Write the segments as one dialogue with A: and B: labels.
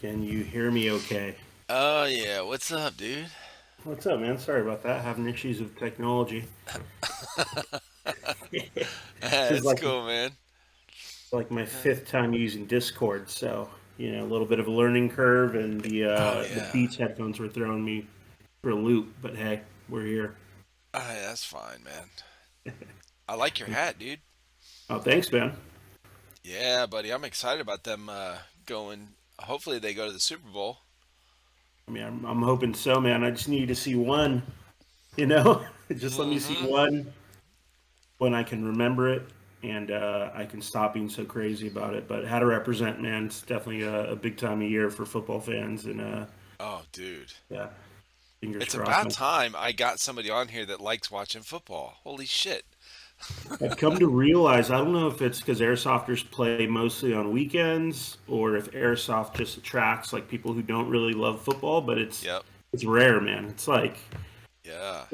A: Can you hear me okay?
B: Oh yeah, what's up, dude?
A: What's up, man? Sorry about that. Having issues with technology. This is
B: That's
A: like
B: cool, man.
A: like my fifth time using Discord, so a little bit of a learning curve, and the
B: Oh
A: uh, the
B: yeah.
A: Beats headphones were throwing me for a loop. But hey, we're here.
B: That's fine, man. I like your hat, dude.
A: Oh, thanks, man.
B: Yeah, buddy. I'm excited about them going. Hopefully, they go to the Super Bowl.
A: I mean, I'm hoping so, man. I just need to see one. You know, just let me see
B: Mm-hmm.
A: one when I can remember it, and I can stop being so crazy about it. But how to represent, man, it's definitely a big time of year for football fans, and
B: Oh, dude.
A: yeah, fingers
B: It's
A: crossed.
B: about time I got somebody on here that likes watching football. Holy shit.
A: I've come to realize I don't know if it's because airsofters play mostly on weekends or if airsoft just attracts like people who don't really love football, but
B: Yep.
A: it's rare, man. It's like
B: Yeah.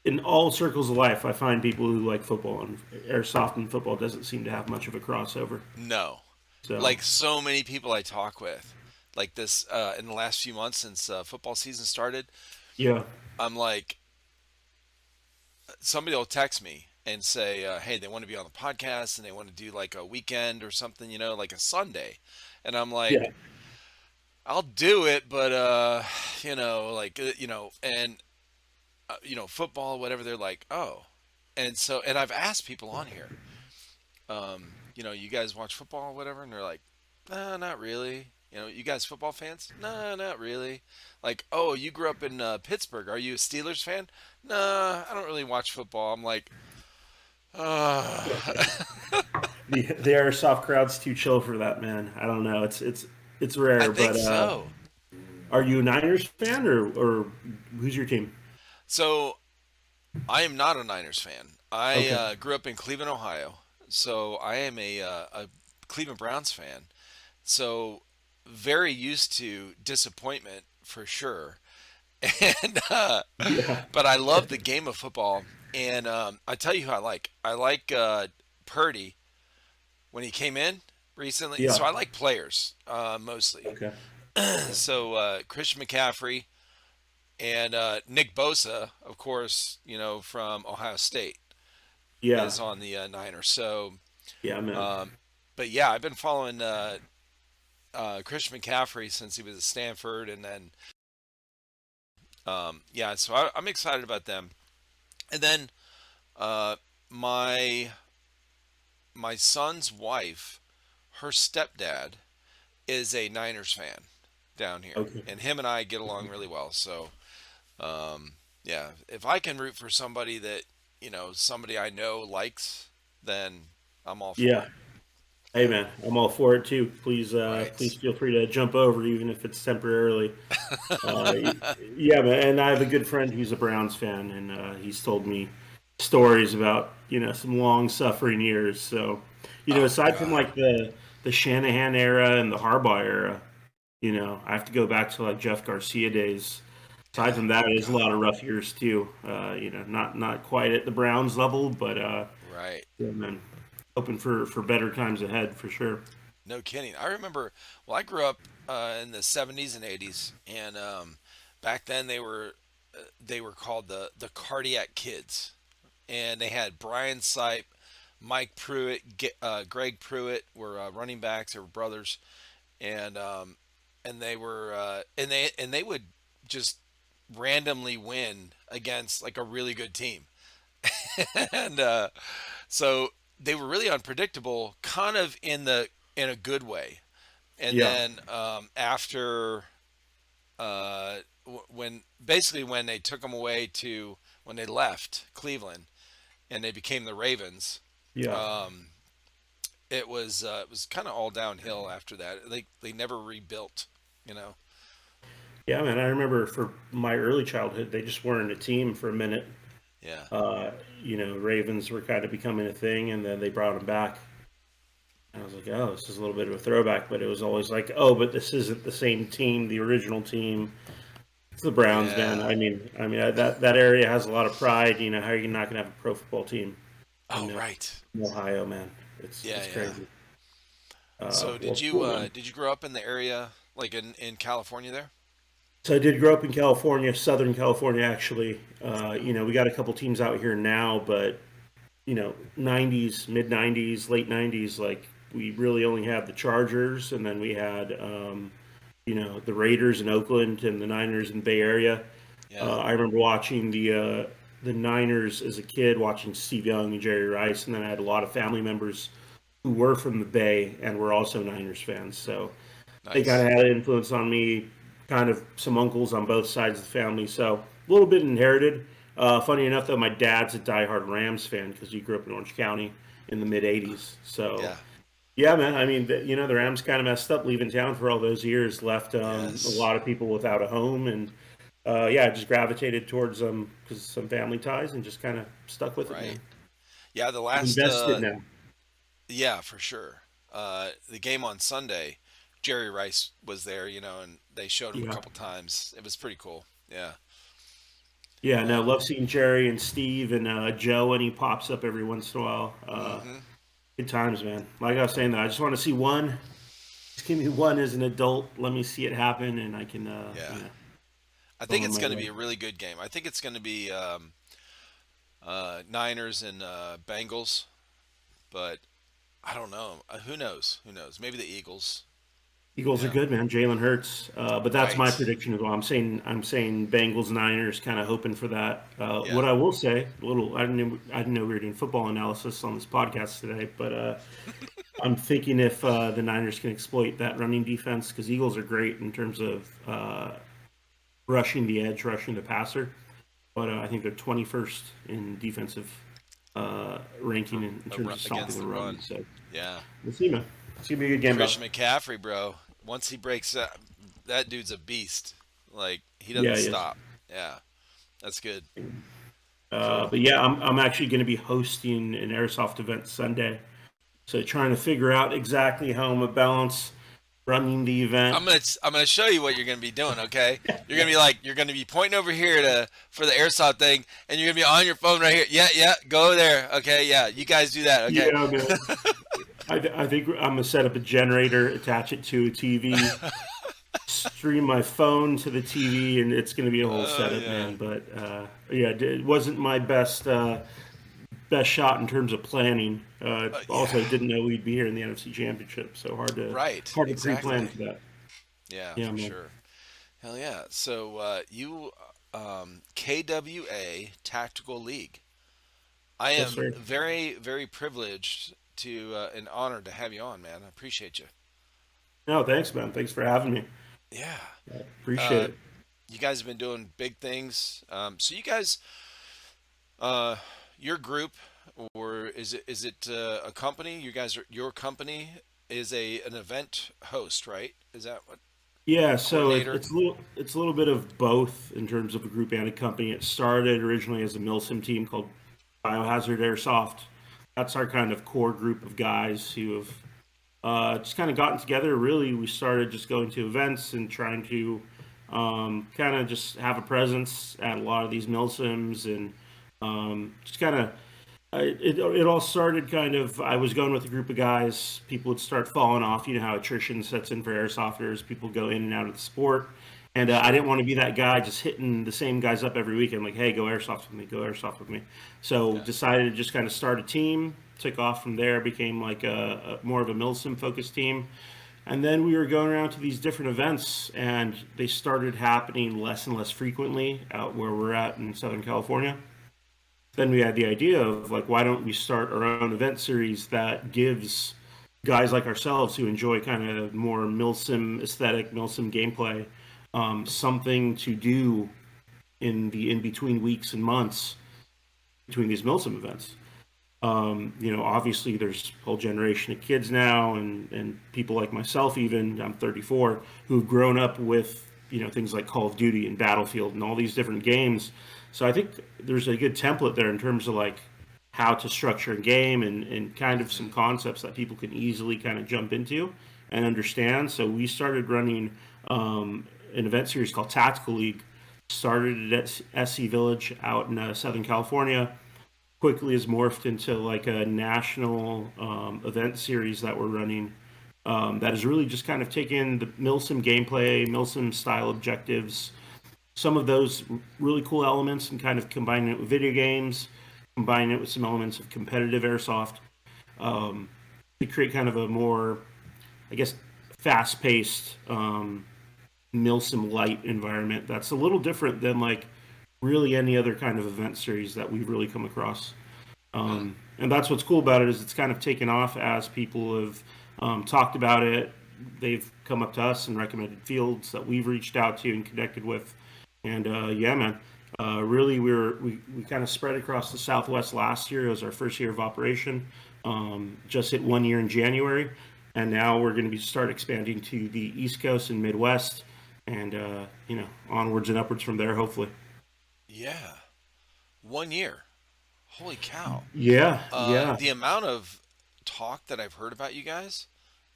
A: in all circles of life, I find people who like football and airsoft and football doesn't seem to have much of a crossover.
B: No.
A: So
B: Like so many people I talk with, like this in the last few months since football season started,
A: yeah,
B: I'm like, somebody will text me and say, hey, they want to be on the podcast and they want to do like a weekend or something, like a Sunday. And I'm
A: yeah,
B: like, I'll do it, but, and, football, whatever, they're like, oh. And so, and I've asked people on here, you guys watch football or whatever? And they're like, nah, not really. You guys football fans? Nah, not really. Like, oh, you grew up in Pittsburgh. Are you a Steelers fan? Nah, I don't really watch football. I'm like,
A: yeah.
B: uh,
A: The airsoft crowd's too chill for that, man. I don't know. It's
B: I
A: rare,
B: think
A: but
B: so.
A: are you a Niners fan or who's your team?
B: So I am not a Niners fan. I
A: Okay.
B: grew up in Cleveland, Ohio. So I am a Cleveland Browns fan. So very used to disappointment for sure. And
A: Yeah.
B: but I love the game of football. And I tell you who I like. I like Purdy when he came in recently.
A: Yeah.
B: So I like players mostly.
A: Okay.
B: So Christian McCaffrey and Nick Bosa, of course, from Ohio State,
A: Yeah.
B: is on the Niners. So,
A: Yeah, man.
B: um, but yeah, I've been following Christian McCaffrey since he was at Stanford, and then yeah, so I'm excited about them. And then uh, my my son's wife, her stepdad is a Niners fan down here,
A: Okay.
B: and him and I get along really well. So yeah, if I can root for somebody that somebody I know likes, then I'm all for
A: Yeah.
B: it.
A: Hey,
B: Yeah,
A: man. I'm all for it too. Please
B: right.
A: feel free to jump over, even if it's temporarily. Uh, yeah, man. And I have a good friend who's a Browns fan, and he's told me stories about some long suffering years. So,
B: Oh
A: aside from
B: God.
A: like the Shanahan era and the Harbaugh era, I have to go back to like Jeff Garcia days. Aside
B: Yeah.
A: from that,
B: Oh
A: there's a lot
B: God.
A: of rough years too. Not quite at the Browns level, but
B: Right.
A: yeah, man, hoping for better times ahead for sure.
B: No kidding. I remember. Well, I grew up in the '70s and '80s, and back then they were called the Cardiac Kids, and they had Brian Sipe, Mike Pruitt, Greg Pruitt were running backs. They were brothers, and they were and they would just randomly win against like a really good team, and so they were really unpredictable, kind of in a good way. And
A: Yeah,
B: then after when basically when they took them away to when they left Cleveland and they became the Ravens,
A: yeah,
B: um, it was kind of all downhill after that. They never rebuilt, you know.
A: yeah, man. I remember for my early childhood, they just weren't a team for a minute.
B: Yeah.
A: Uh, Ravens were kind of becoming a thing, and then they brought them back. And I was like, oh, this is a little bit of a throwback, but it was always like, oh, but this isn't the same team, the original team. It's the Browns, man.
B: Yeah.
A: That area has a lot of pride. How are you not going to have a pro football team
B: Oh,
A: in
B: right.
A: Ohio, man? It's
B: Yeah,
A: it's
B: yeah.
A: crazy.
B: So
A: Well, cool, man.
B: did you grow up in the area? like in California there?
A: So I did grow up in California, Southern California, actually.
B: Oh,
A: We got a couple teams out here now, but 90s, mid 90s, late 90s, like we really only had the Chargers, and then we had, the Raiders in Oakland and the Niners in the Bay Area.
B: yeah,
A: I remember watching the Niners as a kid, watching Steve Young and Jerry Rice, and then I had a lot of family members who were from the Bay and were also Niners fans. So they kind
B: nice.
A: of had an influence on me, kind of some uncles on both sides of the family. So a little bit inherited. Funny enough, though, my dad's a diehard Rams fan because he grew up in Orange County in the mid '80s. So
B: Yeah.
A: yeah, man. I mean, the Rams kind of messed up leaving town for all those years, left a
B: Yes.
A: lot of people without a home, and yeah, I just gravitated towards them because of some family ties and just kind of stuck with it,
B: Right.
A: man.
B: Yeah, the last
A: Invested now.
B: yeah, for sure. The game on Sunday, Jerry Rice was there, and they showed him a
A: Yeah.
B: couple times. It was pretty cool. Yeah.
A: Yeah, no,
B: Um,
A: love seeing Jerry and Steve and Joe when he pops up every once in a while.
B: mhm.
A: Good times, man. Like I was saying, though, I just want to see one. Just give me one as an adult. Let me see it happen, and I can,
B: Yeah. I
A: go
B: think
A: on
B: it's
A: my
B: going to
A: way.
B: be a really good game. I think it's going to be Niners and Bengals, but I don't know. Who knows? Who knows? Maybe the Eagles.
A: Eagles are
B: Yeah.
A: good, man. Jalen Hurts, but that's my
B: Right.
A: prediction as well. I'm saying Bengals Niners, kind of hoping for that.
B: Yeah.
A: What I will say, a little, I didn't know we were doing football analysis on this podcast today, but I'm thinking if the Niners can exploit that running defense, because Eagles are great in terms of rushing the edge, rushing the passer, but I think they're 21st in defensive ranking
B: For
A: in
B: a
A: terms of stopping
B: against
A: the
B: the
A: run.
B: run.
A: So
B: Yeah.
A: we'll see, man. It's gonna be a good game, though.
B: Christian McCaffrey, bro. Once he breaks that, that dude's a beast. Like he doesn't
A: Yeah, he is.
B: stop. Yeah. That's good.
A: But
B: Cool.
A: yeah, I'm actually going to be hosting an airsoft event Sunday. So trying to figure out exactly how I'm gonna balance running the event.
B: I'm gonna show you what you're gonna be doing. Okay, you're gonna be pointing over here to for the airsoft thing, and you're gonna be on your phone right here. Yeah, yeah, go there. Okay, yeah, you guys do that. Okay.
A: Yeah, man. I think I'm gonna set up a generator, attach it to a TV, stream my phone to the TV, and it's gonna be a whole setup,
B: Yeah.
A: man. But yeah, it wasn't my best shot in terms of planning.
B: Yeah.
A: Also, didn't know we'd be here in the NFC Championship, so
B: Right.
A: hard to pre-plan
B: Exactly.
A: for that.
B: Yeah,
A: Yeah,
B: for
A: man.
B: sure. Hell yeah. So you KWA Tactical League. I
A: Yes,
B: am
A: sir.
B: very very privileged to and honored to have you on, man. I appreciate you.
A: No, thanks, man. Thanks for having me.
B: Yeah.
A: Appreciate
B: Uh,
A: it.
B: you guys have been doing big things. So you guys, uh, your group, or is it a company? You guys are your company is a an event host, right? Is that what
A: Yeah, so
B: coordinator?
A: it's a little bit of both in terms of a group and a company. It started originally as a Milsim team called Biohazard Airsoft. That's our kind of core group of guys who have just kind of gotten together. Really, we started just going to events and trying to kind of just have a presence at a lot of these Milsims and just kind of it all started kind of. I was going with a group of guys. People would start falling off. You know how attrition sets in for airsofters. People go in and out of the sport, and I didn't
B: Sure.
A: want to be that guy just hitting the same guys up every weekend. Like, hey, go airsoft with me. Go airsoft with me. So
B: Yeah.
A: decided to just kind of start a team. Took off from there. Became like a more of a milsim focused team. And then we were going around to these different events, and they started happening less and less frequently out where we're at in Southern California. Then we had the idea of like, why don't we start our own event series that gives guys like ourselves who enjoy kind of more milsim aesthetic, milsim gameplay, something to do in the in between weeks and months between these milsim events. Obviously there's a whole generation of kids now and people like myself, even I'm 34, who've grown up with, things like Call of Duty and Battlefield and all these different games. So I think there's a good template there in terms of like how to structure a game and kind of some
B: Hmm.
A: concepts that people can easily kind of jump into and understand. So we started running an event series called Tactical League. Started at SC Village out in Southern California, quickly has morphed into like a national event series that we're running that has really just kind of taken the Milsim gameplay, Milsim style objectives, some of those really cool elements, and kind of combining it with video games, combining it with some elements of competitive airsoft, um, to create kind of a more, I guess, fast-paced Milsim light environment. That's a little different than like really any other kind of event series that we've really come across.
B: Hmm.
A: And that's what's cool about it is it's kind of taken off as people have talked about it. They've come up to us and recommended fields that we've reached out to and connected with. And yeah, man, really we kind of spread across the Southwest last year. It was our first year of operation. Just hit 1 year in January, and now we're going to be start expanding to the East Coast and Midwest, and onwards and upwards from there, hopefully.
B: Yeah. 1 year. Holy cow.
A: Yeah, yeah,
B: The amount of talk that I've heard about you guys,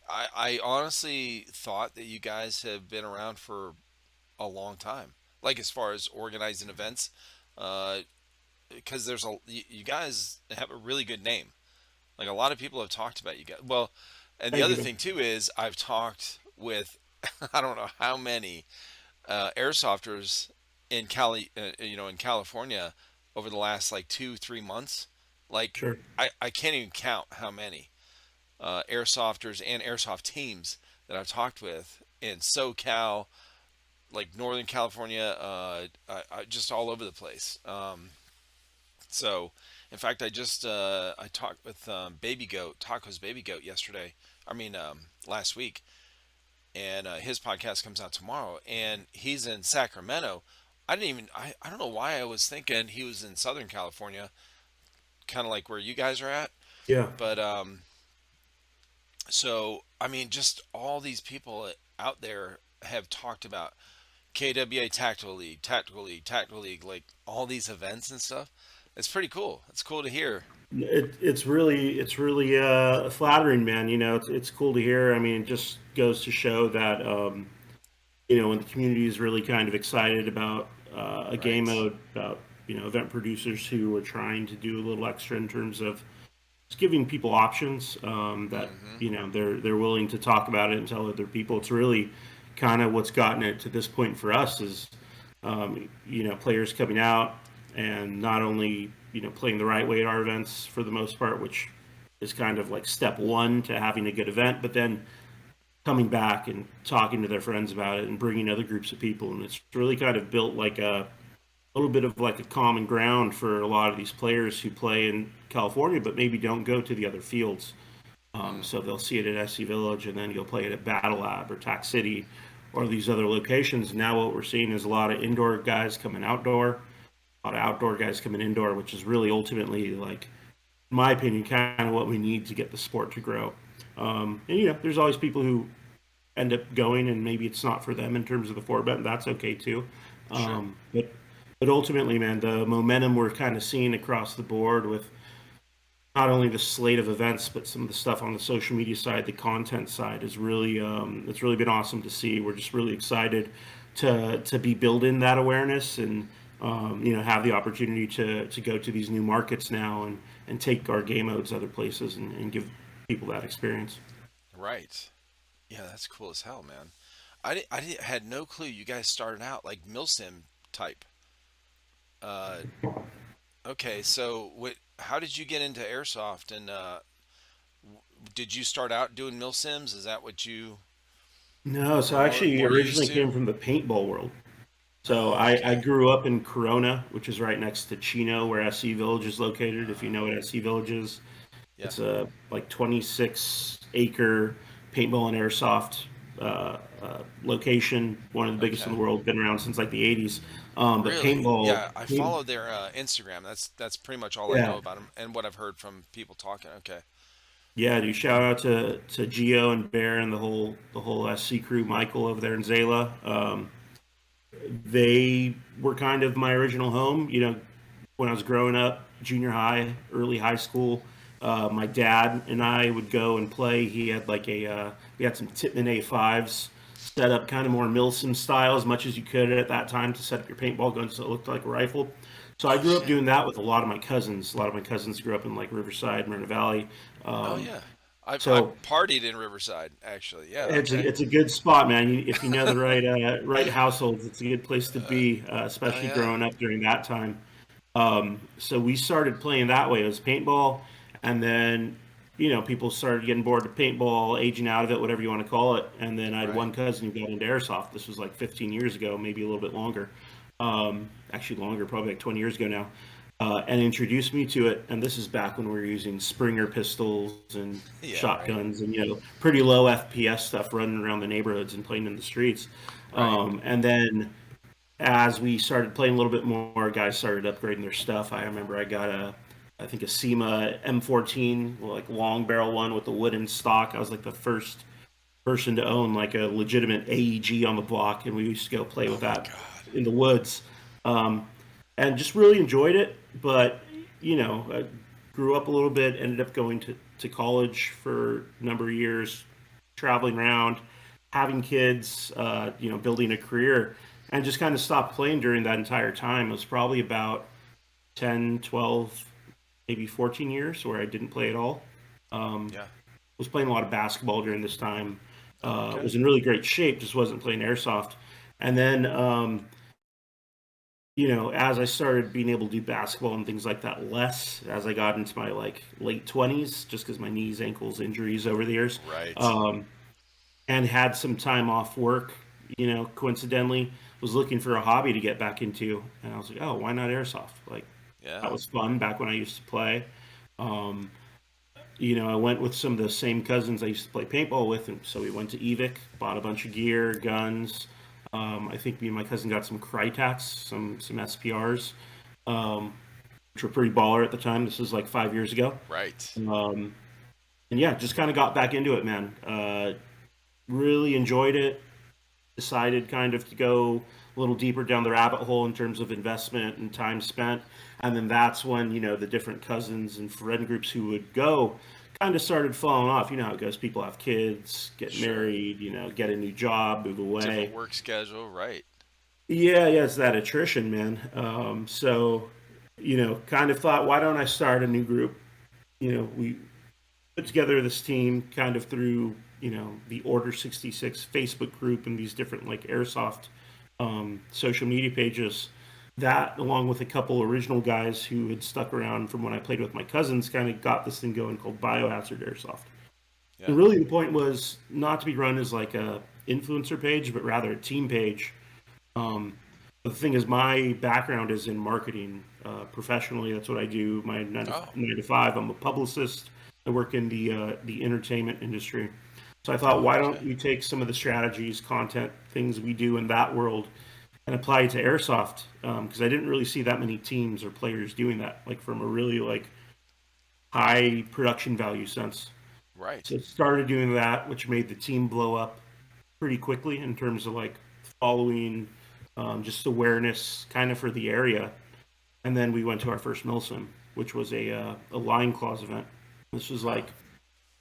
B: I honestly thought that you guys have been around for a long time. Like as far as organizing events, uh, because you guys have a really good name. Like a lot of people have talked about you guys. Well, and the
A: thank
B: other
A: you.
B: thing too is I've talked with I don't know how many airsofters in in California over the last like 2 3 months. Like
A: Sure.
B: I can't even count how many airsofters and airsoft teams that I've talked with in SoCal, like Northern California, just all over the place. So, in fact, I talked with Baby Goat, Taco's Baby Goat yesterday. I mean, last week, and his podcast comes out tomorrow, and he's in Sacramento. I don't know why I was thinking he was in Southern California, kind of like where you guys are at.
A: Yeah.
B: But so I mean, just all these people out there have talked about KWA Tactical League, Tactical League, Tactical League, like all these events and stuff. It's pretty cool. It's cool to hear.
A: It's really flattering, man. It's cool to hear. I mean, it just goes to show that when the community is really kind of excited about a game
B: Right.
A: mode, about event producers who are trying to do a little extra in terms of just giving people options, that
B: Mm-hmm.
A: they're willing to talk about it and tell other people. It's really kind of what's gotten it to this point for us is players coming out and not only playing the right way at our events for the most part, which is kind of like step one to having a good event, but then coming back and talking to their friends about it and bringing other groups of people, and it's really kind of built like a little bit of like a common ground for a lot of these players who play in California but maybe don't go to the other fields.
B: Mm.
A: So they'll see it at SC Village, and then you'll play it at Battle Lab or Tac City or these other locations. Now what we're seeing is a lot of indoor guys coming outdoor, a lot of outdoor guys coming indoor, which is really ultimately, like, in my opinion, kind of what we need to get the sport to grow. And there's always people who end up going, and maybe it's not for them in terms of the format, and that's okay too.
B: Sure.
A: But ultimately, man, the momentum we're kind of seeing across the board with not only the slate of events, but some of the stuff on the social media side, the content side is really it's really been awesome to see. We're just really excited to be building that awareness and have the opportunity to go to these new markets now and take our game modes other places and give people that experience.
B: Right. Yeah, that's cool as hell, man. Had no clue you guys started out like milsim type. Uh, okay, so how did you get into airsoft, and did you start out doing milsims? Is that what you
A: No, so
B: were
A: I
B: more
A: actually
B: more used
A: originally
B: to?
A: came from the paintball world. So
B: Oh,
A: I
B: okay.
A: grew up in Corona, which is right next to Chino, where SC Village is located. If you know what SC Village is,
B: Yeah.
A: it's a like 26-acre paintball and airsoft location, one of the biggest in
B: Okay.
A: the world. Been around since like the 80s. But
B: Really?
A: paintball,
B: Yeah, I follow their Instagram. That's pretty much all I
A: yeah,
B: know about them and what I've heard from people talking. Okay.
A: yeah. Do shout out to Geo and Bear and the whole SC crew, Michael over there in Zayla. They were kind of my original home. When I was growing up, junior high, early high school, my dad and I would go and play. He had like we had some Tippmann A5s set up kind of more Milsim style as much as you could at that time to set up your paintball gun so it looked like a rifle. So I
B: Oh
A: grew up
B: shit.
A: doing that with a lot of my cousins. A lot of my cousins grew up in like Riverside, Marina Valley.
B: Oh
A: Um,
B: yeah. I've
A: So
B: partied in Riverside actually. Yeah. Okay.
A: it's a good spot, man. If you know the right households, it's a good place to be,
B: Oh
A: especially
B: yeah.
A: growing up during that time. So we started playing that way. It was paintball, and then people started getting bored of paintball, aging out of it, whatever you want to call it. And then I had
B: Right.
A: one cousin who got into airsoft. This was like 15 years ago, maybe a little bit longer. Actually longer, probably like 20 years ago now. And introduced me to it. And this is back when we were using Springer pistols and
B: Yeah. Right.
A: shotguns and pretty low FPS stuff, running around the neighborhoods and playing in the streets.
B: Right.
A: And then as we started playing a little bit more, guys started upgrading their stuff. I remember I got I think a SEMA M14, like long barrel one with the wooden stock. I was like the first person to own like a legitimate AEG on the block, and we used to go play
B: Oh
A: with
B: my
A: that
B: God.
A: in the woods, um, and just really enjoyed it. But I grew up a little bit, ended up going to college for a number of years, traveling around, having kids, building a career, and just kind of stopped playing during that entire time. It was probably about 10, 12, maybe 14 years where I didn't play at all.
B: Yeah.
A: Was playing a lot of basketball during this time.
B: Oh, okay.
A: Was in really great shape, just wasn't playing airsoft. And then, as I started being able to do basketball and things like that less, as I got into my like late 20s, just because my knees, ankles, injuries over the years,
B: Right.
A: um, and had some time off work, coincidentally, was looking for a hobby to get back into. And I was like, oh, why not airsoft? Like, that
B: Yeah.
A: was fun back when I used to play. Um, I went with some of the same cousins I used to play paintball with, and so we went to Evic, bought a bunch of gear, guns. I think me and my cousin got some Crytats, some SPRs, um, which were pretty baller at the time. This was like 5 years ago,
B: Right.
A: um, and yeah, just kind of got back into it, man. Really enjoyed it. Decided kind of to go a little deeper down the rabbit hole in terms of investment and time spent. And then that's when, the different cousins and friend groups who would go kind of started falling off. You know how it goes. People have kids, get
B: Sure.
A: married, get a new job, move
B: Different
A: away.
B: work schedule. Right.
A: Yeah, it's that attrition, man. So, kind of thought, why don't I start a new group? We put together this team kind of through the Order 66 Facebook group and these different like airsoft social media pages. That, along with a couple original guys who had stuck around from when I played with my cousins, kind of got this thing going called Biohazard Airsoft.
B: Yeah.
A: And really, the point was not to be run as like a influencer page, but rather a team page. um, the thing is, my background is in marketing professionally. That's what I do. My
B: Oh.
A: 9 to 5. I'm a publicist. I work in the entertainment industry. So I thought,
B: Oh,
A: why don't
B: okay.
A: we take some of the strategies, content, things we do in that world, and apply it to airsoft? Because I didn't really see that many teams or players doing that, like from a really like high production value sense.
B: Right.
A: So started doing that, which made the team blow up pretty quickly in terms of like following, just awareness kind of for the area. And then we went to our first milsim, which was a line clause event. This was
B: Oh.
A: like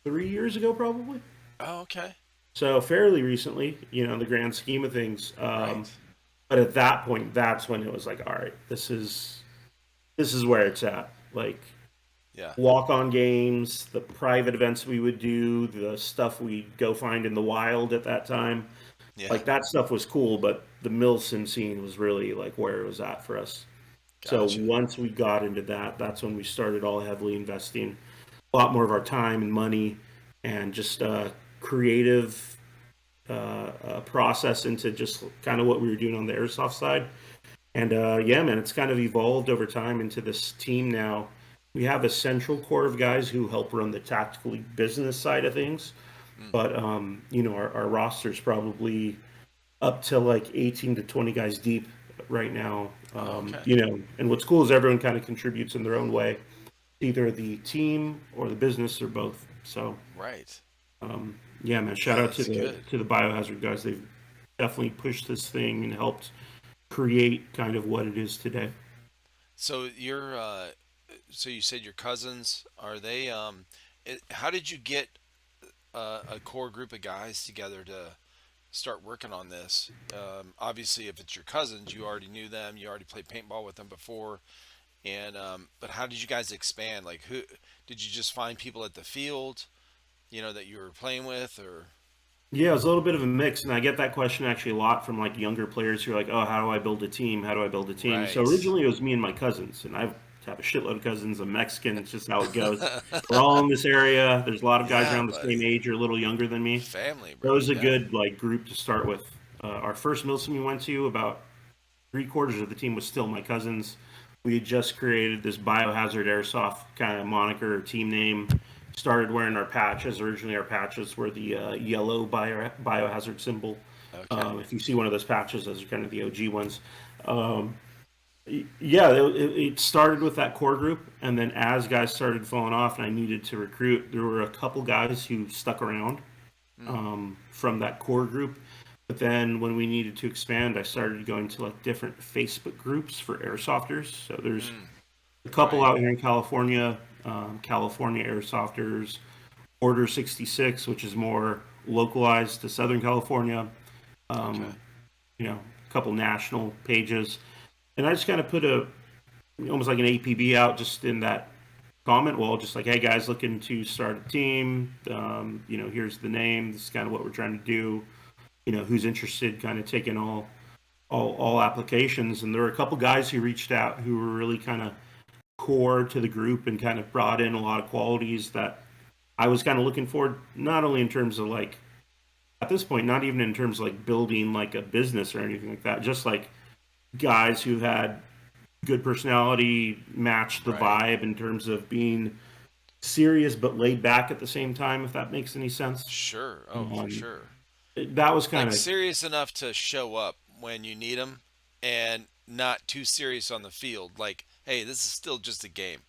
A: 3 years ago, probably.
B: Oh, okay.
A: So fairly recently, in the grand scheme of things.
B: Right.
A: But at that point, that's when it was like, all right, this is where it's at. Like,
B: Yeah.
A: walk on games, the private events we would do, the stuff we'd go find in the wild at that time.
B: Yeah.
A: Like, that stuff was cool, but the Milsim scene was really like where it was at for us. So
B: Gotcha.
A: once we got into that, that's when we started all heavily investing a lot more of our time and money and just creative process into just kind of what we were doing on the airsoft side. And yeah, man, it's kind of evolved over time into this team now. We have a central core of guys who help run the tactical business side of things,
B: Mm.
A: but our roster is probably up to like 18 to 20 guys deep right now.
B: Oh, okay.
A: And what's cool is everyone kind of contributes in their own way, either the team or the business or both. So
B: Right.
A: yeah, man, shout
B: Yeah,
A: out
B: that's good.
A: to the Biohazard guys. They've definitely pushed this thing and helped create kind of what it is today.
B: So you're so you said your cousins are they how did you get a core group of guys together to start working on this? Obviously, if it's your cousins, you already knew them, you already played paintball with them before, and but how did you guys expand? Like, who did you just find people at the field? that you were playing with, or
A: Yeah, it was a little bit of a mix, and I get that question actually a lot from like younger players who are like, "Oh, how do I build a team? How do I build a team?" So
B: right?
A: originally it was me and my cousins, and I have a shitload of cousins. I'm Mexican; it's just how it goes. We're all in this area. There's a lot of guys
B: Yeah,
A: around the same
B: buddy.
A: age or a little younger than me.
B: Family,
A: So it
B: bro.
A: was a
B: Yeah.
A: good like group to start with. Our first Milsim we went to, about three-quarters of the team was still my cousins. We had just created this Biohazard Airsoft kind of moniker or team name. Started wearing our patches. Originally, our patches were the yellow biohazard symbol.
B: Okay.
A: If you see one of those patches, those are kind of the OG ones. Um, yeah, it started with that core group, and then as guys started falling off, and I needed to recruit, there were a couple guys who stuck around
B: Mm,
A: from that core group. But then when we needed to expand, I started going to like different Facebook groups for airsofters. So there's
B: mm,
A: a couple
B: right.
A: out here in California, California Airsofters, Order 66, which is more localized to Southern California.
B: Okay.
A: You know, a couple national pages, and I just kind of put a almost like an APB out just in that comment wall, just like, hey guys, looking to start a team. Here's the name. This is kind of what we're trying to do. Who's interested, kind of taking all applications. And there were a couple guys who reached out who were really kind of core to the group and kind of brought in a lot of qualities that I was kind of looking for, not only in terms of like at this point, not even in terms of like building like a business or anything like that, just like guys who had good personality, matched the
B: Right.
A: vibe in terms of being serious but laid back at the same time, if that makes any sense.
B: Sure. Oh, for
A: Um,
B: sure.
A: that was kind
B: Like
A: of
B: serious enough to show up when you need them, and not too serious on the field. Like, hey, this is still just a game.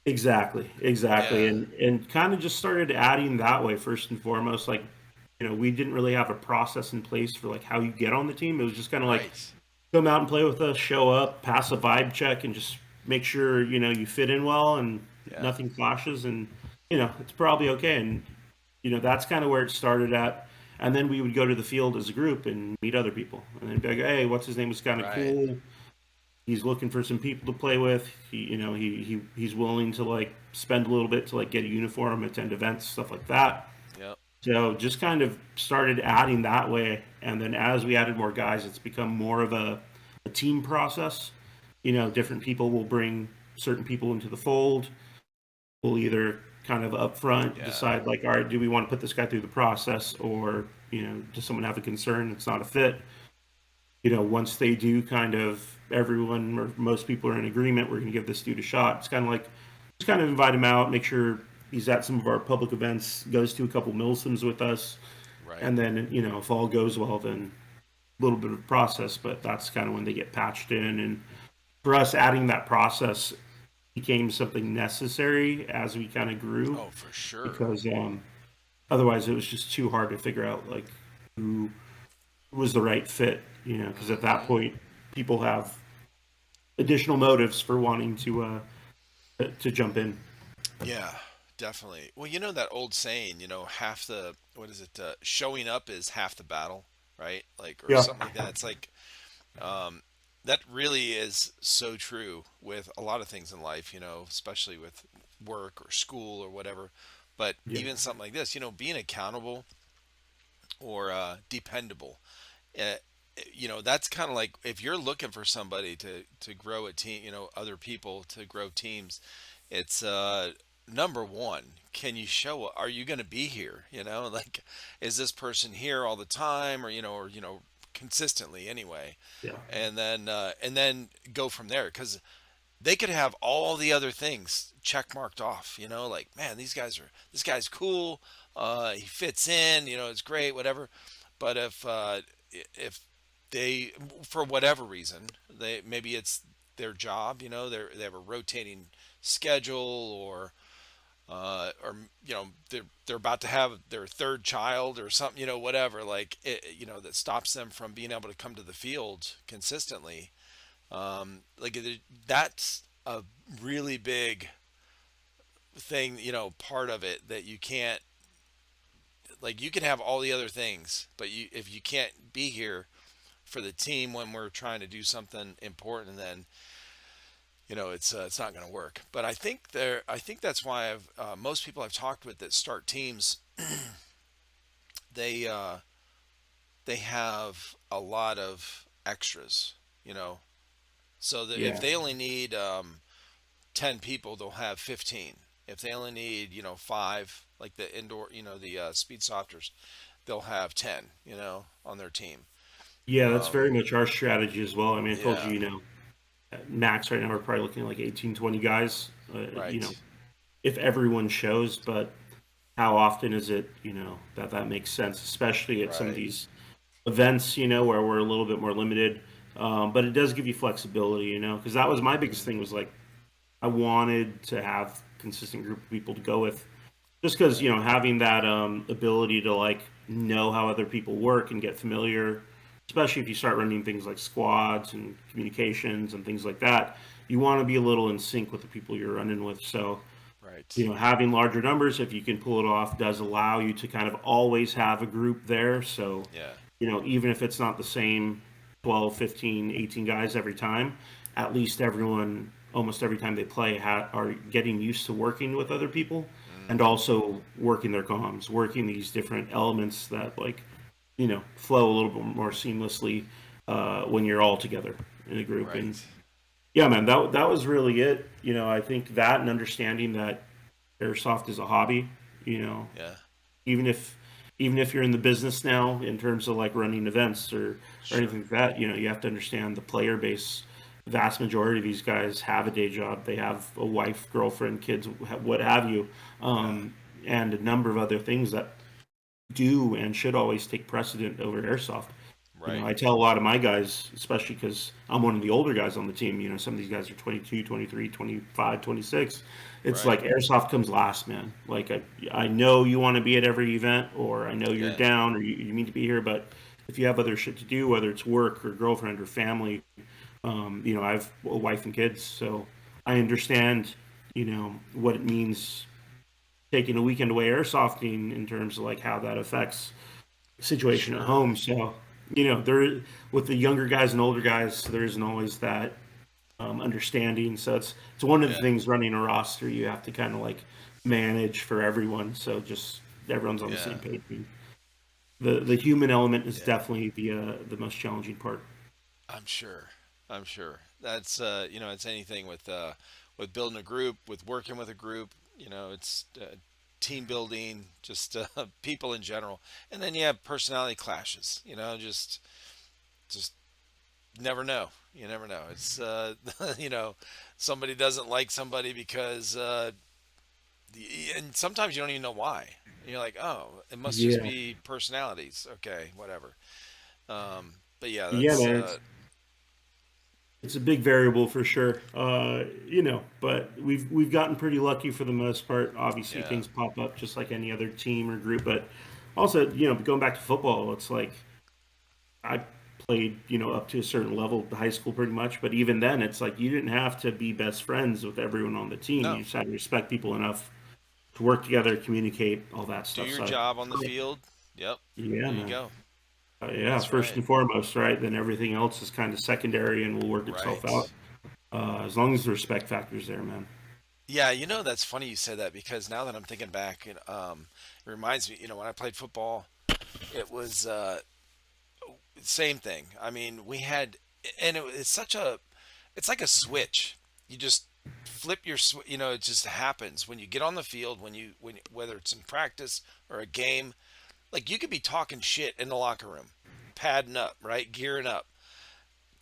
A: exactly,
B: Yeah.
A: and kind of just started adding that way first and foremost. Like, we didn't really have a process in place for like how you get on the team. It was just kind of like
B: Right.
A: come out and play with us, show up, pass a vibe check, and just make sure you fit in well and
B: Yeah.
A: nothing clashes, and it's probably okay. And that's kind of where it started at. And then we would go to the field as a group and meet other people, and then be like, hey, what's his name was kind of
B: Right.
A: cool. He's looking for some people to play with. He's willing to like spend a little bit to like get a uniform, attend events, stuff like that.
B: Yep.
A: So just kind of started adding that way, and then as we added more guys, it's become more of a team process. Different people will bring certain people into the fold. We'll either kind of up front
B: Yeah.
A: decide like, all right, do we want to put this guy through the process, or does someone have a concern it's not a fit? Once they do, kind of everyone or most people are in agreement, we're going to give this dude a shot. It's kind of like just kind of invite him out, make sure he's at some of our public events, goes to a couple milsims with us,
B: Right.
A: and then if all goes well, then a little bit of process. But that's kind of when they get patched in, and for us, adding that process became something necessary as we kind of grew,
B: Oh, for sure.
A: because otherwise it was just too hard to figure out like who was the right fit. Because at that
B: Mm-hmm.
A: point, people have additional motives for wanting to jump in.
B: Yeah, definitely. Well, you know that old saying, half the what is it? Showing up is half the battle, right? Like, or
A: Yeah,
B: something like that. It's like that really is so true with a lot of things in life, especially with work or school or whatever. But
A: yeah,
B: even something like this, being accountable or dependable. Uh, that's kind of like if you're looking for somebody to grow a team, other people to grow teams, it's number one, can you show up? Are you going to be here? Like, is this person here all the time, or consistently anyway?
A: yeah,
B: And then go from there, because they could have all the other things check marked off. Like, man, this guy's cool. He fits in. It's great, whatever. But if they, for whatever reason, maybe it's their job. They have a rotating schedule, or they're about to have their third child or something. Whatever. Like that stops them from being able to come to the field consistently. Like that's a really big thing, part of it, that you can't, like, you can have all the other things, but if you can't be here for the team when we're trying to do something important, then it's not going to work. But I think that's why most people I've talked with that start teams, they uh, they have a lot of extras, you know. So that if
A: Yeah.
B: they only need 10 people, they'll have 15. If they only need, five, like the indoor, the speed softers, they'll have 10, on their team.
A: Yeah, that's
B: Um,
A: very much our strategy as well. I mean, I told you,
B: yeah,
A: at max right now we're probably looking at like 18, 20 guys.
B: right,
A: If everyone shows, but how often is it, that makes sense, especially at some of
B: right.
A: these events, where we're a little bit more limited. But it does give you flexibility, because that was my biggest thing was like I wanted to have consistent group of people to go with, just because
B: Right.
A: having that ability to like know how other people work and get familiar, especially if you start running things like squads and communications and things like that, you want to be a little in sync with the people you're running with. So
B: Right.
A: having larger numbers, if you can pull it off, does allow you to kind of always have a group there. So,
B: Yeah.
A: even if it's not the same 12, 15, 18 guys every time, at least everyone, almost every time they play, are getting used to working with other people and
B: Hmm.
A: also working their comms, working these different elements that, like, flow a little bit more seamlessly when you're all together in a group. And
B: Right.
A: yeah, man, that was really it. I think that and understanding that airsoft is a hobby. You know,
B: Yeah.
A: even if you're in the business now in terms of like running events or
B: Sure.
A: anything like that, you have to understand the player base. The vast majority of these guys have a day job. They have a wife, girlfriend, kids, what have you,
B: Yeah.
A: and a number of other things that do and should always take precedent over airsoft.
B: Right.
A: I tell a lot of my guys, especially because I'm one of the older guys on the team, some of these guys are 22, 23, 25, 26. It's
B: Right.
A: like airsoft comes last, man. Like, I know you want to be at every event, or I know you're
B: Yeah.
A: down, or you need to be here, but if you have other shit to do, whether it's work or girlfriend or family, I have a wife and kids, so I understand, what it means taking a weekend away airsofting in terms of like how that affects situation at
B: Sure.
A: home. So, there with the younger guys and older guys, there isn't always that understanding. So it's one of the
B: Yeah.
A: things running a roster you have to kind of like manage for everyone. So just everyone's on the same
B: Yeah.
A: page. The human element is
B: Yeah.
A: definitely the most challenging part.
B: I'm sure. I'm sure. That's it's anything with building a group, with working with a group. It's team building, just people in general, and then you have personality clashes. Just never know. You never know. It's somebody doesn't like somebody because and sometimes you don't even know why. And you're like, oh, it must just
A: Yeah,
B: be personalities. Okay, whatever. But yeah,
A: yeah,
B: that's
A: man. It's a big variable for sure. But we've gotten pretty lucky for the most part. Obviously,
B: yeah.
A: things pop up just like any other team or group. But also, going back to football, it's like I played, up to a certain level, high school pretty much. But even then, it's like you didn't have to be best friends with everyone on the team.
B: No,
A: You just had to respect people enough to work together, communicate, all that
B: do
A: stuff.
B: your
A: So,
B: job on the field. Yep.
A: yeah,
B: There you
A: man.
B: go.
A: Yeah,
B: That's
A: first
B: right.
A: and foremost, right? Then everything else is kind of secondary and will work itself
B: Right.
A: out. As long as the respect factor's there, man.
B: Yeah, that's funny you said that because now that I'm thinking back, it reminds me, when I played football, it was same thing. I mean, we had, and it's it's like a switch. You just flip it just happens when you get on the field, whether it's in practice or a game, like you could be talking shit in the locker room, padding up, right, gearing up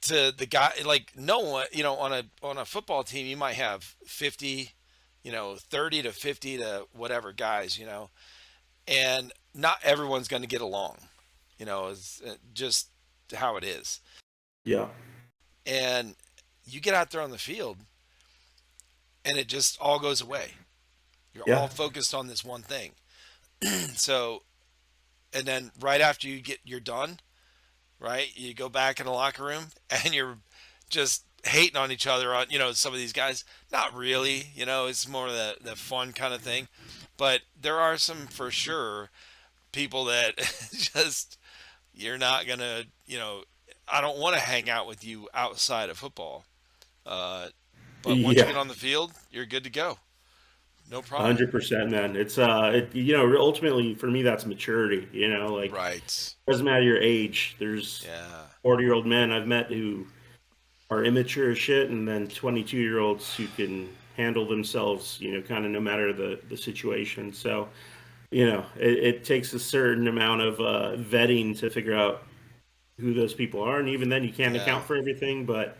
B: to the guy. Like no one, on a football team, you might have 50, 30 to 50 to whatever guys, and not everyone's going to get along. Is just how it is.
A: Yeah,
B: And you get out there on the field, and it just all goes away. You're
A: yeah,
B: all focused on this one thing. So, and then right after you're done, right? You go back in the locker room and you're just hating on each other on, some of these guys. Not really, it's more of the fun kind of thing. But there are some for sure people that just you're not gonna, I don't want to hang out with you outside of football. Uh, But once you
A: Yeah,
B: get on the field, you're good to go. No problem.
A: 100%, man. It's ultimately for me that's maturity. Like
B: Right.
A: doesn't matter your age. There's
B: Yeah.
A: 40-year-old men I've met who are immature as shit, and then 22-year-olds who can handle themselves. Kind of no matter the situation. So it takes a certain amount of vetting to figure out who those people are, and even then you can't
B: Yeah.
A: account for everything. But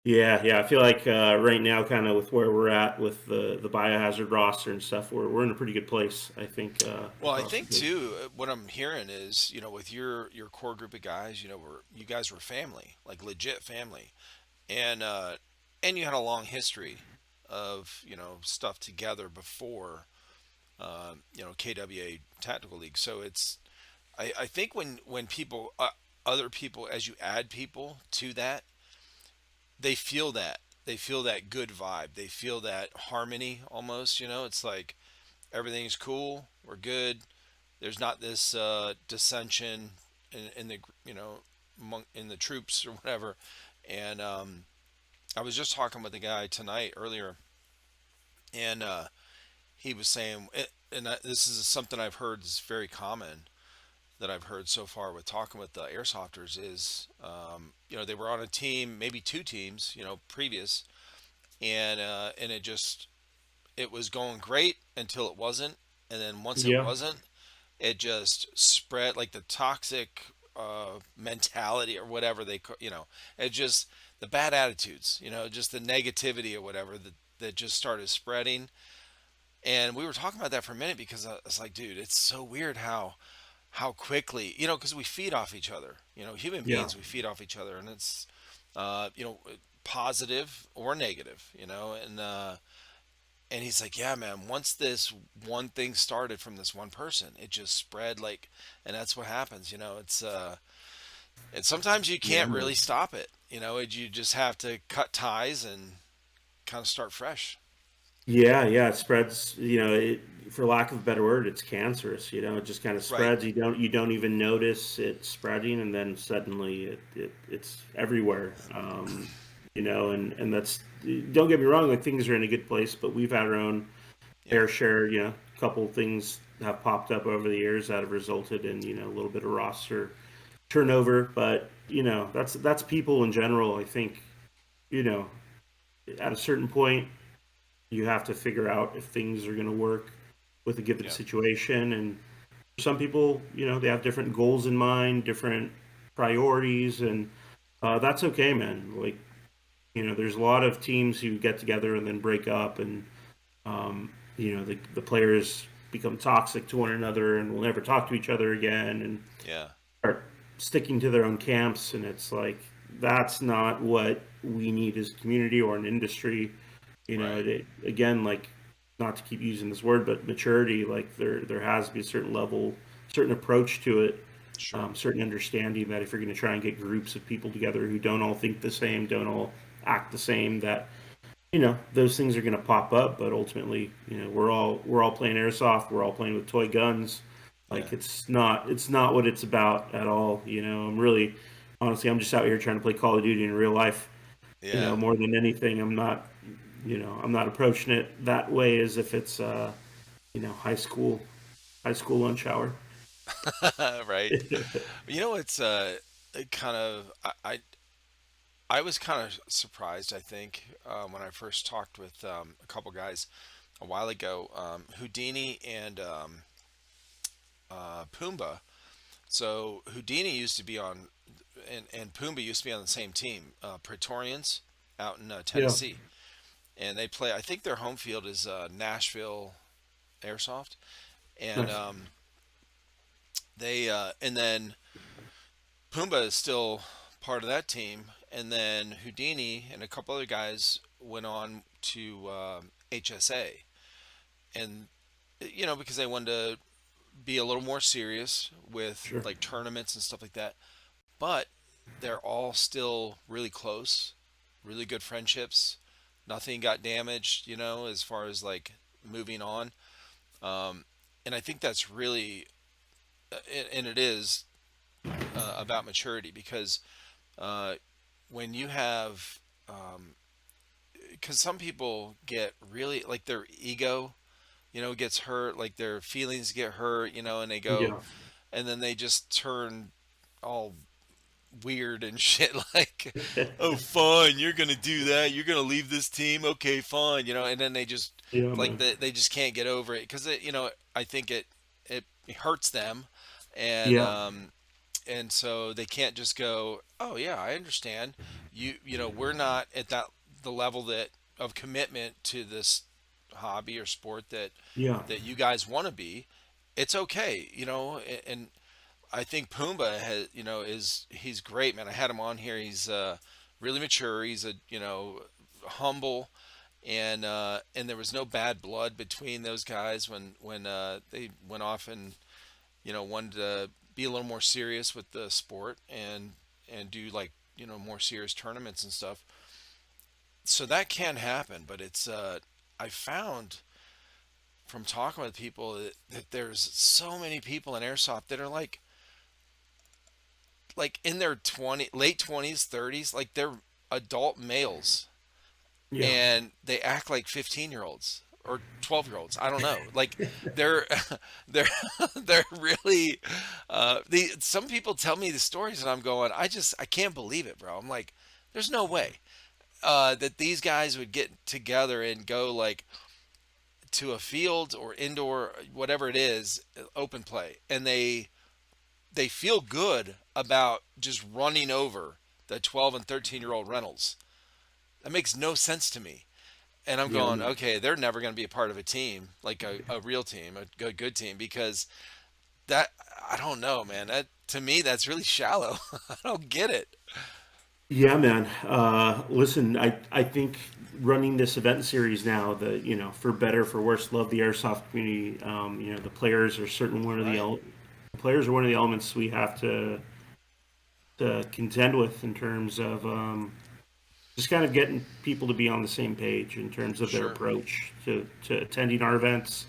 A: yeah, I feel like right now, kind of with where we're at with the Biohazard roster and stuff, we're in a pretty good place, I think,
B: Well, I
A: across the
B: think
A: board.
B: too, what I'm hearing is, with your core group of guys, you guys were family, like legit family, and you had a long history of stuff together before KWA Tactical League. So I think when people other people, as you add people to that, they feel that good vibe, they feel that harmony almost. It's like everything's cool, we're good. There's not this dissension in the in the troops or whatever. And I was just talking with a guy tonight earlier, and he was saying, this is something I've heard is very common that I've heard so far with talking with the airsofters is, they were on a team, maybe two teams, previous, and it was going great until it wasn't, and then once it
A: Yeah,
B: wasn't, it just spread like the toxic mentality or whatever it just the bad attitudes, just the negativity or whatever that just started spreading. And we were talking about that for a minute because I was like, dude, it's so weird how quickly, because we feed off each other. Human
A: yeah,
B: beings, we feed off each other, and it's positive or negative. And he's like, yeah, man, once this one thing started from this one person, it just spread like, and that's what happens. It's and sometimes you
A: yeah,
B: can't
A: man.
B: really stop it. You just have to cut ties and kind of start fresh.
A: Yeah, it spreads. For lack of a better word, it's cancerous. It just kind of
B: Right.
A: spreads. You don't even notice it spreading, and then suddenly it's everywhere. And that's, don't get me wrong, like things are in a good place, but we've had our own
B: Yeah.
A: fair share. A couple things have popped up over the years that have resulted in a little bit of roster turnover. But that's people in general. I think you know at a certain point you have to figure out if things are going to work with a given
B: Yeah.
A: situation. And for some people, they have different goals in mind, different priorities, and that's okay, man. Like, there's a lot of teams who get together and then break up, and the players become toxic to one another and will never talk to each other again and
B: Yeah.
A: start sticking to their own camps. And it's like that's not what we need as a community or an industry.
B: Right.
A: Again, like, not to keep using this word, but maturity. Like there has to be a certain level, certain approach to it,
B: Sure.
A: certain understanding that if you're going to try and get groups of people together who don't all think the same, don't all act the same, that those things are going to pop up. But ultimately, we're all playing airsoft, we're all playing with toy guns.
B: Yeah.
A: Like it's not what it's about at all. I'm really, honestly, I'm just out here trying to play Call of Duty in real life.
B: Yeah.
A: More than anything, I'm not approaching it that way as if it's high school lunch hour.
B: Right. It's it kind of I was kind of surprised. I think when I first talked with a couple guys a while ago, Houdini and Pumbaa. So Houdini used to be on, and Pumbaa used to be on the same team, Praetorians, out in
A: Yeah,
B: Tennessee, and they play. I think their home field is Nashville Airsoft, and
A: nice.
B: and then Pumbaa is still part of that team, and then Houdini and a couple other guys went on to HSA, and because they wanted to be a little more serious with
A: Sure.
B: like tournaments and stuff like that. But they're all still really close, really good friendships. Nothing got damaged, as far as like moving on. Um, and I think that's really, and it is about maturity because uh, when you have because some people get really like their ego, gets hurt, like their feelings get hurt, and they go,
A: Yeah.
B: and then they just turn all weird and shit like, oh, fine, you're gonna do that, you're gonna leave this team, okay, fine, and then they just
A: Yeah,
B: like
A: man.
B: they just can't get over it because I think it hurts them, and
A: Yeah.
B: um and so they can't just go, oh yeah, I understand, we're not at the level that of commitment to this hobby or sport
A: Yeah.
B: that you guys want to be. It's okay, and I think Pumbaa has, he's great, man. I had him on here. He's really mature. He's a, humble, and there was no bad blood between those guys when they went off and wanted to be a little more serious with the sport and do like more serious tournaments and stuff. So that can happen, but it's I found from talking with people that there's so many people in airsoft that are like in their late 20s 30s, like they're adult males,
A: Yeah.
B: and they act like 15-year-olds or 12-year-olds, I don't know, like they're they're they're really some people tell me the stories and I'm going, I can't believe it, bro. I'm like, there's no way that these guys would get together and go like to a field or indoor whatever it is, open play, and they feel good about just running over the 12 and 13-year-old Reynolds. That makes no sense to me. And I'm
A: Yeah,
B: going,
A: man.
B: okay, they're never going to be a part of a team, like a real team, a good team, because that, I don't know, man. That to me, that's really shallow. I don't get it.
A: Yeah, man. Listen, I think running this event series now, for better for worse, love the airsoft community. The players are certain one of
B: Right.
A: players are one of the elements we have to contend with in terms of just kind of getting people to be on the same page in terms of their
B: Sure.
A: approach to attending our events.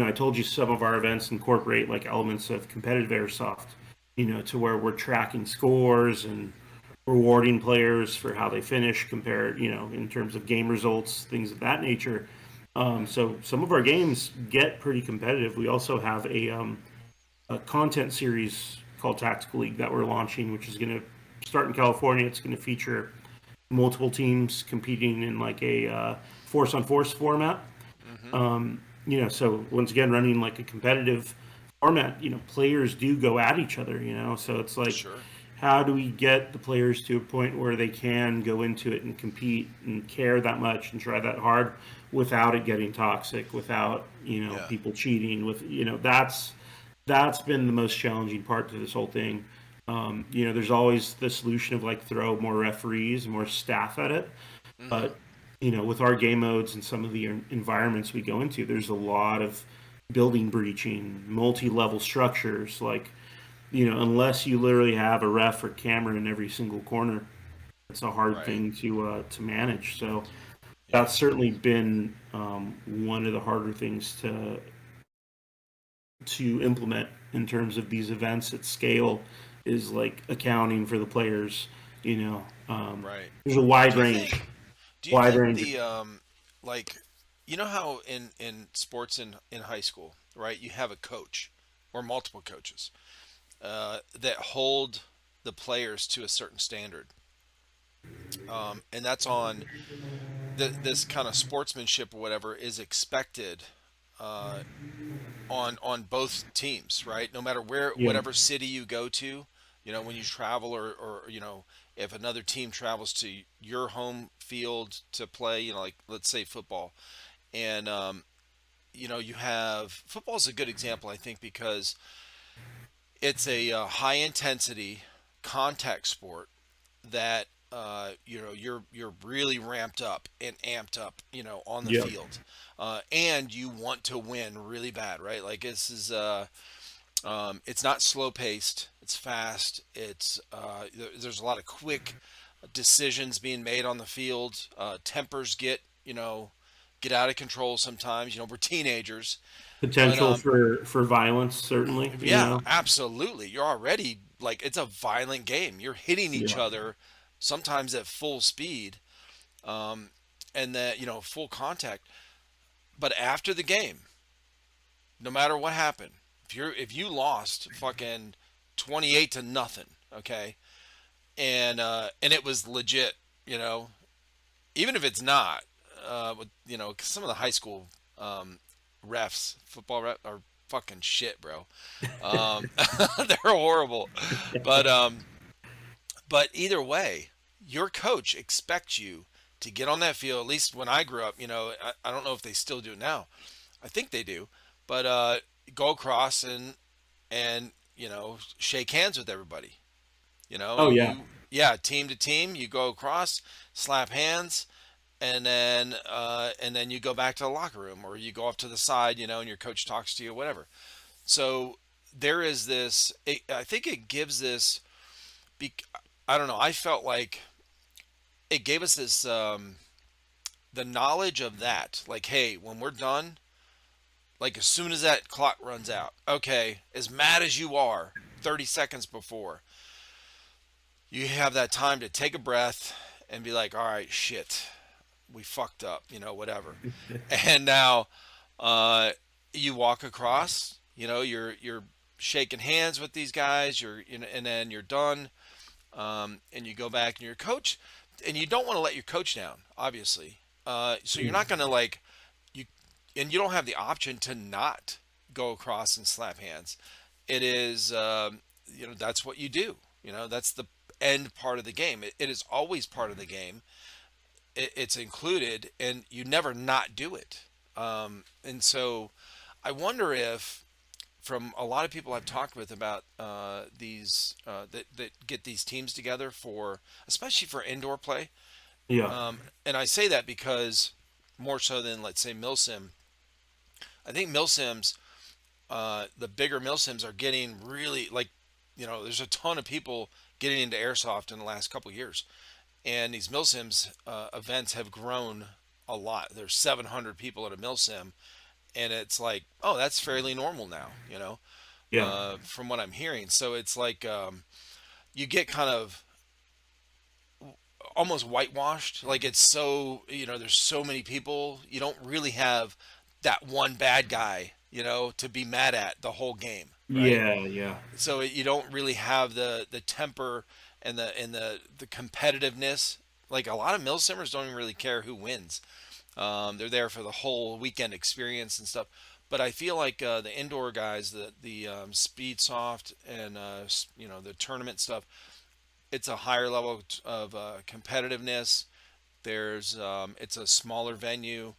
A: I told you some of our events incorporate like elements of competitive airsoft, to where we're tracking scores and rewarding players for how they finish compared, in terms of game results, things of that nature.
B: Hmm.
A: So some of our games get pretty competitive. We also have a content series called Tactical League that we're launching, which is going to start in California. It's going to feature multiple teams competing in like a force on force format.
B: Hmm.
A: So once again, running like a competitive format, players do go at each other, so it's like,
B: Sure.
A: how do we get the players to a point where they can go into it and compete and care that much and try that hard without it getting toxic, without,
B: Yeah.
A: people cheating with, that's been the most challenging part to this whole thing. There's always the solution of like throw more referees, more staff at it.
B: Hmm.
A: But with our game modes and some of the environments we go into, there's a lot of building breaching, multi-level structures. Like, unless you literally have a ref or camera in every single corner, it's a hard
B: Right.
A: thing to manage. So
B: Yeah.
A: that's certainly been one of the harder things to implement in terms of these events at scale is like accounting for the players.
B: Right.
A: There's a
B: Do you do you
A: wide
B: think
A: range.
B: the like, how in sports in high school, right, you have a coach or multiple coaches that hold the players to a certain standard, and that's on this kind of sportsmanship or whatever is expected uh, on both teams, right? No matter
A: Yeah,
B: whatever city you go to, when you travel, or if another team travels to your home field to play, like let's say football, and you have football is a good example, I think, because it's a high intensity contact sport that you're really ramped up and amped up, on the
A: yeah,
B: field, and you want to win really bad, right? Like this is it's not slow paced, it's fast, there's a lot of quick decisions being made on the field. Tempers get out of control sometimes. We're teenagers, but
A: potential for violence certainly.
B: yeah, absolutely. You're already like, it's a violent game. You're hitting each
A: Yeah,
B: other sometimes at full speed. Um, and then full contact. But after the game, no matter what happened, if you lost fucking 28 to nothing, okay, and it was legit, you know, even if it's not, with 'cause some of the high school um, refs, football ref, are fucking shit, bro. Um, they're horrible, but either way, your coach expects you to get on that field. At least when I grew up, I don't know if they still do it now. I think they do, but go across and shake hands with everybody.
A: Oh yeah,
B: Yeah, team to team, you go across, slap hands, and then you go back to the locker room, or you go off to the side, and your coach talks to you, whatever. So there is this. I think it gives this. bec- I don't know. I felt like it gave us this the knowledge of that. Like, hey, when we're done, like as soon as that clock runs out, okay, as mad as you are 30 seconds before, you have that time to take a breath and be like, all right, shit, we fucked up, whatever. And now uh, you walk across, you're shaking hands with these guys, and then you're done, and you go back and your coach, and you don't want to let your coach down, obviously. So you're not going to like you, and you don't have the option to not go across and slap hands. It is, that's what you do. That's the end part of the game. It is always part of the game. It's included, and you never not do it. And so, I wonder if, from a lot of people I've talked with about these that get these teams together for, especially for indoor play,
A: yeah,
B: and I say that because more so than, let's say, milsim. I think milsims, the bigger milsims are getting really like, there's a ton of people getting into airsoft in the last couple of years, and these milsims events have grown a lot. There's 700 people at a milsim, and it's like, oh, that's fairly normal now,
A: yeah,
B: from what I'm hearing. So it's like, you get kind of almost whitewashed. Like, it's so, there's so many people, you don't really have that one bad guy, to be mad at the whole game, right?
A: yeah, yeah,
B: So you don't really have the temper and the competitiveness. Like, a lot of mill simmers don't even really care who wins. They're there for the whole weekend experience and stuff. But I feel like the indoor guys, the speed soft and the tournament stuff, it's a higher level of competitiveness. It's a smaller venue,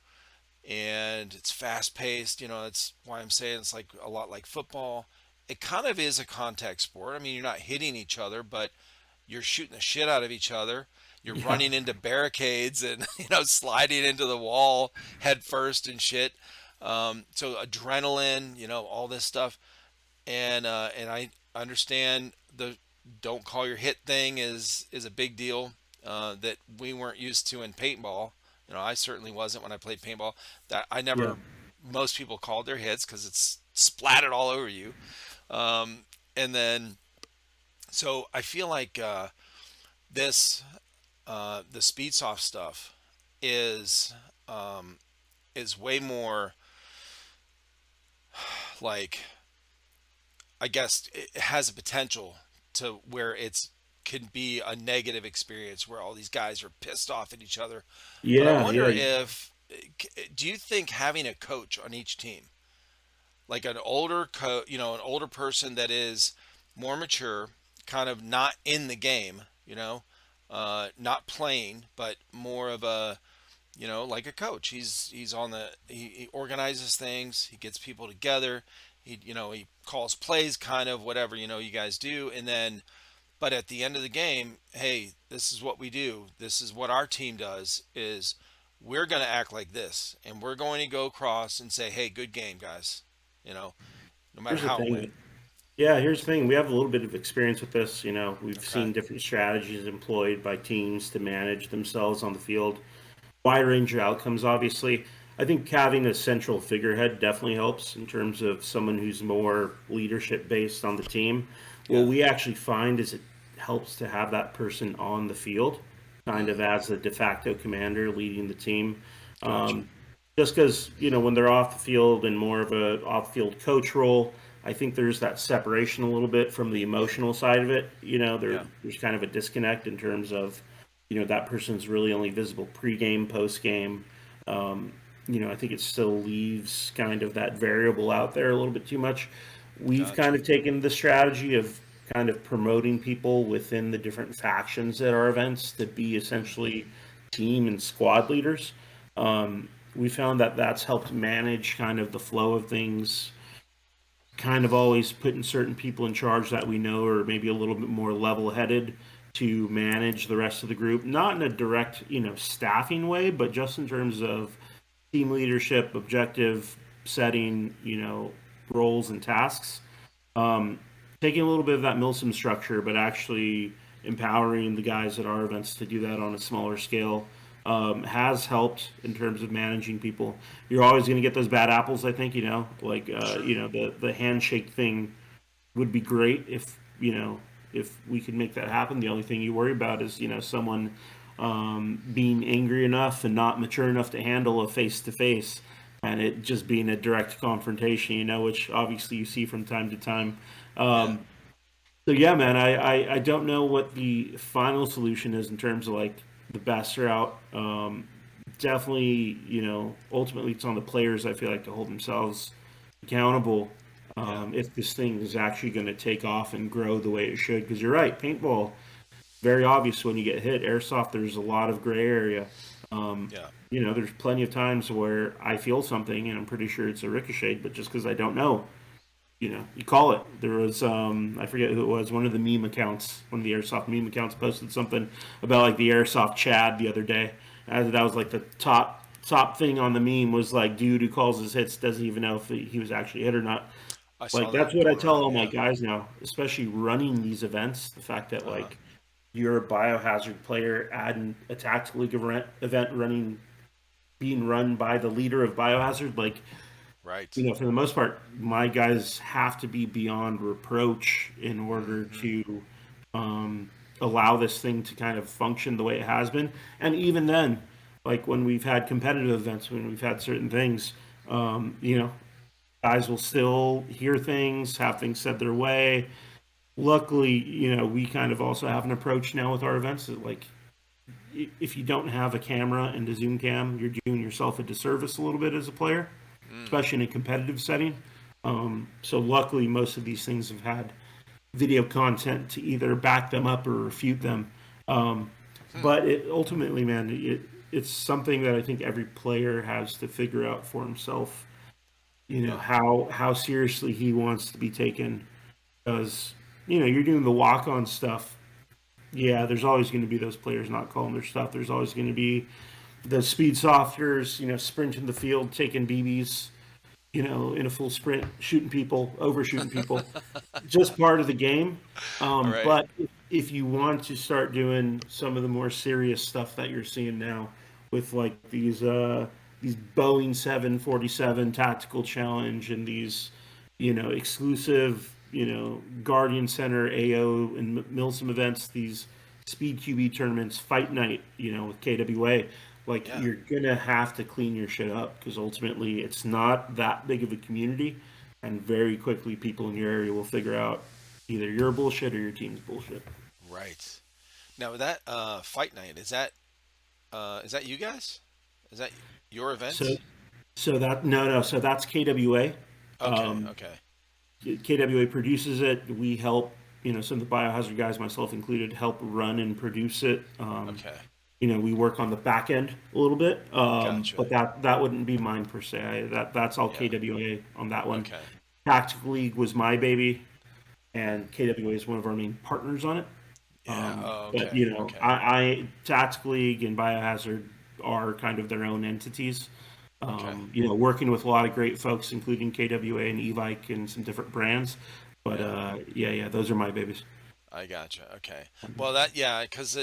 B: and it's fast paced. That's why I'm saying it's like a lot like football. It kind of is a contact sport. I mean, you're not hitting each other, but you're shooting the shit out of each other. You're
A: yeah.
B: running into barricades and sliding into the wall head first and shit. So adrenaline, all this stuff, and I understand the don't call your hit thing is a big deal that we weren't used to in paintball. I certainly wasn't when I played paintball. That I
A: Yeah.
B: never. Most people called their hits because it's splattered all over you. And then, so I feel like this the speed soft stuff is um, is way more like, I guess it has a potential to where it's can be a negative experience where all these guys are pissed off at each other. But I
A: Yeah,
B: wonder
A: yeah,
B: if, do you think having a coach on each team, like an older person that is more mature, kind of not in the game, not playing, but more of a, like a coach. He's on he organizes things, he gets people together, he calls plays, kind of whatever, you guys do, and then, but at the end of the game, hey, this is what we do. This is what our team does, is we're going to act like this, and we're going to go across and say, hey, good game, guys. You know, no matter
A: here's the
B: how it went.
A: thing. Yeah, here's the thing. We have a little bit of experience with this. We've
B: Okay.
A: seen different strategies employed by teams to manage themselves on the field. Wide range of outcomes, obviously. I think having a central figurehead definitely helps in terms of someone who's more leadership based on the team. What
B: Yeah.
A: we actually find is it helps to have that person on the field. kind of
B: Mm,
A: as the de facto commander leading the team.
B: gotcha.
A: Um, just because when they're off the field and more of a off field coach role, I think there's that separation a little bit from the emotional side of it.
B: Yeah,
A: There's kind of a disconnect in terms of that person's really only visible pregame, postgame. Um, I think it still leaves kind of that variable out there a little bit too much. We've kind
B: gotcha.
A: of taken the strategy of kind of promoting people within the different factions at our events to be
B: Mm,
A: essentially team and squad leaders. We found that that's helped manage kind of the flow of things, kind of always putting certain people in charge that we know are maybe a little bit more level headed to manage the rest of the group, not in a direct, staffing way, but just in terms of team leadership, objective setting, roles and tasks. Um, Taking a little bit of that Milsim structure, but actually empowering the guys at our events to do that on a smaller scale has helped in terms of managing people. You're always going to get those bad apples, I think. Like
B: sure.
A: the handshake thing would be great if we could make that happen. The only thing you worry about is someone being angry enough and not mature enough to handle a face to face, and it just being a direct confrontation. Which obviously you see from time to time.
B: Yeah.
A: Um, so yeah, man, I don't know what the final solution is in terms of like the best route. Definitely, ultimately it's on the players. I feel like to hold themselves accountable
B: Yeah.
A: if this thing is actually going to take off and grow the way it should. Because you're right, paintball very obvious when you get hit. Airsoft, there's a lot of gray area.
B: Yeah.
A: There's plenty of times where I feel something and I'm pretty sure it's a ricochet, but just because I don't know, you call it. There was I forget who it was, one of the meme accounts, one of the Airsoft meme accounts posted something about like the Airsoft Chad the other day. That was like the top thing on the meme was like dude who calls his hits doesn't even know if he was actually hit or not.
B: I saw
A: Like that's
B: that
A: what I
B: going
A: tell
B: around.
A: all my
B: Yeah.
A: guys now, especially running these events. The fact that
B: Uh huh.
A: like you're a biohazard player adding a tactical league event running being run by the leader of biohazard, like
B: Right.
A: for the most part, my guys have to be beyond reproach in order
B: Mm-hmm.
A: to um, allow this thing to kind of function the way it has been. And even then, like when we've had competitive events, when we've had certain things, guys will still hear things, have things said their way. Luckily, we kind of also have an approach now with our events that like if you don't have a camera and a Zoom cam, you're doing yourself a disservice a little bit as a player,
B: Mm.
A: especially in a competitive setting. So luckily, most of these things have had video content to either back them up or refute them. Um,
B: Hmm.
A: but ultimately, man, it's something that I think every player has to figure out for himself.
B: Yeah.
A: How seriously he wants to be taken, because you're doing the walk on stuff. Yeah, there's always going to be those players not calling their stuff. There's always going to be the speed softers, sprinting the field, taking BBs, in a full sprint, shooting people, overshooting people. Just part of the game.
B: All right.
A: But if you want to start doing some of the more serious stuff that you're seeing now, with like these Boeing 747 tactical challenge and these exclusive Guardian Center AO and Milsim events, these Speed QB tournaments, Fight Night, with KWA, like
B: Yeah.
A: you're gonna have to clean your shit up because ultimately it's not that big of a community, and very quickly people in your area will figure out either you're bullshit or your team's bullshit.
B: Right. Now that fight night is that you guys? Is that your
A: So
B: event?
A: so that no, so that's KWA.
B: Okay. Okay.
A: KWA produces it. We help, some of the biohazard guys, myself included, help run and produce it.
B: Okay.
A: We work on the back end a little bit,
B: Gotcha.
A: but that wouldn't be mine per se. That's all
B: Yeah.
A: KWA on that one.
B: Okay.
A: Tactical League was my baby, and KWA is one of our main partners on it.
B: Yeah. Oh,
A: But
B: okay. Okay.
A: I Tactical League and Biohazard are kind of their own entities.
B: Okay.
A: Working with a lot of great folks, including KWA and Evike and some different brands. But
B: Yeah.
A: yeah, those are my babies.
B: I gotcha. Okay. Well, that yeah, because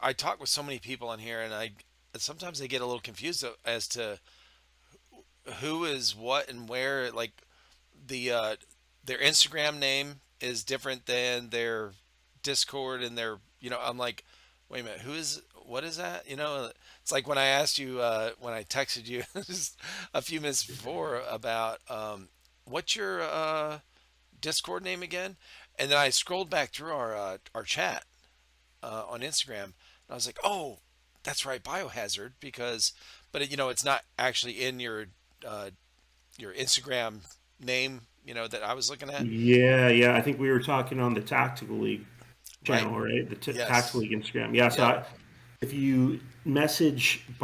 B: I talk with so many people on here, and I sometimes they get a little confused as to who is what and where. Like the their Instagram name is different than their Discord and their I'm like, Wait a minute. What is that? It's like when I asked you, when I texted you just a few minutes before about what's your Discord name again? And then I scrolled back through our chat on Instagram, and I was like, oh, that's right, Biohazard, but it's not actually in uh, your Instagram name, that I was looking at,
A: Yeah, yeah. I think we were talking on the Tactical League
B: right?
A: channel, right? The Tactical
B: Yes.
A: League Instagram. Yeah. So
B: Yep.
A: if you message the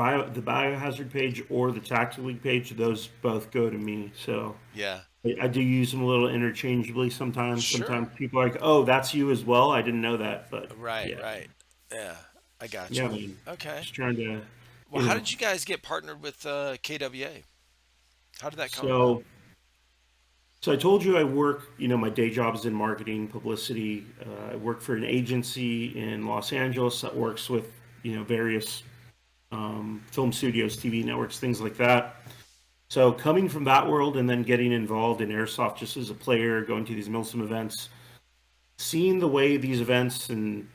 A: Biohazard page or the Tactical League page, those both go to me. So
B: Yeah.
A: I do use them a little interchangeably sometimes.
B: Sure.
A: Sometimes people are like, "Oh, that's you as well." I didn't know that, but
B: Right.
A: yeah,
B: Right. Yeah. I got
A: yeah.
B: you.
A: I mean,
B: Okay.
A: just trying to,
B: Well,
A: you
B: how
A: know.
B: did you guys get partnered with KWA? How did that come about?
A: So I told you I work. My day job is in marketing, publicity. I work for an agency in Los Angeles that works with various film studios, TV networks, things like that. So coming from that world and then getting involved in airsoft just as a player, going to these Milsim events, seeing the way these events and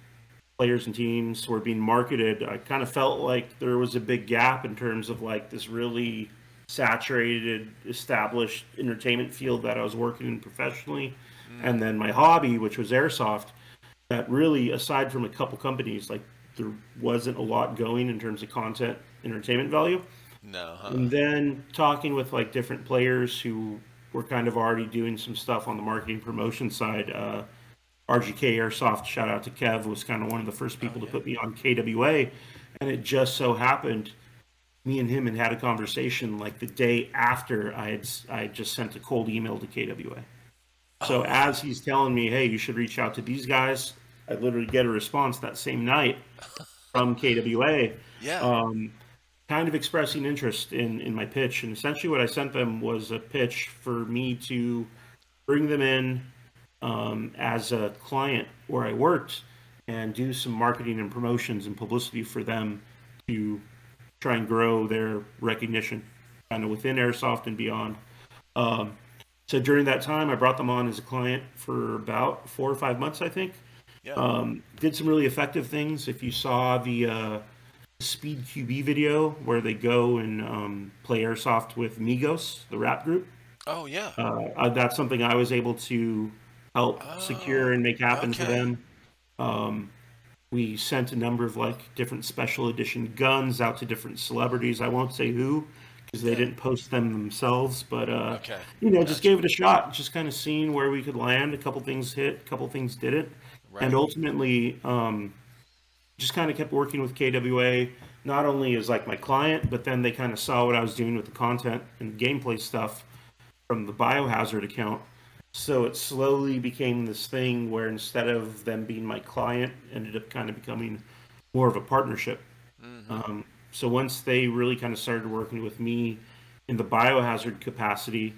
A: players and teams were being marketed, I kind of felt like there was a big gap in terms of like this really saturated, established entertainment field that I was working in professionally, and
B: Mm,
A: then my hobby, which was airsoft. That really, aside from a couple companies, like there wasn't a lot going in terms of content entertainment value.
B: no, huh?
A: And then talking with like different players who were kind of already doing some stuff on the marketing promotion side. RGK Airsoft, shout out to Kev, was kind of one of the first
B: Oh
A: people to
B: yeah.
A: put me on KWA. And it just so happened, me and him had a conversation like the day after I had just sent a cold email to KWA.
B: Oh
A: So
B: wow.
A: as he's telling me, hey, you should reach out to these guys, I literally get a response that same night from KWA,
B: Yeah.
A: um, kind of expressing interest in my pitch. And essentially, what I sent them was a pitch for me to bring them in as a client where I worked and do some marketing and promotions and publicity for them to try and grow their recognition kind of within Airsoft and beyond. Um, so during that time, I brought them on as a client for about 4 or 5 months, I think.
B: Yeah.
A: Did some really effective things. If you saw the Speed QB video where they go and play airsoft with Migos, the rap group,
B: Oh yeah.
A: that's something I was able to help secure
B: Oh.
A: and make happen for
B: Okay.
A: them. Um, we sent a number of like different special edition guns out to different celebrities. I won't say who because they
B: Yeah.
A: didn't post them themselves, but
B: Okay.
A: just
B: Gotcha.
A: gave it a shot. Just kind of seeing where we could land. A couple things hit, a couple things didn't, and
B: Right.
A: ultimately just kind of kept working with KWA. Not only as like my client, but then they kind of saw what I was doing with the content and gameplay stuff from the Biohazard account. So it slowly became this thing where instead of them being my client, ended up kind of becoming more of a partnership.
B: Mm-hmm.
A: So once they really kind of started working with me in the Biohazard capacity,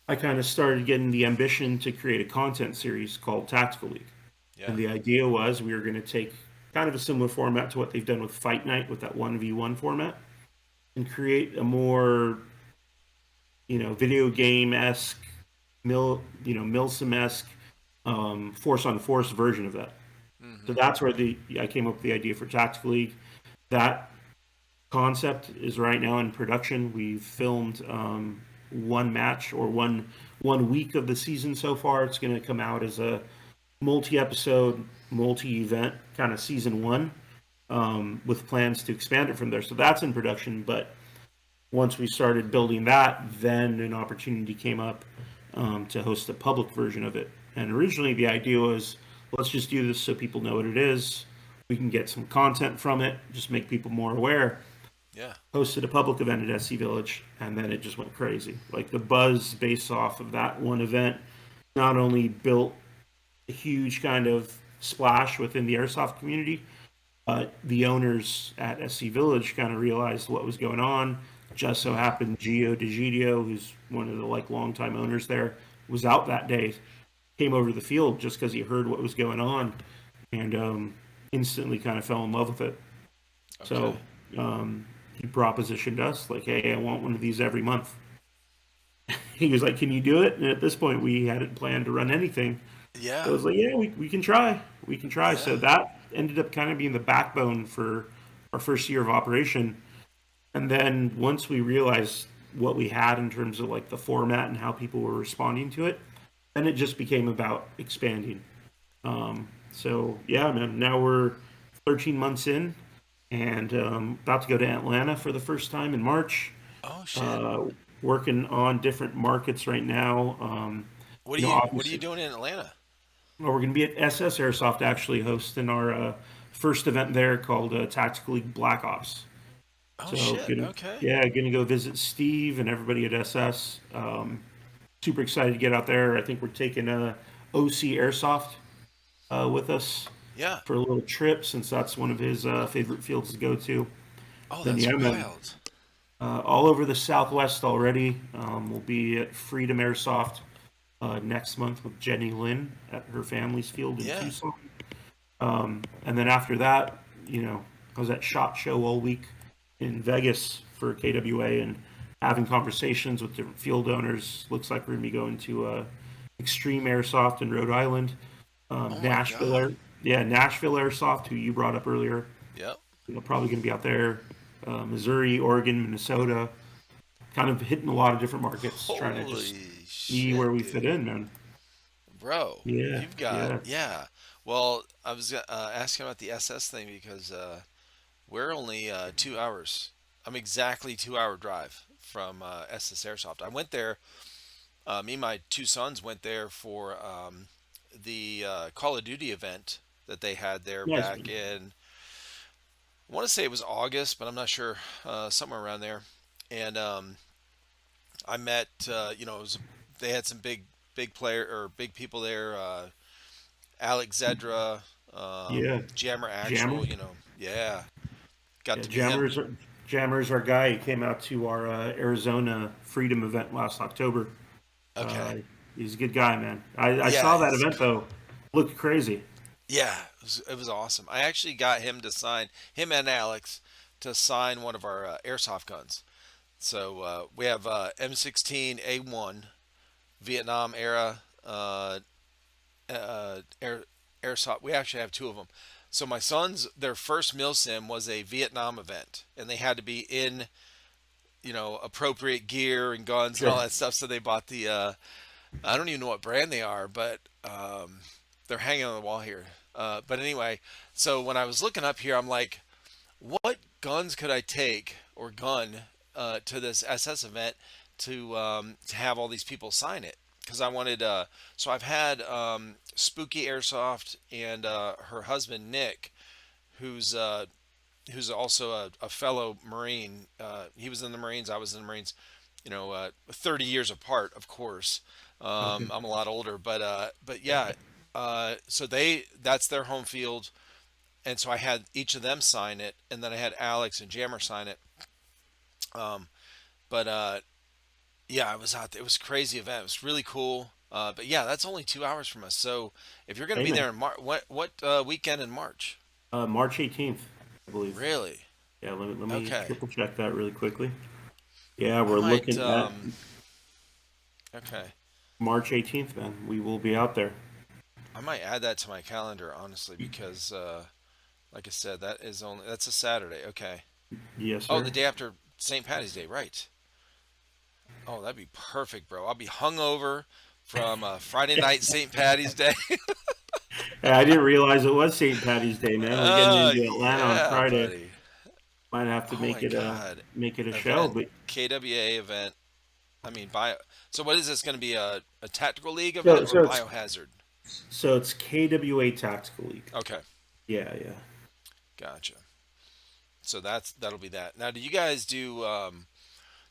A: I kind of started getting the ambition to create a content series called Tactical League.
B: Yeah.
A: And the idea was we were going to take kind of a similar format to what they've done with Fight Night with that 1v1 format and create a more, video game esque, Milsim esque, force on force version of that. So
B: Mm-hmm.
A: that's where I came up with the idea for Tactical League. That concept is right now in production. We've filmed one match or one week of the season so far. It's going to come out as a multi-episode, multi-event kind of season one, with plans to expand it from there. So that's in production. But once we started building that, then an opportunity came up to host a public version of it. And originally, the idea was let's just do this so people know what it is. We can get some content from it, just make people more aware.
B: Yeah.
A: Hosted a public event at SC Village, and then it just went crazy. Like the buzz based off of that one event not only built a huge kind of splash within the airsoft community, the owners at SC Village kind of realized what was going on. Just so
B: Mm.
A: happened Gio DeGidio, who's one of the like longtime owners there, was out that day. Came over to the field just because he heard what was going on, and instantly kind of fell in love with it. So
B: Okay.
A: he propositioned us like, "Hey, I want one of these every month." He was like, "Can you do it?" And at this point, we hadn't planned to run anything. So I
B: Yeah.
A: was like, "Yeah, we can try. We can try." So
B: Yeah.
A: that ended up kind of being the backbone for our first year of operation. And then once we realized what we had in terms of like the format and how people were responding to it, then it just became about expanding. So yeah, man, now we're 13 months in and about to go to Atlanta for the first time in March.
B: Oh shit.
A: Uh, Working on different markets right now.
B: What are you
A: Obviously,
B: doing in Atlanta?
A: well, we're going to be at SS Airsoft actually hosting our first event there called Tactical League Black Ops.
B: Oh
A: So
B: shit.
A: gonna
B: Okay.
A: yeah, gonna go visit Steve and everybody at SS. Super excited to get out there. I think we're taking OC Airsoft with us
B: Yeah.
A: for a little trip since that's one of his favorite fields to go to.
B: Oh,
A: Then
B: that's
A: yeah, man,
B: wild.
A: all over the Southwest already. We'll be at Freedom Airsoft next month with Jenny Lynn at her family's field in
B: Yeah.
A: Tucson. And then after that, I was at SHOT Show all week in Vegas for KWA and having conversations with different field owners. Looks like we're gonna be going to Extreme Airsoft in Rhode Island,
B: Oh my
A: Nashville
B: god.
A: Air, yeah, Nashville Airsoft, who you brought up earlier.
B: Yep.
A: Probably gonna be out there, Missouri, Oregon, Minnesota, kind of hitting a lot of different markets, trying to just
B: Holy
A: see where
B: shit,
A: we fit
B: dude.
A: in, man.
B: Bro,
A: Yeah,
B: you've got,
A: yeah,
B: yeah. Well, I was asking about the SS thing because we're only 2 hours. I'm exactly 2 hour drive from SS Airsoft. I went there. Me and my two sons went there for the Call of Duty event that they had there
A: nice,
B: back
A: man.
B: in. I want to say it was August, but I'm not sure. Somewhere around there. And I met. They had some big player or big people there. Alex Zedra,
A: Yeah,
B: Jammer
A: Jammer.
B: Actual. Yeah, got
A: Yeah,
B: to meet him.
A: Jammer's our guy. He came out to our Arizona Freedom event last October.
B: Okay.
A: Uh, he's a good guy, man. I
B: Yeah,
A: saw that
B: he's
A: event though. Looked crazy.
B: yeah, it was awesome. I actually got him and Alex to sign one of our airsoft guns. So we have M16A1 Vietnam era airsoft. We actually have two of them. So my sons, their first milsim was a Vietnam event, and they had to be in appropriate gear and guns and all
A: Sure.
B: that stuff. So they bought the I don't even know what brand they are, but they're hanging on the wall here. But anyway, so when I was looking up here, I'm like, what guns could I take or gun to this SS event to have all these people sign it? Because I wanted, so I've had Spooky Airsoft and her husband Nick, who's uh, who's also a fellow Marine. He was in the Marines, I was in the Marines. 30 years apart, of course.
A: Okay.
B: I'm a lot older, but yeah. So that's their home field, and so I had each of them sign it, and then I had Alex and Jammer sign it. But yeah, I was out there. It was a crazy event. It was really cool. But yeah, that's only 2 hours from us. So if you're going to
A: Hey,
B: be
A: man.
B: there in what weekend in March?
A: March 18th, I believe.
B: Really?
A: Yeah, let me
B: Okay.
A: triple check that really quickly. Yeah,
B: I
A: we're
B: might.
A: looking at
B: Okay.
A: March 18th, man. We will be out there.
B: I might add that to my calendar, honestly, because like I said, that's a Saturday. Okay.
A: Yes,
B: Oh,
A: sir.
B: the day after St. Patty's Day, right? Oh, that'd be perfect, bro. I'll be hungover from Friday night St. Patty's Day.
A: Hey, I didn't realize it was St. Patty's Day, man. We're getting
B: Oh
A: into Atlanta on
B: yeah,
A: Friday.
B: buddy.
A: Might have to
B: Oh my God.
A: make it a show,
B: Event
A: but
B: KWA event. I mean, bio. So what is this going to be a tactical league
A: so
B: event or
A: so it's
B: biohazard?
A: so it's KWA Tactical League.
B: Okay,
A: Yeah, yeah.
B: gotcha. So that'll be that. Now, do you guys do?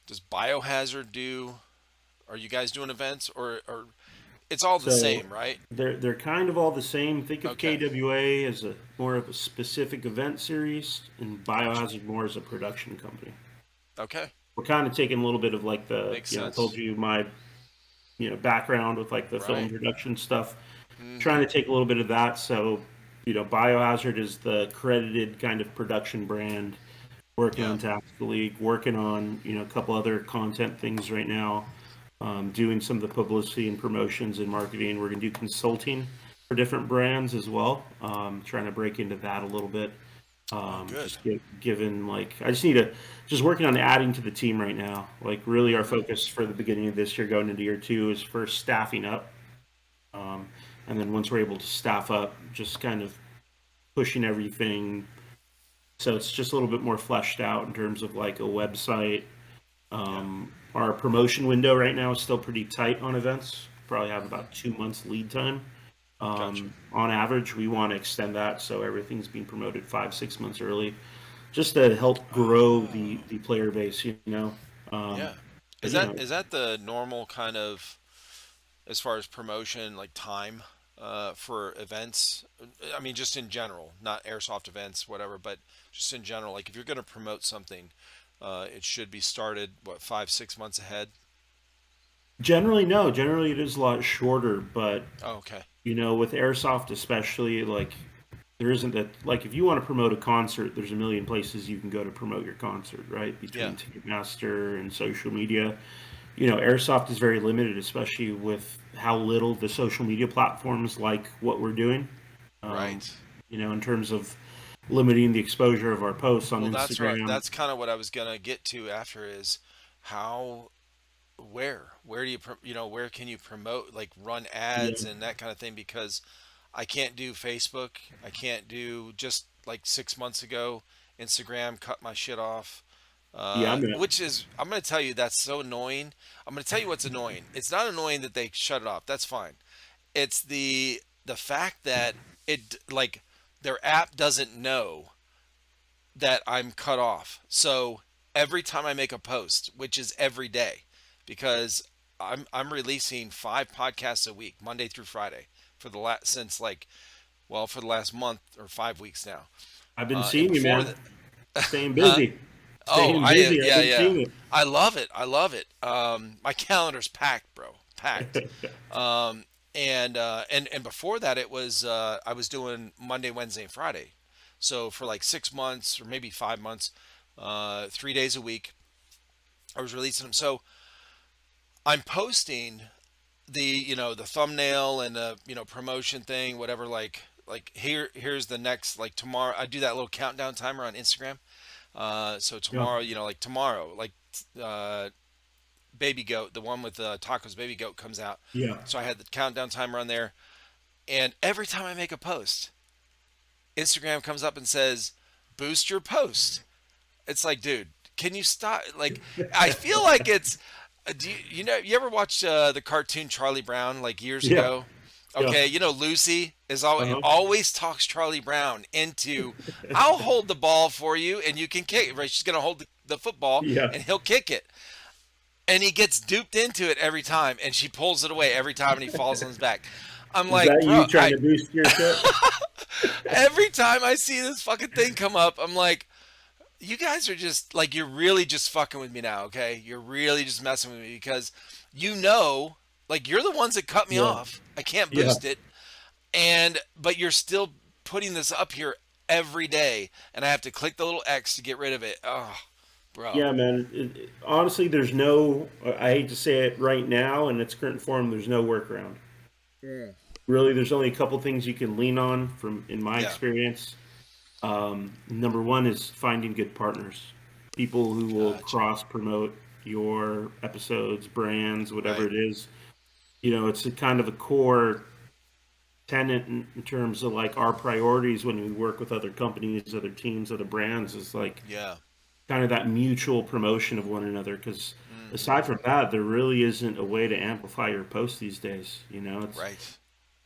B: Does biohazard do? Are you guys doing events or it's all the
A: So
B: same, right?
A: they're kind of all the same. Think of
B: Okay,
A: KWA as a more of a specific event series, and
B: gotcha.
A: Biohazard more as a production company.
B: Okay,
A: We're kind of taking a little bit of like
B: makes
A: I told
B: sense.
A: you my background with like the film
B: Right.
A: production stuff. Trying
B: Mm-hmm.
A: to take a little bit of that. So Biohazard is the credited kind of production brand. Working
B: Yeah.
A: on Tactical League, working on a couple other content things right now. Doing some of the publicity and promotions and marketing. We're gonna do consulting for different brands as well. Trying to break into that a little bit.
B: Oh, good.
A: Given like I just need to just working on adding to the team right now. Like really, our
B: Hmm.
A: focus for the beginning of this year, going into year two, is first staffing up, um, and then once we're able to staff up, just kind of pushing everything so it's just a little bit more fleshed out in terms of like a website.
B: Yeah.
A: Our promotion window right now is still pretty tight on events. Probably have
B: Hmm.
A: about 2 months lead time.
B: Gotcha.
A: On average, we want to extend that so everything's being promoted 5, 6 months early, just to help grow
B: Oh,
A: the player base.
B: yeah.
A: But
B: Is that the normal kind of, as far as promotion, like time for events? I mean, just in general, not airsoft events, whatever, but just in general. Like if you're going to promote something, it should be started what 5, 6 months ahead.
A: generally no. Generally, it is a lot shorter. But
B: Oh, okay.
A: with airsoft especially, like there isn't that like if you want to promote a concert, there's a million places you can go to promote your concert, right?
B: Yeah.
A: Between Ticketmaster and social media. Airsoft is very limited, especially with how little the social media platforms like what we're doing. Um,
B: Right.
A: in terms of limiting the exposure of our posts on
B: Well,
A: Instagram.
B: that's kind of what I was gonna get to after is how where do you where can you promote, like run
A: Yeah,
B: ads and that kind of thing, because I can't do Facebook. I can't do, just like 6 months ago, Instagram cut my shit off.
A: yeah, I'm gonna.
B: Which is, I'm going to tell you, that's so annoying. I'm going to tell you what's annoying. It's not annoying that they shut it off. That's fine. It's the fact that it, like, their app doesn't know that I'm cut off. So every time I make a post, which is every day, because I'm releasing 5 podcasts a week, Monday through Friday, for the last since like, well, for the last month or 5 weeks now.
A: I've been
B: And
A: seeing you,
B: before
A: man.
B: that,
A: Staying
B: huh?
A: busy,
B: Oh,
A: staying busy. I've
B: yeah,
A: been
B: yeah.
A: seeing it.
B: I love it. I love it. My calendar's packed, bro. Packed. Um, and before that, it was I was doing Monday, Wednesday, and Friday. So for like 6 months or maybe 5 months, 3 days a week, I was releasing them. So I'm posting the thumbnail and the promotion thing, whatever. Like here's the next, like tomorrow. I do that little countdown timer on Instagram. So
A: Yeah,
B: tomorrow, like tomorrow, like uh, Baby Goat, the one with tacos, Baby Goat comes out.
A: yeah,
B: So I had the countdown timer on there, and every time I make a post, Instagram comes up and says, "Boost your post." It's like, dude, can you stop? Like, I feel like it's. You ever watched the cartoon Charlie Brown like years
A: yeah,
B: ago?
A: yeah.
B: Okay, Lucy is
A: Uh-huh.
B: always talks Charlie Brown into, "I'll hold the ball for you and you can kick it." Right? She's gonna hold the football
A: Yeah.
B: and he'll kick it, and he gets duped into it every time, and she pulls it away every time, and he falls on his back. I'm
A: Is
B: like,
A: that
B: bro,
A: you trying to boost your shit?
B: every time I see this fucking thing come up, I'm like, you guys are just like, you're really just fucking with me now, okay? You're really just messing with me because like you're the ones that cut me
A: Yeah,
B: off. I can't
A: yeah.
B: boost it, and but you're still putting this up here every day, and I have to click the little X to get rid of it. Oh, bro.
A: Yeah, man. Honestly, there's no. I hate to say it right now in its current form. There's no workaround.
B: Mm.
A: Really, there's only a couple things you can lean on from in my
B: Yeah,
A: experience. Number one is finding good partners, people who will
B: gotcha.
A: cross promote your episodes, brands, whatever
B: Right.
A: it is. It's a kind of a core tenet in terms of like our priorities when we work with other companies, other teams, other brands. Is like
B: Yeah.
A: kind of that mutual promotion of one another. Because
B: Hmm.
A: aside from that, there really isn't a way to amplify your post these days.
B: Right.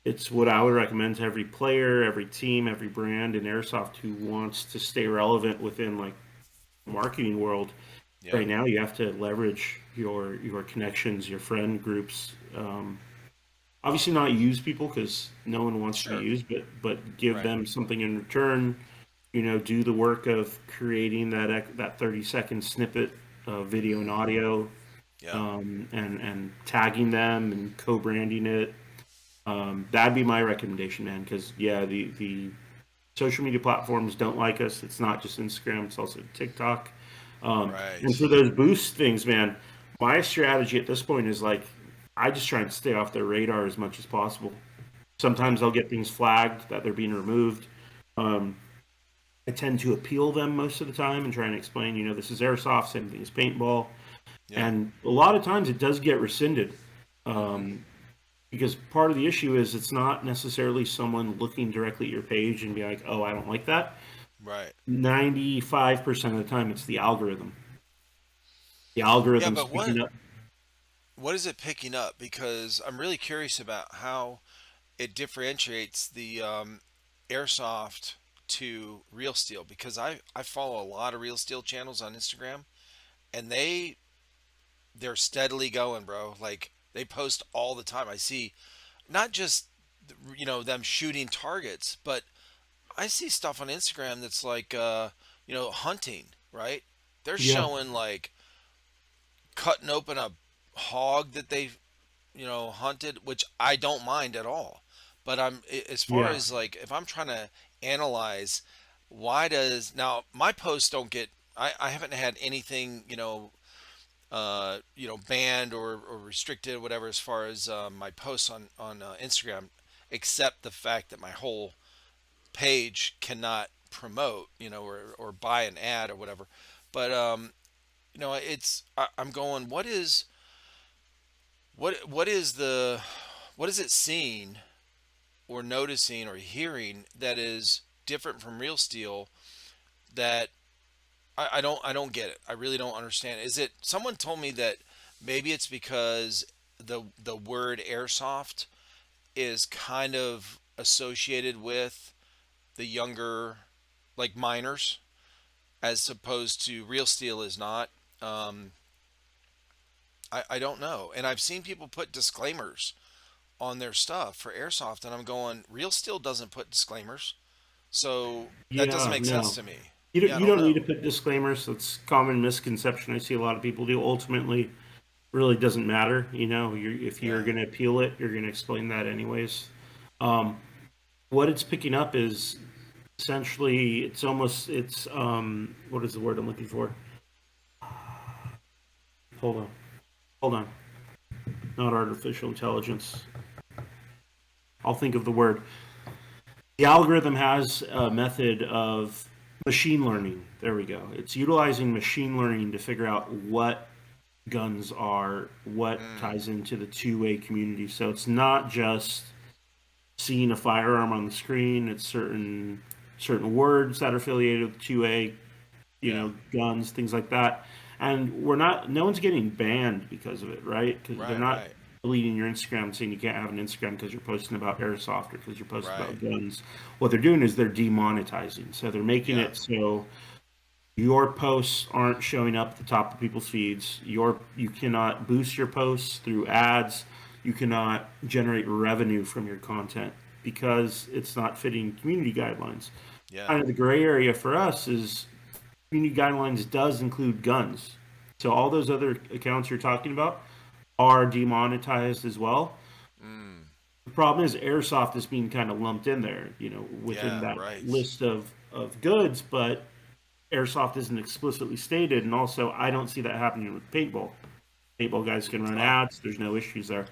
A: It's what I would recommend to every player, every team, every brand in airsoft who wants to stay relevant within like the marketing world.
B: Yeah.
A: Right now, you have to leverage your connections, your friend groups. Obviously, not use people because no one wants to be
B: Sure.
A: used, but give
B: Right.
A: them something in return. Do the work of creating that 30-second snippet of video and
B: Hmm.
A: audio,
B: Yeah.
A: and tagging them and co-branding it. That'd be my recommendation, man. Because yeah, the social media platforms don't like us. It's not just Instagram; it's also TikTok. And for
B: Right.
A: those boost things, man, my strategy at this point is like I just try and stay off their radar as much as possible. Sometimes I'll get things flagged that they're being removed. Um, I tend to appeal them most of the time and try and explain, this is airsoft, same thing as paintball.
B: Yeah.
A: And a lot of times it does get rescinded.
B: Mm-hmm.
A: Um, because part of the issue is it's not necessarily someone looking directly at your page and be like, oh, I don't like that.
B: Right.
A: 95% of the time, it's the algorithm. The
B: Yeah,
A: algorithm's
B: but
A: picking up.
B: what is it picking up? Because I'm really curious about how it differentiates the airsoft to real steel. Because I follow a lot of real steel channels on Instagram, and they're steadily going, bro. Like they post all the time. I see not just them shooting targets, but I see stuff on Instagram that's like hunting, right? They're
A: Yeah,
B: showing like cutting open a hog that they hunted, which I don't mind at all. But as far
A: yeah,
B: as like if I'm trying to analyze why does now my posts don't get I haven't had anything banned or restricted or whatever as far as my posts on Instagram, except the fact that my whole page cannot promote, or buy an ad or whatever. But I'm going. What is it seeing or noticing or hearing that is different from real steel that I don't get it. I really don't understand. Is it someone told me that maybe it's because the word airsoft is kind of associated with the younger like minors as opposed to real steel is not. Um, I don't know. And I've seen people put disclaimers on their stuff for airsoft and I'm going, real steel doesn't put disclaimers. So that doesn't
A: yeah.
B: make sense
A: No,
B: to me.
A: you don't.
B: Yeah, I
A: You
B: don't
A: don't need
B: know.
A: to put disclaimers. That's common misconception. I see a lot of people do. Ultimately, really doesn't matter. If you're
B: Yeah.
A: going to appeal it, you're going to explain that anyways. Um, what it's picking up is essentially it's what is the word I'm looking for? Hold on, hold on. Not artificial intelligence. I'll think of the word. The algorithm has a method of machine learning. There we go. It's utilizing machine learning to figure out what guns are, what
B: Mm,
A: ties into the two-way community. So it's not just seeing a firearm on the screen. It's certain words that are affiliated with two-way,
B: yeah.
A: guns, things like that. And no one's getting banned because of it, right? Because they're
B: Right,
A: not
B: right,
A: deleting your Instagram saying you can't have an Instagram because you're posting about airsoft or because you're posting
B: right.
A: about guns. What they're doing is they're demonetizing. So they're making
B: Yeah,
A: it so your posts aren't showing up at the top of people's feeds. You cannot boost your posts through ads. You cannot generate revenue from your content because it's not fitting community guidelines.
B: yeah.
A: Kind of the gray area for us is community guidelines does include guns. So all those other accounts you're talking about are demonetized as well.
B: Mm,
A: The problem is airsoft is being kind of lumped in there, within
B: yeah,
A: that
B: right.
A: list of goods, but airsoft isn't explicitly stated. And also, I don't see that happening with paintball. Paintball guys can run
B: Oh,
A: ads. There's no issues there.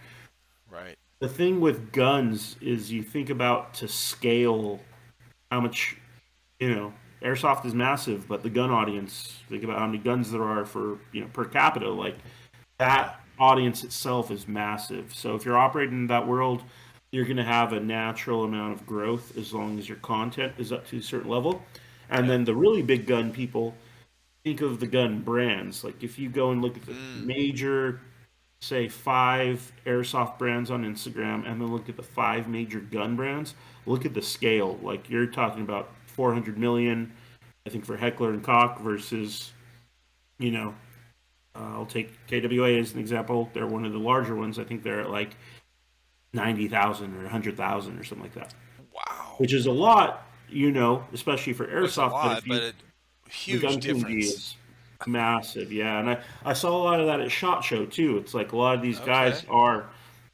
B: right.
A: The thing with guns is you think about to scale how much airsoft is massive, but the gun audience, think about how many guns there are for, per capita. Like
B: Yeah,
A: that audience itself is massive. So if you're operating in that world, you're going to have a natural amount of growth as long as your content is up to a certain level. And
B: yeah.
A: then the really big gun people think of the gun brands. Like if you go and look at the
B: Mm,
A: major, say, five airsoft brands on Instagram, and then look at the five major gun brands, look at the scale. Like you're talking about 400 million, I think, for Heckler and Koch versus, you know, I'll take KWA as an example. They're one of the larger ones. I think they're at like 90,000 or 100,000 or something like that,
B: wow.
A: which is a lot, especially for
B: It's a
A: airsoft. But
B: lot,
A: if
B: but
A: you
B: a
A: the
B: huge
A: gun community
B: difference.
A: is massive, yeah. And I saw a lot of that at SHOT Show too. It's like a lot of these
B: Okay.
A: guys are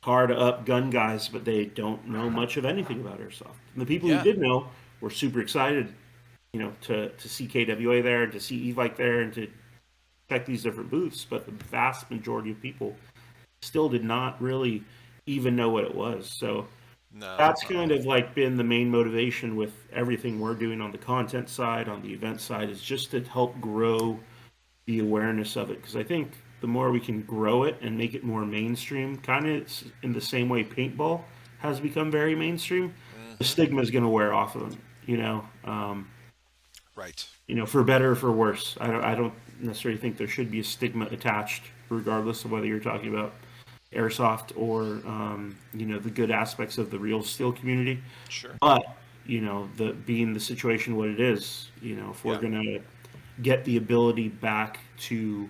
A: hard up gun guys, but they don't know much of anything about airsoft. And the people who
B: Yeah,
A: did know were super excited, to see KWA there, to see Evike there, and to check these different booths. But the vast majority of people still did not really even know what it was. So
B: No.
A: That's kind of like been the main motivation with everything we're doing on the content side, on the event side, is just to help grow the awareness of it. Because I think the more we can grow it and make it more mainstream, kind of in the same way paintball has become very mainstream, the
B: Mm-hmm.
A: stigma is going to wear off of them.
B: Right.
A: For better or for worse. I don't necessarily think there should be a stigma attached, regardless of whether you're talking about airsoft or the good aspects of the real steel community.
B: Sure.
A: But the being the situation what it is, if we're
B: Yeah.
A: gonna get the ability back to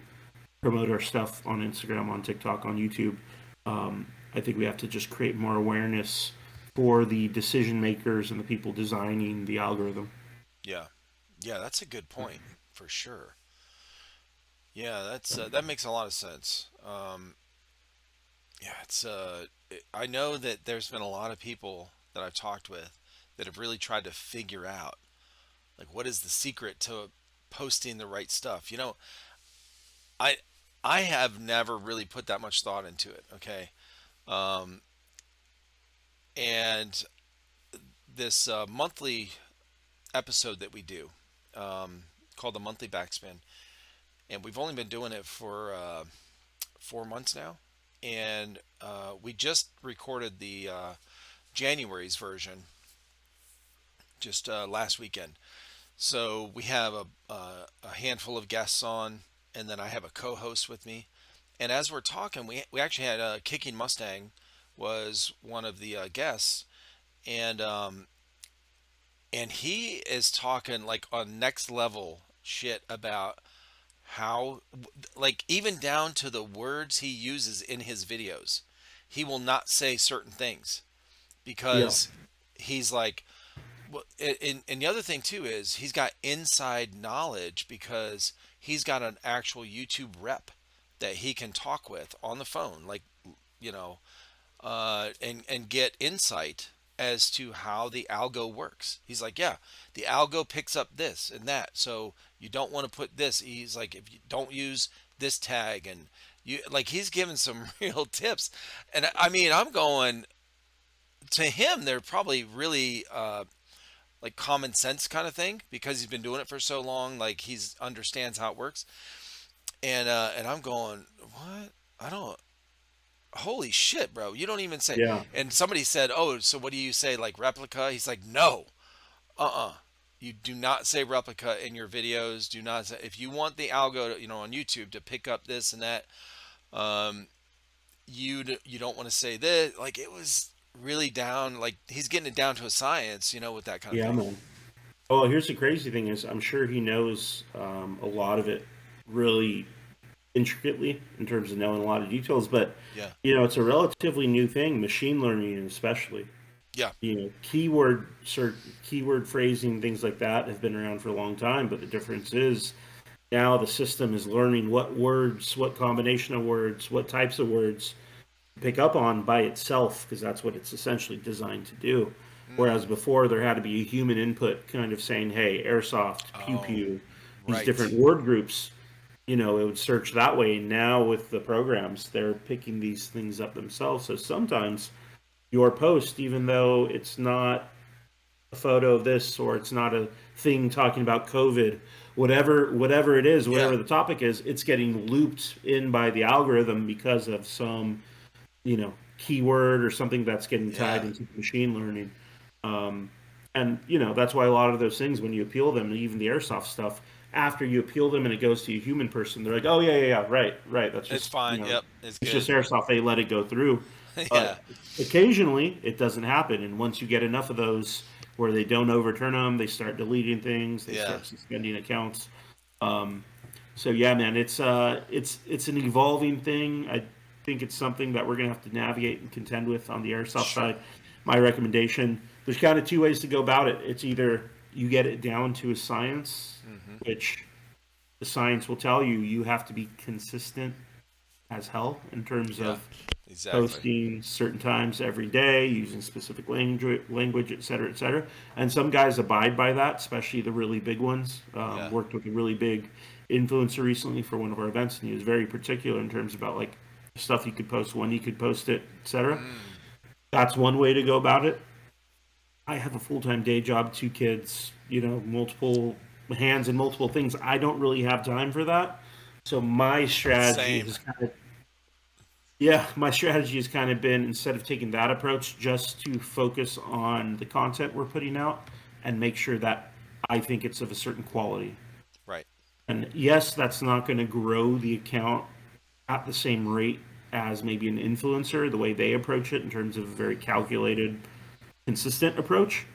A: promote our stuff on Instagram, on TikTok, on YouTube, I think we have to just create more awareness for the decision makers and the people designing the algorithm.
B: Yeah. Yeah. That's a good point for sure. Yeah. That makes a lot of sense. Yeah. I know that there's been a lot of people that I've talked with that have really tried to figure out like what is the secret to posting the right stuff. I I have never really put that much thought into it. Okay. Um, and this monthly episode that we do, called the monthly backspin, and we've only been doing it for 4 months now, and we just recorded the January's version just last weekend. So we have a handful of guests on, and then I have a co-host with me. And as we're talking, we actually had Kicking Mustang was one of the guests, and he is talking like on next level shit about how, like, even down to the words he uses in his videos. He will not say certain things
A: Yeah,
B: because he's like, well, and the other thing too is he's got inside knowledge because he's got an actual YouTube rep that he can talk with on the phone, like, you know, and get insight as to how the algo works. He's like, yeah, the algo picks up this and that, so you don't want to put this. He's like, if you don't use this tag, and you like, he's giving some real tips, and I mean, I'm going to him. They're probably really like common sense kind of thing because he's been doing it for so long. Like he's understands how it works, and I'm going, what? I don't. Holy shit, bro! You don't even say.
A: yeah,
B: And somebody said, "Oh, so what do you say, like replica?" He's like, "No, you do not say replica in your videos. Do not say if you want the algo, on YouTube to pick up this and that. Um, you don't want to say this. Like it was really down. Like he's getting it down to a science, with that kind of
A: yeah,
B: thing.
A: man. Oh, here's the crazy thing is I'm sure he knows a lot of it really intricately in terms of knowing a lot of details, but
B: Yeah,
A: it's a relatively new thing, machine learning especially.
B: yeah,
A: Keyword phrasing, things like that have been around for a long time, but the difference is now the system is learning what words, what combination of words, what types of words pick up on by itself, because that's what it's essentially designed to do. Whereas
B: mm.
A: before there had to be a human input kind of saying, hey, airsoft, pew
B: Oh,
A: pew, these different
B: right.
A: word groups, it would search that way. Now with the programs, they're picking these things up themselves. So sometimes your post, even though it's not a photo of this or it's not a thing talking about COVID, whatever it is,
B: Yeah,
A: whatever the topic is, it's getting looped in by the algorithm because of some keyword or something that's getting tied
B: yeah,
A: into machine learning. Um, and that's why a lot of those things, when you appeal them, even the airsoft stuff, after you appeal them and it goes to a human person, they're like, oh yeah, yeah, yeah, right, right. That's
B: it's
A: just
B: fine. Yep, it's
A: it's just
B: good.
A: airsoft. They let it go through,
B: Yeah,
A: but occasionally it doesn't happen. And once you get enough of those where they don't overturn them, they start deleting things, they
B: yeah,
A: start suspending accounts. Um, so yeah, man, it's an evolving thing. I think it's something that we're gonna have to navigate and contend with on the airsoft
B: sure.
A: side. My recommendation: there's kind of two ways to go about it. It's either you get it down to a science,
B: Hmm.
A: which the science will tell you you have to be consistent as hell in terms
B: Yeah,
A: of
B: exactly.
A: posting certain times every day, using specific language, et cetera, et cetera. And some guys abide by that, especially the really big ones.
B: Yeah.
A: Worked with a really big influencer recently for one of our events, and he was very particular in terms about like stuff you could post, when you could post it, et cetera.
B: Mm.
A: That's one way to go about it. I have a full time day job, two kids, multiple hands and multiple things. I don't really have time for that. So my strategy
B: Same.
A: has kind of, yeah, my strategy has kind of been, instead of taking that approach, just to focus on the content we're putting out and make sure that I think it's of a certain quality.
B: Right.
A: And yes, that's not going to grow the account at the same rate as maybe an influencer, the way they approach it in terms of a very calculated, consistent approach.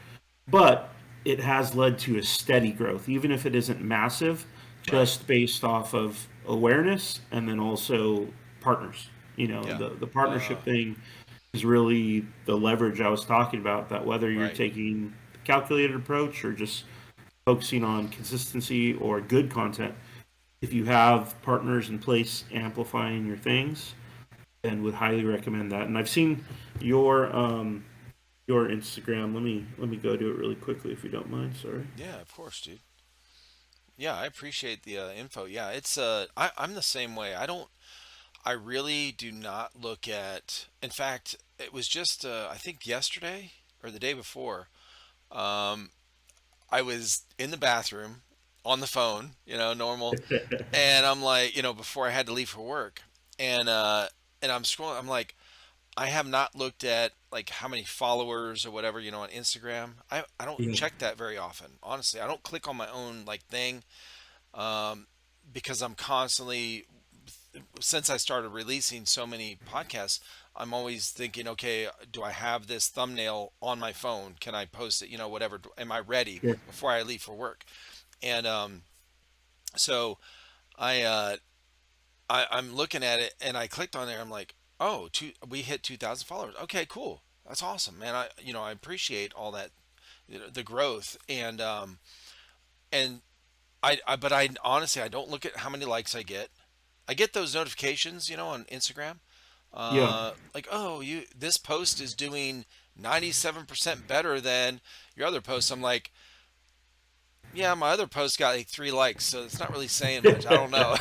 A: But it has led to a steady growth, even if it isn't massive,
B: Right.
A: just based off of awareness and then also partners.
B: Yeah.
A: The partnership thing is really the leverage I was talking about. That whether you're
B: Right.
A: taking the calculated approach or just focusing on consistency or good content, if you have partners in place amplifying your things, then would highly recommend that. And I've seen your your Instagram. Let me go to it really quickly if you don't mind. Sorry.
B: Yeah, of course, dude. Yeah, I appreciate the info. Yeah, it's I'm the same way. I really do not look at. In fact, it was just I think yesterday or the day before. Um, I was in the bathroom on the phone, normal, and I'm like, before I had to leave for work, and uh, and I'm scrolling. I'm like, I have not looked at like how many followers or whatever, on Instagram. I don't
A: Yeah.
B: check that very often. Honestly, I don't click on my own like thing, um, because I'm constantly, since I started releasing so many podcasts, I'm always thinking, okay, do I have this thumbnail on my phone? Can I post it? Whatever. Am I ready
A: Sure.
B: before I leave for work? And so I, uh, I'm looking at it and I clicked on there. I'm like, oh, we hit 2,000 followers. Okay, cool. That's awesome, man. I appreciate all that, the growth, and but I honestly, I don't look at how many likes I get. I get those notifications, on Instagram,
A: Yeah.
B: like, oh, this post is doing 97% better than your other posts. I'm like, yeah, my other post got like 3 likes, so it's not really saying much. I don't know.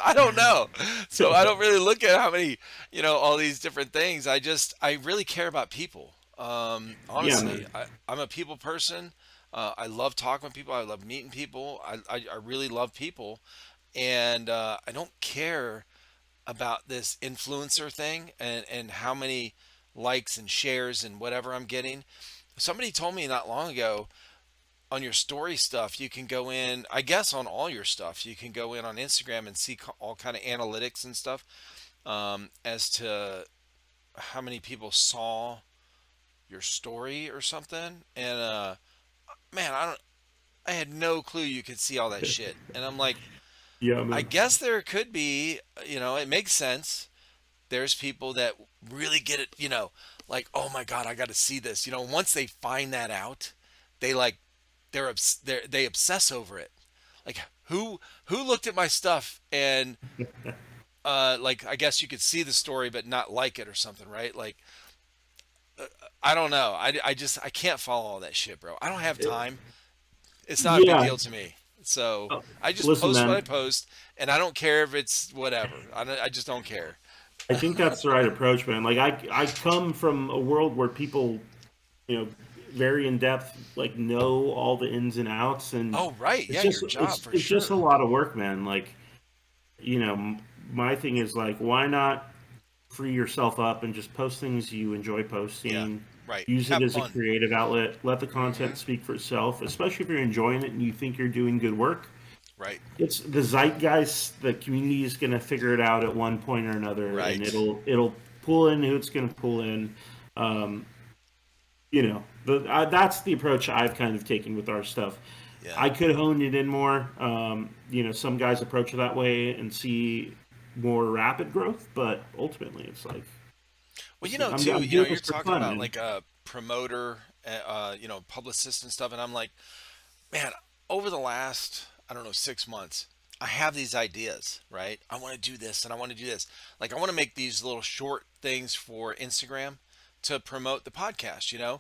B: I don't know. So I don't really look at how many, all these different things. I really care about people.
A: Yeah,
B: Honestly,
A: man.
B: I'm a people person. I love talking with people. I love meeting people. I really love people. And I don't care about this influencer thing and how many likes and shares and whatever I'm getting. Somebody told me not long ago, on your story stuff, you can go in, I guess on all your stuff, you can go in on Instagram and see all kind of analytics and stuff, as to how many people saw your story or something. And man, I had no clue you could see all that shit. And I'm like,
A: Yeah,
B: I
A: man.
B: guess there could be, it makes sense. There's people that really get it, like, oh my God, I got to see this. Once they find that out, they like, they obsess over it. Like, who looked at my stuff and, like, I guess you could see the story but not like it or something, right? Like, I don't know. I can't follow all that shit, bro. I don't have time. It's not a big
A: Yeah.
B: deal to me. So
A: Oh,
B: I just
A: listen,
B: post what I
A: man.
B: post, and I don't care if it's whatever. I just don't care.
A: I think that's the right approach, man. Like I come from a world where people, you know, very in depth, like know all the ins and outs, and
B: Oh, right.
A: it's
B: Yeah,
A: just
B: your job
A: it's
B: for
A: it's just a
B: sure.
A: lot of work, man. Like, my thing is like, why not free yourself up and just post things you enjoy
B: Yeah,
A: posting.
B: right.
A: Use it
B: Have
A: as a
B: fun.
A: creative outlet. Let the
B: Mm-hmm.
A: content speak for itself, especially if you're enjoying it and you think you're doing good work.
B: Right.
A: It's the zeitgeist. The community is going to figure it out at one point or another, and
B: Right.
A: it'll pull in who it's going to pull in. Um, that's the approach I've kind of taken with our stuff.
B: Yeah.
A: I could hone it in more. Some guys approach it that way and see more rapid growth, but ultimately, it's like,
B: Well,
A: listen,
B: too,
A: I'm doing
B: you're
A: this for
B: talking
A: fun,
B: about
A: man.
B: like a promoter, publicist and stuff, and I'm like, man, over the last, I don't know, 6 months, I have these ideas, right? I want to do this and I want to do this. Like, I want to make these little short things for Instagram to promote the podcast,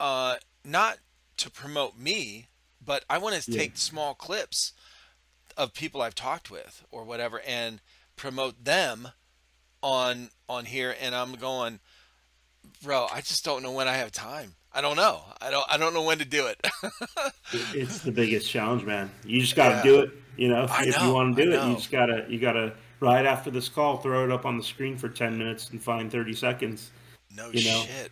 B: uh, not to promote me, but I want to
A: Yeah,
B: take small clips of people I've talked with or whatever and promote them on here. And I'm going, bro, I just don't know when I have time. I don't know. I don't know when to do it.
A: It's the biggest challenge, man. You just got to
B: Yeah.
A: do it. You know,
B: I
A: if you
B: know.
A: want to
B: I
A: do it,
B: know.
A: you gotta right after this call, throw it up on the screen for 10 minutes and find 30 seconds.
B: No
A: You know,
B: shit.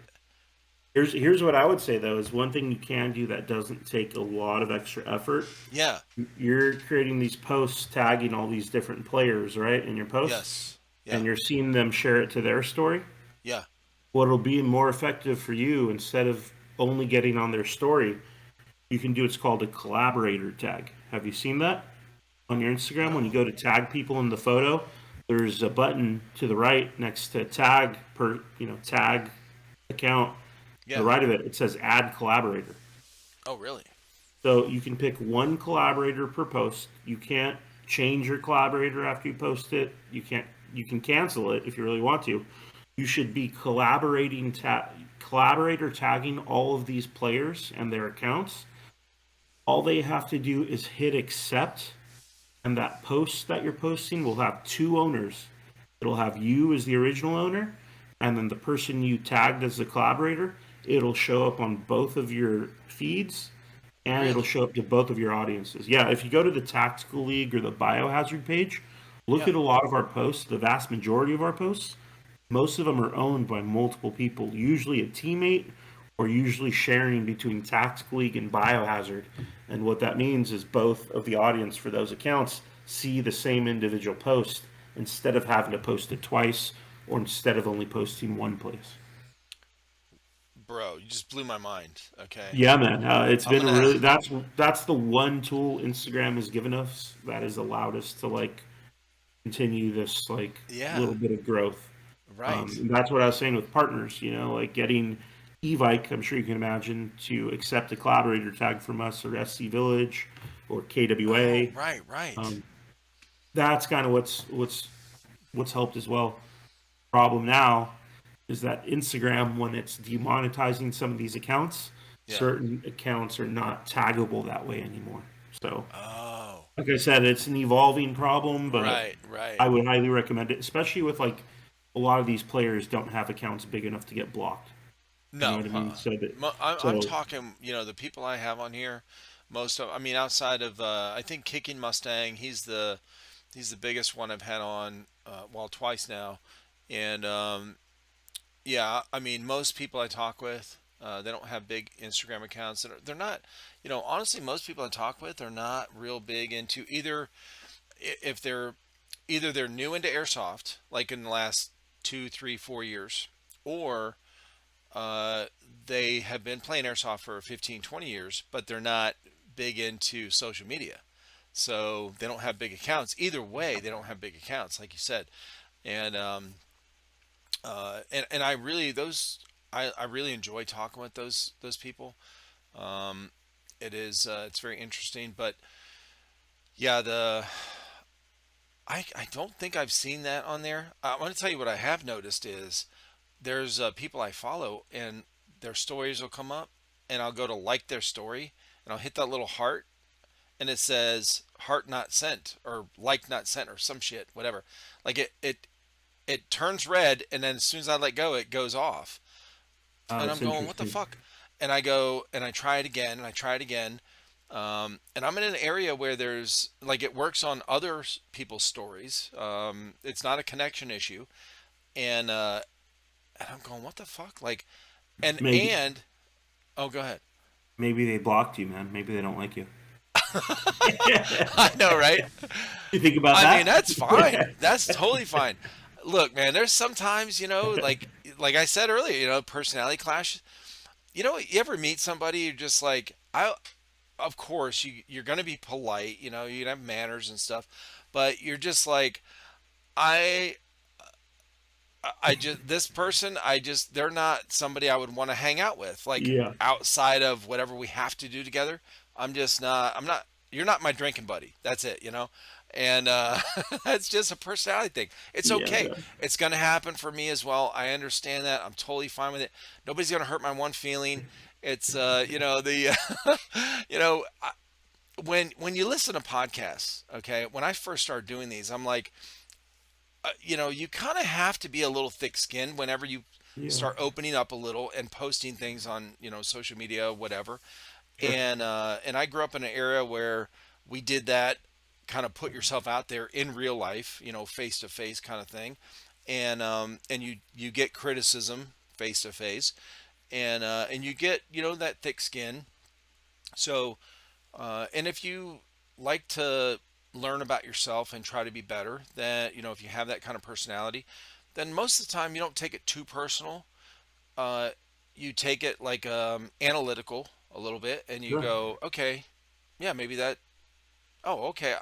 A: here's what I would say though is one thing you can do that doesn't take a lot of extra effort.
B: Yeah.
A: You're creating these posts tagging all these different players, right, in your post,
B: Yes.
A: and
B: Yeah.
A: you're seeing them share it to their story.
B: Yeah.
A: What'll be more effective for you instead of only getting on their story, you can do what's called a collaborator tag. Have you seen that on your Instagram? When you
B: No.
A: go to tag people in the photo, there's a button to the right next to tag tag account. To the
B: Yeah.
A: right of it, it says add collaborator.
B: Oh, really?
A: So you can pick one collaborator per post. You can't change your collaborator after you post it. You can cancel it if you really want to. You should be collaborator tagging all of these players and their accounts. All they have to do is hit accept, and that post that you're posting will have two owners. It'll have you as the original owner, and then the person you tagged as the collaborator. It'll show up on both of your feeds, and it'll
B: Really?
A: show up to both of your audiences. Yeah, if you go to the Tactical League or the Biohazard page, look
B: Yeah.
A: at a lot of our posts. The vast majority of our posts, most of them are owned by multiple people, usually a teammate or usually sharing between Tactical League and Biohazard. And what that means is both of the audience for those accounts see the same individual post instead of having to post it twice or instead of only posting one place.
B: Bro, you just blew my mind. Okay.
A: Yeah, man. It's
B: I'm
A: been
B: gonna.
A: really that's the one tool Instagram has given us that has allowed us to like continue this like
B: Yeah.
A: little bit of growth.
B: Right.
A: And that's what I was saying with partners. You know, like getting Evike. I'm sure you can imagine to accept a collaborator tag from us or SC Village or
B: Oh,
A: KWA.
B: right. Right.
A: Um, that's kind of what's helped as well. Problem now is that Instagram, when it's demonetizing some of these accounts,
B: Yeah.
A: certain accounts are not taggable that way anymore. So,
B: Oh.
A: like I said, it's an evolving problem, but
B: Right. Right.
A: I would highly recommend it, especially with like a lot of these players don't have accounts big enough to get blocked. You know
B: No.
A: what I mean?
B: I'm
A: So
B: talking. The people I have on here, most of. I mean, outside of I think Kicking Mustang. He's the biggest one I've had on. Well, twice now, and yeah. I mean, most people I talk with. They don't have big Instagram accounts. They're not, honestly, most people I talk with are not real big into either. If they're either they're new into airsoft, like in the last 2, 3, 4 years, or uh, they have been playing airsoft for 15, 20 years, but they're not big into social media. So they don't have big accounts. Either way, they don't have big accounts, like you said. And and I really I really enjoy talking with those people. Um, it's very interesting, but yeah, I don't think I've seen that on there. I want to tell you what I have noticed is there's people I follow and their stories will come up and I'll go to like their story and I'll hit that little heart and it says heart not sent or like not sent or some shit, whatever. Like it turns red and then as soon as I let go, it goes off. And I'm
A: it's
B: going, what the
A: interesting.
B: fuck? And I go and I try it again and I try it again. And I'm in an area where there's like it works on other people's stories. It's not a connection issue. And I'm going, what the fuck? Like, and
A: Maybe
B: and oh, go ahead.
A: maybe they blocked you, man. Maybe they don't like you.
B: I know, right?
A: You think about
B: I mean,
A: that?
B: that's fine. That's totally fine. Look, man, there's sometimes, like I said earlier, personality clash. You ever meet somebody you're just like, of course you're gonna be polite, you can have manners and stuff, but you're just like, I I just this person they're not somebody I would want to hang out with like
A: Yeah,
B: outside of whatever we have to do together. I'm not you're not my drinking buddy. That's it. And that's just a personality thing. It's
A: yeah,
B: okay.
A: yeah,
B: It's going to happen for me as well. I understand that. I'm totally fine with it. Nobody's going to hurt my one feeling. It's the when you listen to podcasts, okay? When I first started doing these, I'm like, you kind of have to be a little thick-skinned whenever you
A: Yeah.
B: start opening up a little and posting things on, social media, whatever.
A: Sure.
B: And I grew up in an area where we did that, kind of put yourself out there in real life, face to face kind of thing. And you get criticism face to face, and you get, that thick skin. So and if you like to learn about yourself and try to be better, then, if you have that kind of personality, then most of the time you don't take it too personal. Uh, you take it like analytical a little bit, and you
A: Sure.
B: go, okay, yeah, maybe that. Oh, okay.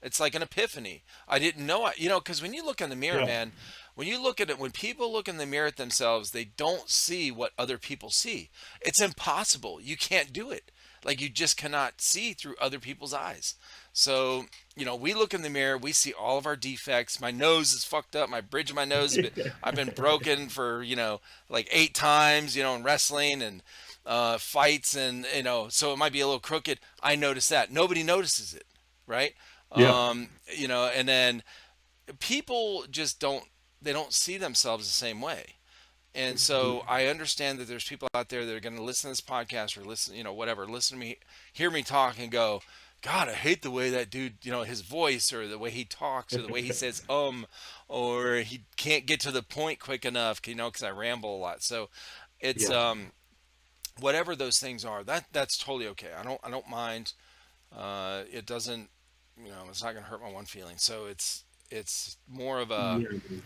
B: It's like an epiphany. I didn't know. Because when you look in the mirror,
A: Yeah.
B: man, when you look at it, when people look in the mirror at themselves, they don't see what other people see. It's impossible. You can't do it. Like, you just cannot see through other people's eyes. So, we look in the mirror, we see all of our defects. My nose is fucked up. My bridge of my nose, I've been broken for, like 8 times, in wrestling and fights, and so it might be a little crooked. I notice that nobody notices it, right?
A: Yeah.
B: And then people just don't see themselves the same way. And so I understand that there's people out there that are going to listen to this podcast or listen, whatever, listen to me, hear me talk and go, God, I hate the way that dude, his voice or the way he talks or the way he says, or he can't get to the point quick enough, because I ramble a lot. So it's,
A: Yeah.
B: whatever those things are, that's totally okay. I don't mind. It doesn't, it's not going to hurt my one feeling. So it's more of a,
A: Yeah.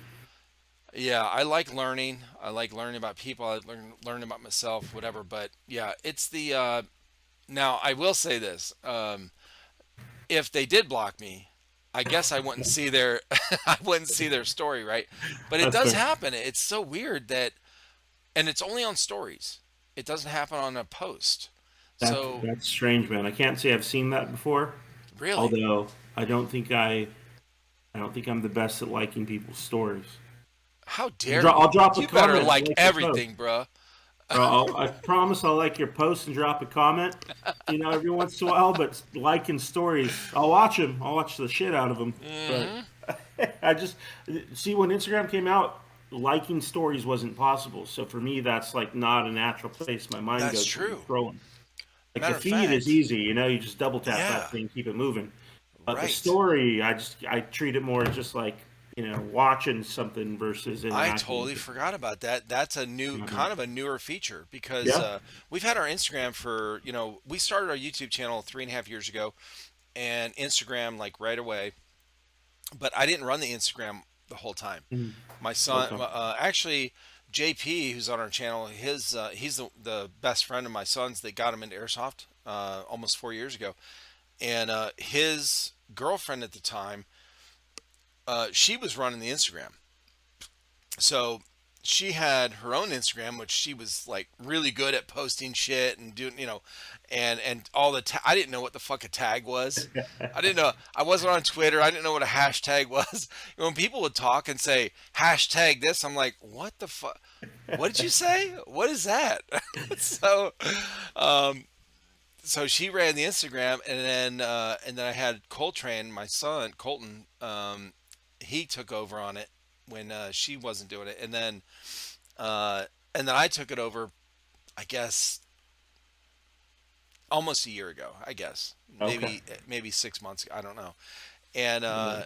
B: yeah, I like learning. I like learning about people. I learn about myself, whatever. But yeah, it's the now I will say this: if they did block me, I guess I wouldn't see their I wouldn't see their story, right? But it
A: That's
B: does
A: fair.
B: happen. It's so weird that, and it's only on stories. It doesn't happen on a post. So
A: That's strange, man. I can't say I've seen that before.
B: really,
A: Although I don't think I don't think I'm the best at liking people's stories.
B: how dare you?
A: I'll drop a
B: You better
A: comment and
B: like
A: like your post.
B: everything, bruh.
A: I promise I'll like your post and drop a comment. Every once in a while. But liking stories, I'll watch them. I'll watch the shit out of them. But
B: Hmm.
A: I just see when Instagram came out, liking stories wasn't possible. So for me, that's like not a natural place my mind
B: That's
A: goes when
B: true.
A: I'm scrolling. Like the
B: Matter of
A: feed is
B: fact,
A: easy, you just double tap that
B: yeah,
A: thing, keep it moving. But the
B: right.
A: story, I treat it more as just like watching something versus
B: I
A: interacting
B: totally
A: with it.
B: forgot about that. That's a new,
A: Mhm.
B: kind of a newer feature because
A: Yeah.
B: we've had our Instagram for, we started our YouTube channel 3.5 years ago and Instagram like right away, but I didn't run the Instagram the whole time.
A: Mhm.
B: My son,
A: Okay.
B: actually, JP, who's on our channel, he's the best friend of my son's that got him into Airsoft almost 4 years ago. And his girlfriend at the time, she was running the Instagram. So she had her own Instagram, which she was like really good at posting shit and doing, and all the I didn't know what the fuck a tag was. I didn't know. I wasn't on Twitter. I didn't know what a hashtag was. When people would talk and say hashtag this, I'm like, what the fuck? What did you say? What is that? so, um, so she ran the Instagram, and then I had Coltrane, my son Colton. He took over on it when she wasn't doing it, uh, and then I took it over. I guess almost a year ago. I guess
A: Okay.
B: maybe 6 months. I don't know. And
A: Yeah.
B: uh,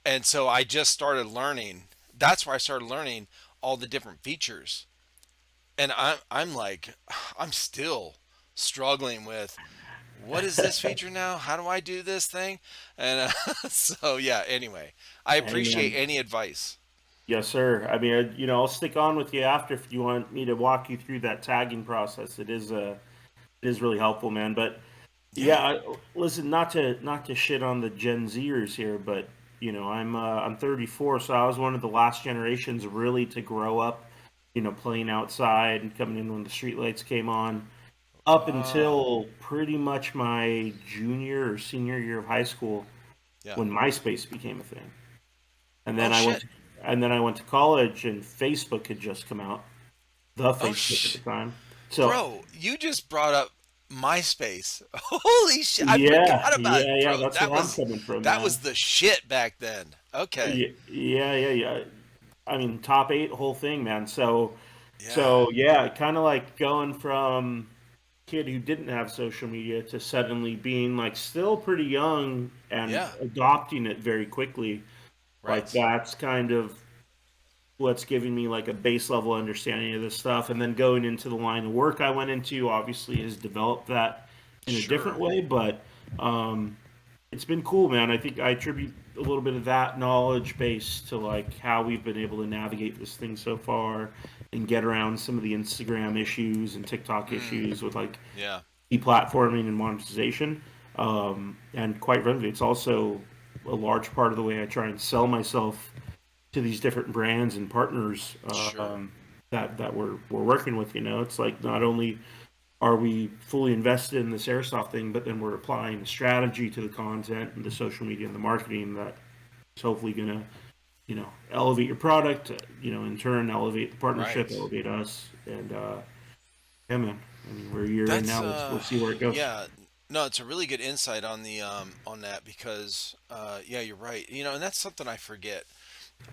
B: and so I just started learning. That's where I started learning all the different features. And I'm like, I'm still struggling with what is this feature now? How do I do this thing? And so yeah. Anyway, I
A: Hey
B: appreciate
A: man.
B: any advice.
A: Yes, sir. I mean, I'll stick on with you after if you want me to walk you through that tagging process. It is really helpful, man. But
B: Yeah.
A: yeah, listen, not to shit on the Gen Zers here, but I'm 34, so I was one of the last generations really to grow up, playing outside and coming in when the streetlights came on. Up
B: Oh,
A: until pretty much my junior or senior year of high school,
B: yeah.
A: when MySpace became a thing, and
B: Oh
A: then I went
B: shit,
A: to, and then I went to college, and Facebook had just come out, the
B: oh
A: Facebook at the time. So
B: bro, you just brought up MySpace. Holy shit, I
A: yeah,
B: forgot about
A: yeah,
B: it,
A: yeah,
B: bro.
A: that's
B: That
A: where I'm
B: was
A: coming from,
B: that
A: man.
B: was the shit back then. Okay.
A: Yeah, yeah, yeah, yeah. I mean, top eight, whole thing, man. So,
B: Yeah.
A: so yeah, kind of like going from kid who didn't have social media to suddenly being like still pretty young and
B: Yeah.
A: adopting it very quickly. Like
B: Right.
A: that's kind of what's giving me like a base level understanding of this stuff. And then going into the line of work I went into obviously has developed that in a different
B: Sure.
A: way, but um, it's been cool, man. I think I attribute a little bit of that knowledge base to like how we've been able to navigate this thing so far and get around some of the Instagram issues and TikTok
B: Mm.
A: issues with like
B: Yeah.
A: deplatforming and monetization. And quite frankly, it's also a large part of the way I try and sell myself to these different brands and partners
B: Sure.
A: that we're working with. You know, it's like not only are we fully invested in this airsoft thing, but then we're applying the strategy to the content and the social media and the marketing that is hopefully going to, elevate your product, in turn, elevate the partnership,
B: Right.
A: elevate us. And, yeah, man, I mean, we're a year in
B: That's
A: now. We'll see where it goes.
B: yeah. No, it's a really good insight on the on that because yeah, you're right. You know, and that's something I forget.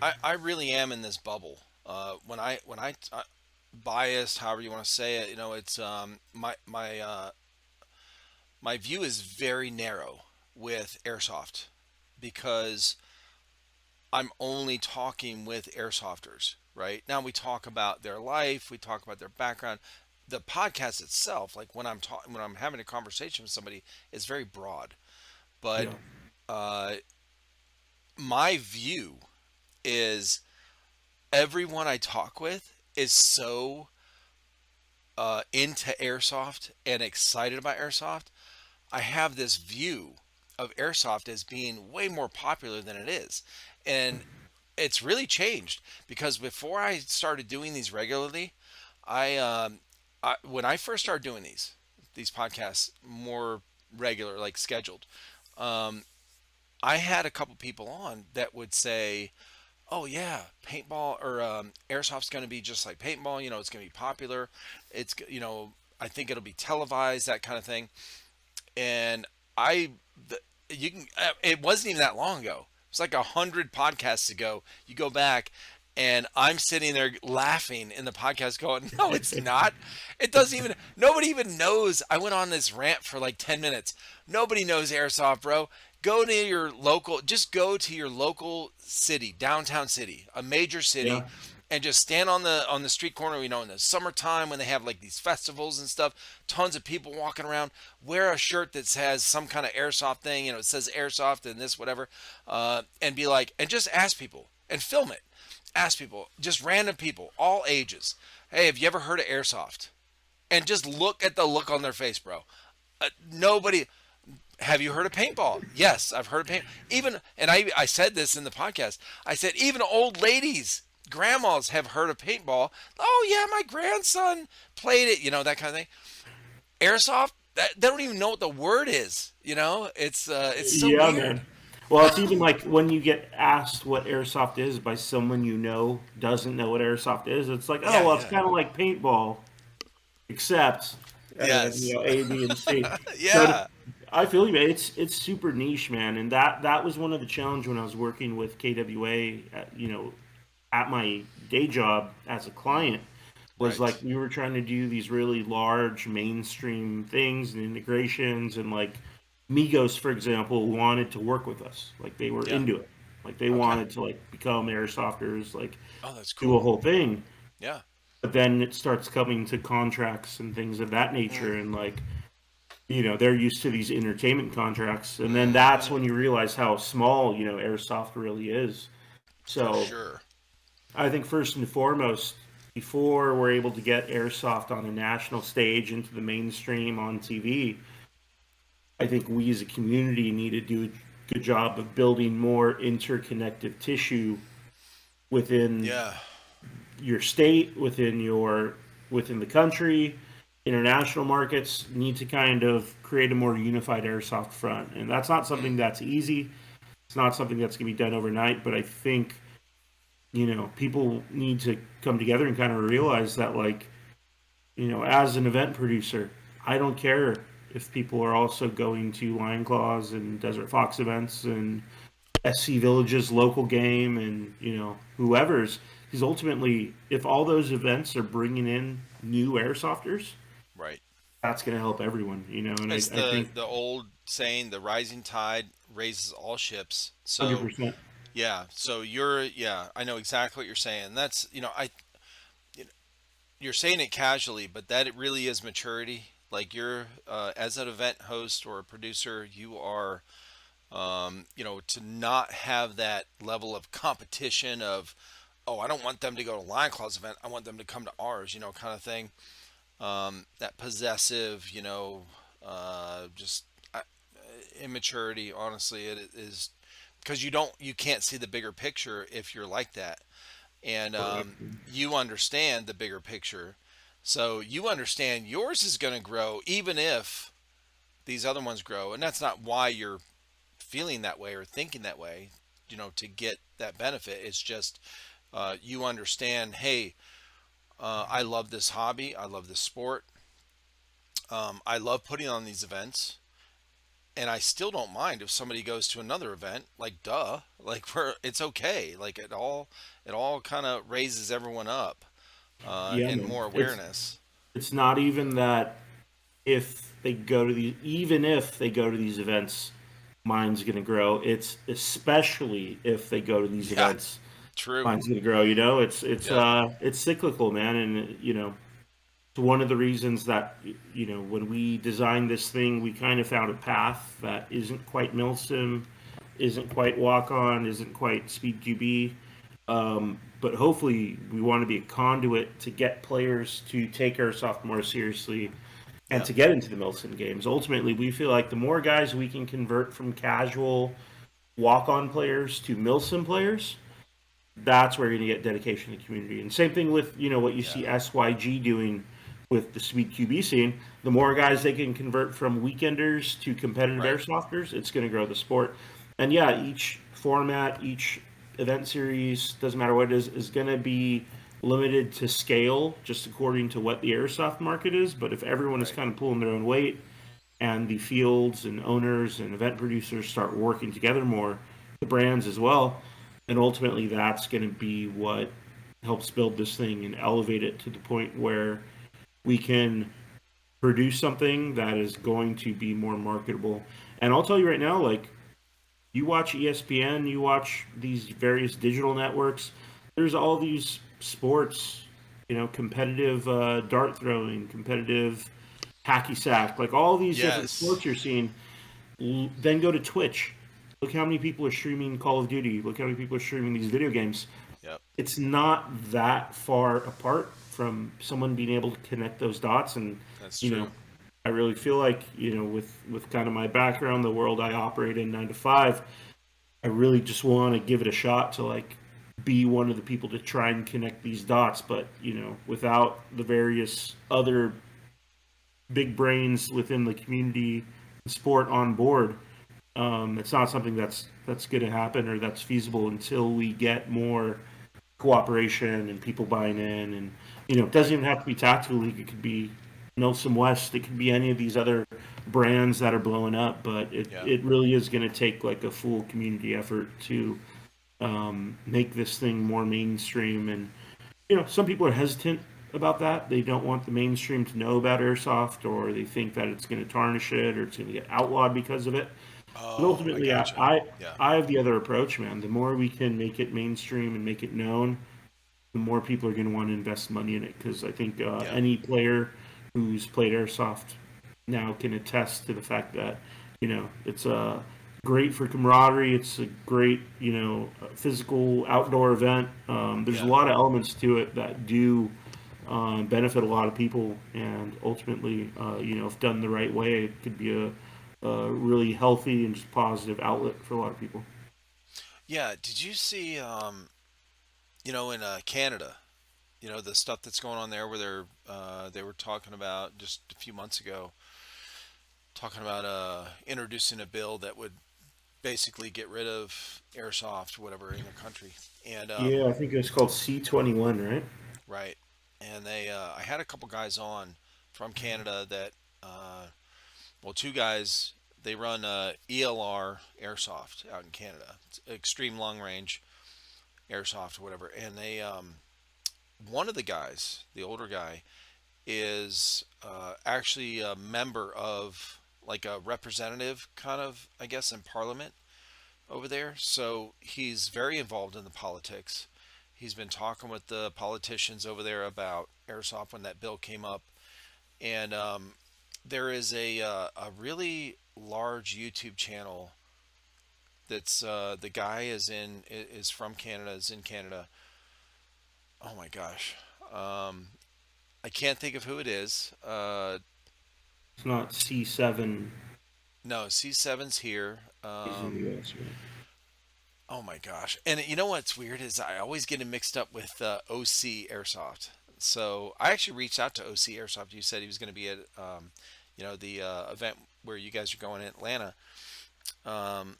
B: I really am in this bubble. When I biased, however you want to say it, you know, it's my view is very narrow with airsoft because I'm only talking with airsofters. Right now, we talk about their life, we talk about their background. The podcast itself, like when I'm having a conversation with somebody, is very broad. But
A: Yeah,
B: uh, my view is everyone I talk with is so into airsoft and excited about airsoft. I have this view of airsoft as being way more popular than it is. And it's really changed because before I started doing these regularly, I, when I first started doing these podcasts more regular, like scheduled, um, I had a couple people on that would say, "Oh yeah, paintball or airsoft's going to be just like paintball. You know, it's going to be popular. I think it'll be televised, that kind of thing." And I, the, you can. It wasn't even that long ago. It's like 100 podcasts ago. You go back, and I'm sitting there laughing in the podcast, going, "No, it's not. It doesn't even. Nobody even knows." I went on this rant for like 10 minutes. Nobody knows airsoft, bro. Go to your local. Just go to your local city, downtown city, a major city,
A: yeah,
B: and just stand on the street corner, you know, in the summertime when they have like these festivals and stuff, tons of people walking around. Wear a shirt that has some kind of airsoft thing, you know, it says airsoft and this whatever, and be like, and just ask people and film it. Ask people, just random people, all ages. Hey, have you ever heard of airsoft? And just look at the look on their face, bro. Nobody. Have you heard of paintball? Yes, I've heard of paint. Even, and I said this in the podcast. I said even old ladies, grandmas have heard of paintball. Oh yeah, my grandson played it. You know, that kind of thing. Airsoft, they don't even know what the word is. You know, it's so
A: yeah,
B: weird.
A: man. Well, it's even like when you get asked what airsoft is by someone you know doesn't know what airsoft is. It's like, oh,
B: Yeah,
A: well, it's
B: yeah.
A: kind of like paintball, except, and then
B: Yes.
A: A, B, and C. So
B: Yeah.
A: I feel you, man. It's super niche, man, and that was one of the challenge when I was working with KWA, at my day job as a client. Was like
B: Right.
A: we were trying to do these really large mainstream things and integrations, and like Migos, for example, wanted to work with us. Like they were
B: Yeah.
A: into it. Like they
B: Okay.
A: wanted to like become airsofters, like
B: Oh, that's
A: do a
B: cool.
A: whole thing.
B: Yeah.
A: But then it starts coming to contracts and things of that
B: Mm.
A: nature, and like they're used to these entertainment contracts, and then that's
B: Mm-hmm.
A: when you realize how small airsoft really is.
B: For
A: So
B: sure.
A: I think first and foremost, before we're able to get airsoft on a national stage into the mainstream on TV, I think we as a community need to do a good job of building more interconnective tissue within
B: Yeah.
A: your state, within the country. International markets need to kind of create a more unified airsoft front, and that's not
B: Mm.
A: something that's easy. It's not something that's going to be done overnight, but I think people need to come together and kind of realize that, like, as an event producer, I don't care if people are also going to Lion Claws and Desert Fox events and SC Village's local game and, whoever's. Because ultimately, if all those events are bringing in new airsofters,
B: Right.
A: that's going to help everyone, you know. And
B: It's
A: I think
B: the old saying, the rising tide raises all ships. So
A: 100%.
B: yeah, so yeah, I know exactly what you're saying. That's, you're saying it casually, but that it really is maturity. Like you're, as an event host or a producer, you are, to not have that level of competition of, oh, I don't want them to go to Lion Claw's event. I want them to come to ours, kind of thing. That possessive, just uh, immaturity. Honestly, it is because you can't see the bigger picture if you're like that, and
A: Correct.
B: you understand the bigger picture, so you understand yours is going to grow even if these other ones grow, and that's not why you're feeling that way or thinking that way. To get that benefit, it's just you understand. Hey, I love this hobby. I love this sport. I love putting on these events, and I still don't mind if somebody goes to another event. Like, duh, like it's okay. Like it all kind of raises everyone up,
A: Yeah,
B: and
A: man.
B: more awareness.
A: It's not even that if they go to these, even if they go to these events, mine's going to grow. It's especially if they go to these
B: Yeah,
A: events,
B: true.
A: mine's going to grow. You know,
B: Yep.
A: it's cyclical, man, and you know, it's one of the reasons that you know when we designed this thing, we kind of found a path that isn't quite milsim, isn't quite walk on, isn't quite speed QB. But hopefully, we want to be a conduit to get players to take airsoft more seriously and
B: Yep.
A: to get into the Milsim games. Ultimately, we feel like the more guys we can convert from casual walk-on players to Milsim players, that's where you're going to get dedication to the community. And same thing with what you
B: Yeah.
A: see SYG doing with the Speed QB scene. The more guys they can convert from weekenders to competitive
B: Right.
A: airsofters, it's going to grow the sport. And yeah, each format, each event series, doesn't matter what it is going to be limited to scale just according to what the airsoft market is. But if everyone is
B: Right.
A: kind of pulling their own weight and the fields and owners and event producers start working together more, the brands as well, and ultimately that's going to be what helps build this thing and elevate it to the point where we can produce something that is going to be more marketable. And I'll tell you right now, like you watch ESPN, you watch these various digital networks, there's all these sports, competitive dart throwing, competitive hacky sack, like all these different
B: Yes.
A: sports you're seeing. Then go to Twitch. Look how many people are streaming Call of Duty. Look how many people are streaming these video games.
B: Yep.
A: It's not that far apart from someone being able to connect those dots. And
B: That's
A: you know,
B: true.
A: I really feel like with kind of my background, the world I operate in 9 to 5, I really just want to give it a shot to like be one of the people to try and connect these dots. But without the various other big brains within the community sport on board, it's not something that's going to happen or that's feasible until we get more cooperation and people buying in. And it doesn't
B: Right.
A: even have to be Tactical League. It could be Milsim West. It could be any of these other brands that are blowing up. But it
B: Yeah.
A: it really is going to take like a full community effort to make this thing more mainstream. And some people are hesitant about that. They don't want the mainstream to know about airsoft, or they think that it's going to tarnish it or it's going to get outlawed because of it. But
B: Oh, I
A: ultimately,
B: gotcha. Yeah.
A: I have the other approach, man. The more we can make it mainstream and make it known, the more people are going to want to invest money in it. Because I think
B: Yep.
A: any player who's played airsoft now can attest to the fact that it's great for camaraderie. It's a great physical outdoor event. There's a
B: Yeah.
A: lot of elements to it that do benefit a lot of people, and ultimately, if done the right way, it could be a really healthy and just positive outlet for a lot of people.
B: Yeah. Did you see, in Canada, the stuff that's going on there, where they were talking about just a few months ago, talking about introducing a bill that would basically get rid of airsoft, whatever, in their country. And
A: Yeah, I think it was called C21, right?
B: right, and I had a couple guys on from Canada that, well, two guys. They run ELR airsoft out in Canada. It's extreme long range, airsoft or whatever, and they one of the guys, the older guy, is actually a member of like a representative kind of, I guess, in Parliament over there. So he's very involved in the politics. He's been talking with the politicians over there about airsoft when that bill came up, and there is a really large YouTube channel that's the guy is from Canada, is in Canada. Oh my gosh, I can't think of who it is.
A: It's not C7.
B: No, C7's here.
A: He's in the US, right?
B: Oh my gosh. And you know what's weird is I always get him mixed up with OC Airsoft. So I actually reached out to OC Airsoft. You said he was going to be at, the event where you guys are going in Atlanta. Um,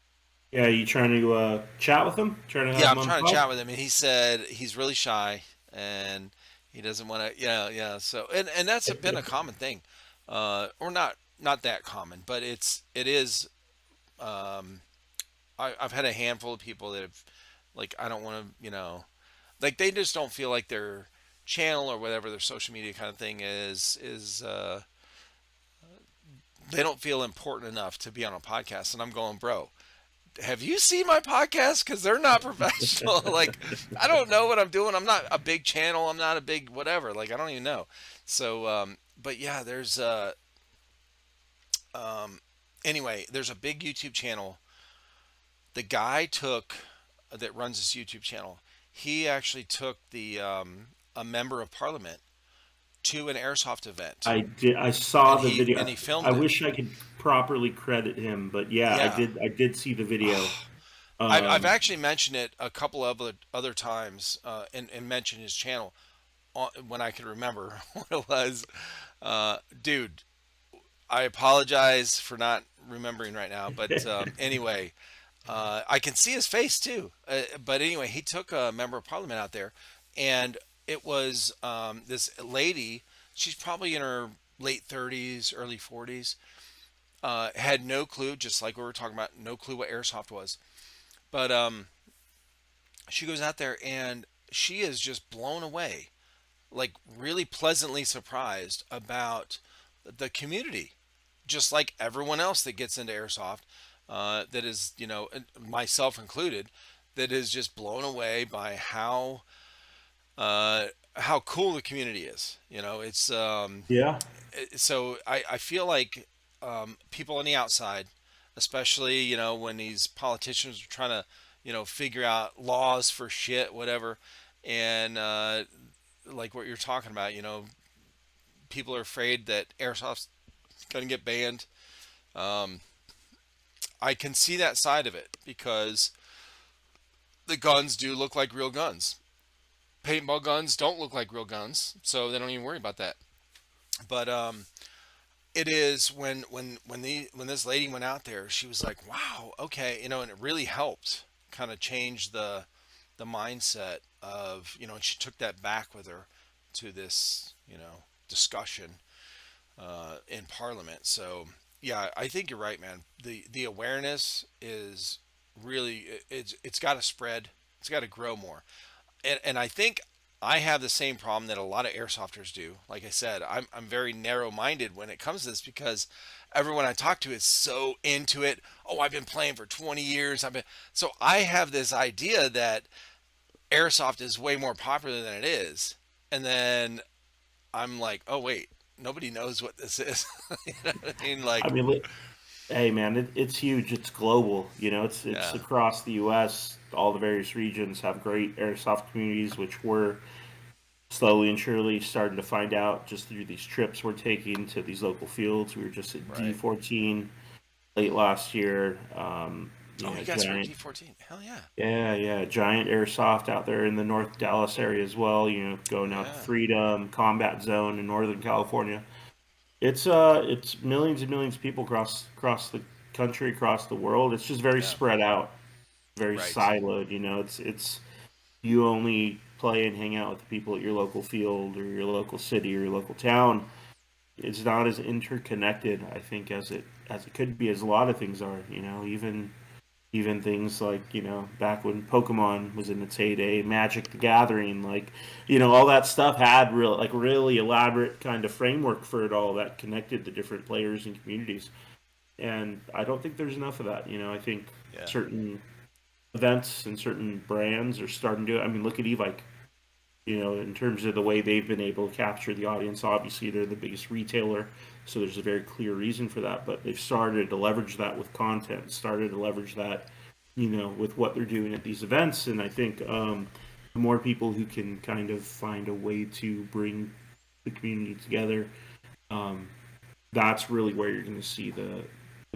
A: Yeah, you trying to chat with him? Trying to have
B: yeah,
A: him
B: I'm
A: on the
B: trying to
A: pod?
B: chat with him, and he said he's really shy and he doesn't want to. Yeah, yeah. So and that's been a common thing, or not that common, but it is. Um, I've had a handful of people that have, like, I don't want to, like they just don't feel like their channel or whatever their social media kind of thing is they don't feel important enough to be on a podcast. And I'm going, bro, have you seen my podcast? Because they're not professional. Like, I don't know what I'm doing. I'm not a big channel. I'm not a big whatever. Like, I don't even know. So, but yeah, um, anyway, there's a big YouTube channel. The guy that runs this YouTube channel, he actually took a member of parliament to an airsoft event,
A: I did. I saw
B: and
A: the
B: he
A: video. I
B: filmed it.
A: wish I could properly credit him, but yeah, I
B: Yeah,
A: did. I did see the video.
B: I've
A: Um,
B: actually mentioned it a couple of other times, and mentioned his channel when I could remember what it was. Dude, I apologize for not remembering right now, but anyway, I can see his face too. But anyway, he took a member of parliament out there, and it was this lady. She's probably in her late 30s, early 40s. Had no clue, just like we were talking about, no clue what airsoft was. But she goes out there and she is just blown away, like really pleasantly surprised about the community, just like everyone else that gets into airsoft, that is, myself included, that is just blown away by uh, how cool the community is. It's
A: yeah,
B: so I feel like people on the outside, especially when these politicians are trying to figure out laws for shit, whatever, and like what you're talking about, people are afraid that airsoft's going to get banned. Um, I can see that side of it because the guns do look like real guns. Paintball guns don't look like real guns, so they don't even worry about that. But it is when this lady went out there, she was like, "Wow, okay," and it really helped kind of change the mindset of and she took that back with her to this discussion in Parliament. So yeah, I think you're right, man. The awareness is really it's got to spread. It's got to grow more. And I think I have the same problem that a lot of airsofters do. Like I said, I'm very narrow minded when it comes to this because everyone I talk to is so into it. Oh, I've been playing for 20 years. So I have this idea that airsoft is way more popular than it is. And then I'm like, oh wait, nobody knows what this is. You know what I mean?
A: I
B: Like,
A: mean, hey man, it's huge. It's global. It's
B: yeah,
A: across the U.S. All the various regions have great airsoft communities, which we're slowly and surely starting to find out just through these trips we're taking to these local fields. We were just at
B: right.
A: D14 late last year.
B: Oh, you guys were at
A: Giant.
B: D14. Hell yeah.
A: Yeah, yeah, giant airsoft out there in the North Dallas area as well. Going out to
B: Yeah.
A: Freedom Combat Zone in Northern California. It's millions and millions of people across the country, across the world. It's just very
B: Yeah.
A: spread out, very
B: Right.
A: siloed. It's you only play and hang out with the people at your local field or your local city or your local town. It's not as interconnected, I think, as it could be, as a lot of things are. Even Even things like, back when Pokemon was in its heyday, Magic the Gathering, like, all that stuff had really elaborate kind of framework for it all that connected the different players and communities. And I don't think there's enough of that. I think
B: Yeah.
A: certain events and certain brands are starting to. I mean, look at Evike. In terms of the way they've been able to capture the audience. Obviously, they're the biggest retailer, so there's a very clear reason for that. But they've started to leverage that with content, started to leverage that, with what they're doing at these events. And I think the more people who can kind of find a way to bring the community together, um, that's really where you're going to see the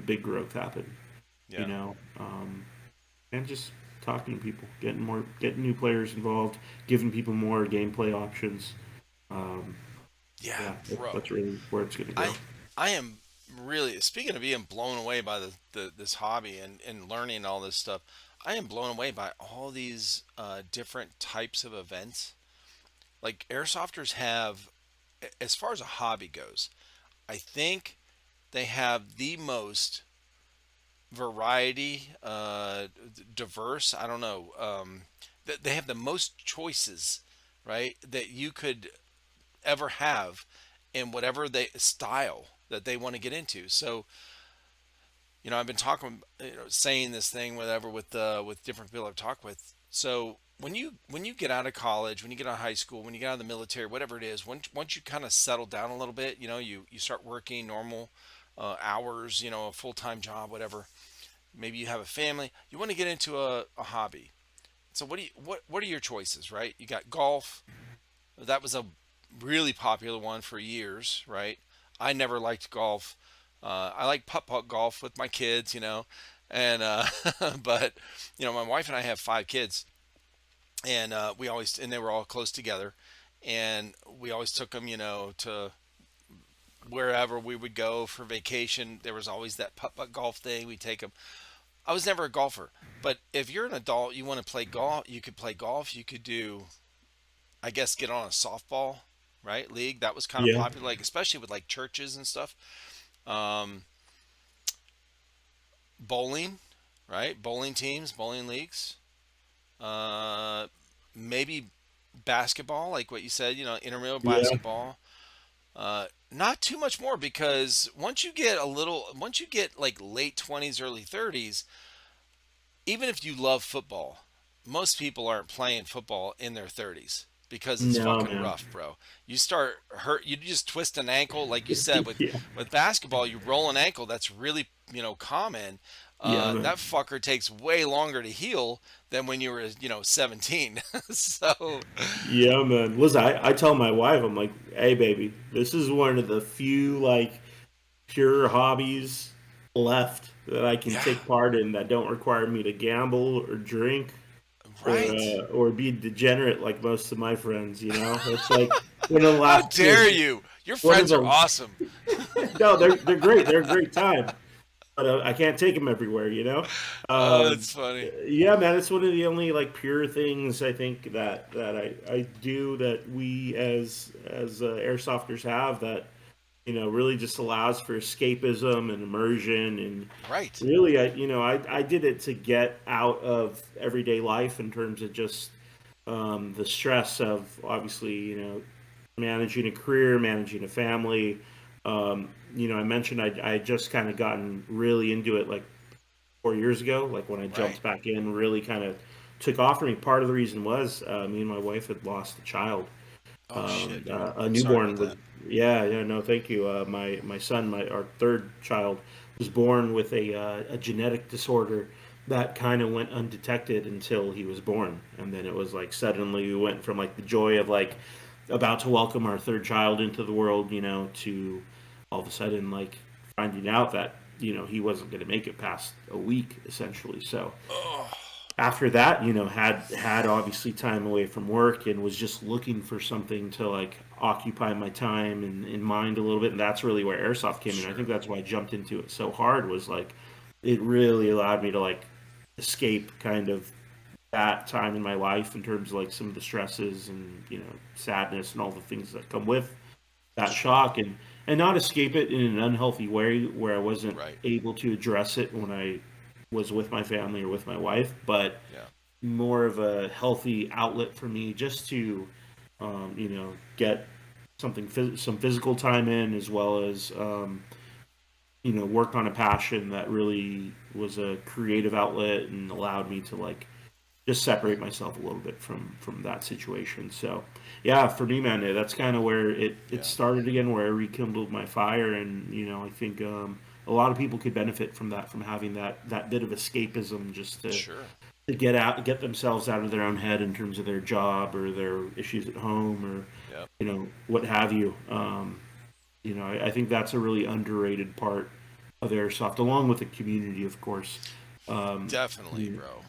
A: big growth happen. You
B: Yeah.
A: know, and just talking to people, getting new players involved, giving people more gameplay options. Um,
B: Yeah,
A: yeah,
B: bro.
A: that's really where it's going to go.
B: I I am really, speaking of being blown away by the this hobby and learning all this stuff. I am blown away by all these different types of events. Like airsofters have, as far as a hobby goes, I think they have the most variety, diverse. I don't know. They have the most choices, right? That you could ever have in whatever they style that they want to get into. So, I've been talking, saying this thing, whatever, with different people I've talked with. So when you get out of college, when you get out of high school, when you get out of the military, whatever it is, once you kind of settle down a little bit, you start working normal hours, a full time job, whatever. Maybe you have a family. You want to get into a hobby. So what are your choices, right? You got golf. That was a really popular one for years, right? I never liked golf. I like putt putt golf with my kids, and but my wife and I have 5 kids, and they were all close together, and we always took them, to wherever we would go for vacation. There was always that putt putt golf thing. We take them. I was never a golfer, but if you're an adult, you want to play golf. You could play golf. You could do, I guess, get on a softball, right, league. That was kind of
A: Yeah,
B: popular, like especially with like churches and stuff. Um, Bowling, right? Bowling teams, bowling leagues. Uh, Maybe basketball, like what you said. Intramural
A: yeah,
B: basketball. Not too much more, because once you get like late 20s, early 30s, even if you love football, most people aren't playing football in their 30s because it's
A: no,
B: fucking
A: man.
B: rough, bro. You start hurt, you just twist an ankle, like you said
A: Yeah,
B: with basketball, you roll an ankle. That's really, common.
A: yeah,
B: That
A: man.
B: fucker takes way longer to heal than when you were, 17. So,
A: Yeah, man. Listen, I tell my wife, I'm like, hey, baby, this is one of the few like pure hobbies left that I can
B: yeah,
A: take part in that don't require me to gamble or drink
B: right.
A: or be degenerate like most of my friends. It's like one of the
B: How
A: last
B: dare you? Your
A: one of
B: friends are
A: the
B: awesome.
A: no, they're great. They're a great time, but I can't take them everywhere.
B: Oh,
A: Um,
B: that's funny.
A: yeah, man, it's one of the only like pure things I think that I do that we as airsofters have that really just allows for escapism and immersion and
B: Right.
A: really I did it to get out of everyday life in terms of just the stress of obviously managing a career, managing a family. I mentioned I had just kind of gotten really into it like 4 years ago, like when I
B: Right.
A: jumped back in, really kind of took off for me. Part of the reason was me and my wife had lost a child,
B: Oh shit, dude.
A: a
B: I'm sorry about
A: newborn with.
B: that.
A: Yeah, yeah, no, thank you. My son, our third child, was born with a genetic disorder that kind of went undetected until he was born, and then it was like suddenly we went from like the joy of like about to welcome our third child into the world, to all of a sudden like finding out that he wasn't going to make it past a week essentially. So
B: Oh,
A: after that, had obviously time away from work and was just looking for something to like occupy my time and mind a little bit. And that's really where airsoft came in. I think
B: sure.
A: that's why I jumped into it so hard was like it really allowed me to like escape kind of that time in my life in terms of like some of the stresses and sadness and all the things that come with that
B: Sure.
A: shock and not escape it in an unhealthy way where I wasn't
B: Right.
A: able to address it when I was with my family or with my wife, but
B: Yeah.
A: more of a healthy outlet for me just to, get some physical time in as well as, work on a passion that really was a creative outlet and allowed me to like just separate myself a little bit from that situation. So, yeah, for me, man, that's kind of where it
B: Yeah.
A: started again, where I rekindled my fire, and I think a lot of people could benefit from that, from having that bit of escapism, just
B: Sure.
A: to get themselves out of their own head in terms of their job or their issues at home or
B: Yep.
A: what have you. I think that's a really underrated part of airsoft, along with the community, of course.
B: Definitely,
A: it,
B: bro.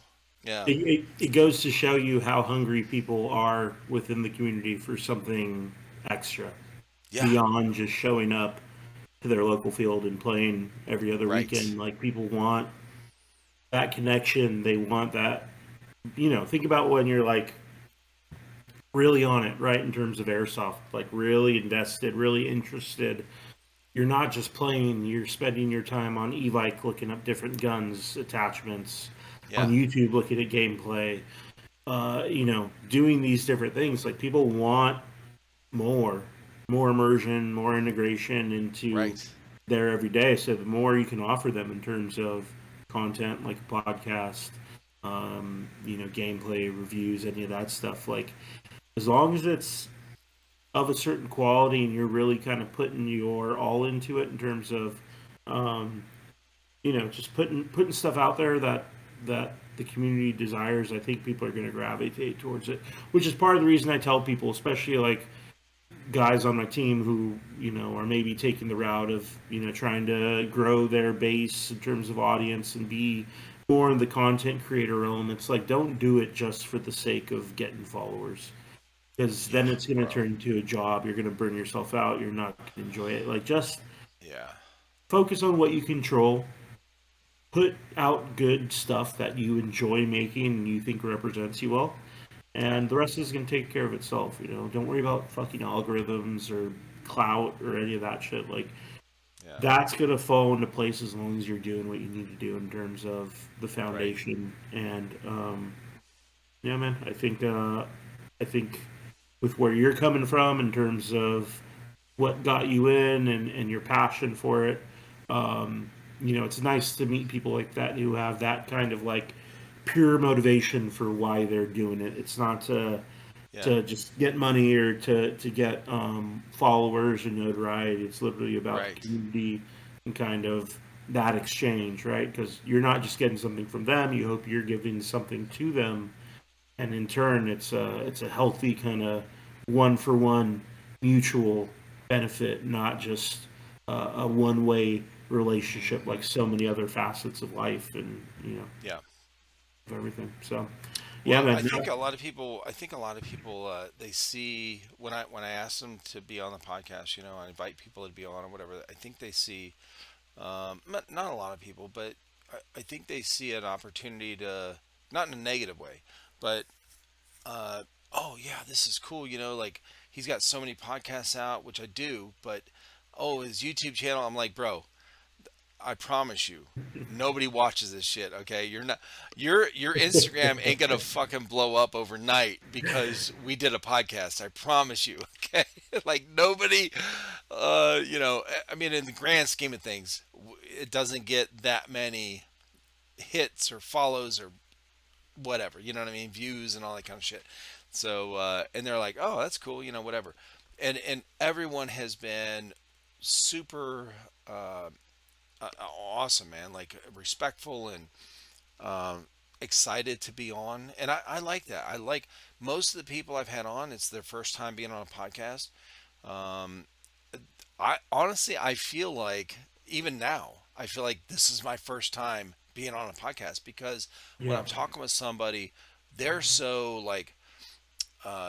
B: Yeah.
A: it goes to show you how hungry people are within the community for something extra
B: Yeah.
A: beyond just showing up to their local field and playing every other
B: Right.
A: weekend. Like, people want that connection. They want that. Think about when you're like really on it, right? In terms of airsoft, like really invested, really interested. You're not just playing, you're spending your time on Evike looking up different guns, attachments, on
B: Yeah.
A: YouTube looking at gameplay, doing these different things. Like, people want more, more immersion, more integration into
B: Right.
A: their everyday. So the more you can offer them in terms of content, like a podcast, gameplay, reviews, any of that stuff, like, as long as it's of a certain quality and you're really kind of putting your all into it in terms of, um, just putting stuff out there that the community desires, I think people are going to gravitate towards it. Which is part of the reason I tell people, especially like guys on my team who are maybe taking the route of trying to grow their base in terms of audience and be more in the content creator realm. It's like, don't do it just for the sake of getting followers, because then
B: Yeah,
A: it's going to
B: bro.
A: turn into a job. You're going to burn yourself out. You're not going to enjoy it. Like, just
B: Yeah.
A: focus on what you control. Put out good stuff that you enjoy making and you think represents you well,
B: Yeah.
A: and the rest is going to take care of itself. Don't worry about fucking algorithms or clout or any of that shit. Like,
B: Yeah.
A: that's going to fall into place as long as you're doing what you need to do in terms of the
B: Right.
A: foundation. And yeah, man, I think with where you're coming from in terms of what got you in, and your passion for it. It's nice to meet people like that who have that kind of like pure motivation for why they're doing it. It's not
B: Yeah.
A: to just get money or to get followers and notoriety. It's literally about the
B: Right.
A: community and kind of that exchange, right? Because you're not just getting something from them. You hope you're giving something to them, and in turn, it's a healthy kind of one for one mutual benefit, not just a one way relationship like
B: Hmm.
A: so many other facets of life and
B: Yeah.
A: of everything. So, yeah,
B: Well, I
A: man.
B: think a lot of people. I think a lot of people. They see when I ask them to be on the podcast. I invite people to be on or whatever. I think they see. Not a lot of people, but I think they see an opportunity to, not in a negative way, but uh, oh yeah, this is cool. Like he's got so many podcasts out, which I do, but oh, his YouTube channel. I'm like, bro, I promise you, nobody watches this shit. Okay, you're not your Instagram ain't gonna fucking blow up overnight because we did a podcast. I promise you. Okay, like nobody, I mean, in the grand scheme of things, it doesn't get that many hits or follows or whatever. You know what I mean? Views and all that kind of shit. So, and they're like, oh, that's cool. Whatever. And everyone has been super. Awesome, man. Like respectful and excited to be on, and I like that. I like most of the people I've had on. It's their first time being on a podcast. Um, I honestly, I feel like even now, I feel like this is my first time being on a podcast because when
A: Yeah,
B: I'm talking with somebody, they're so like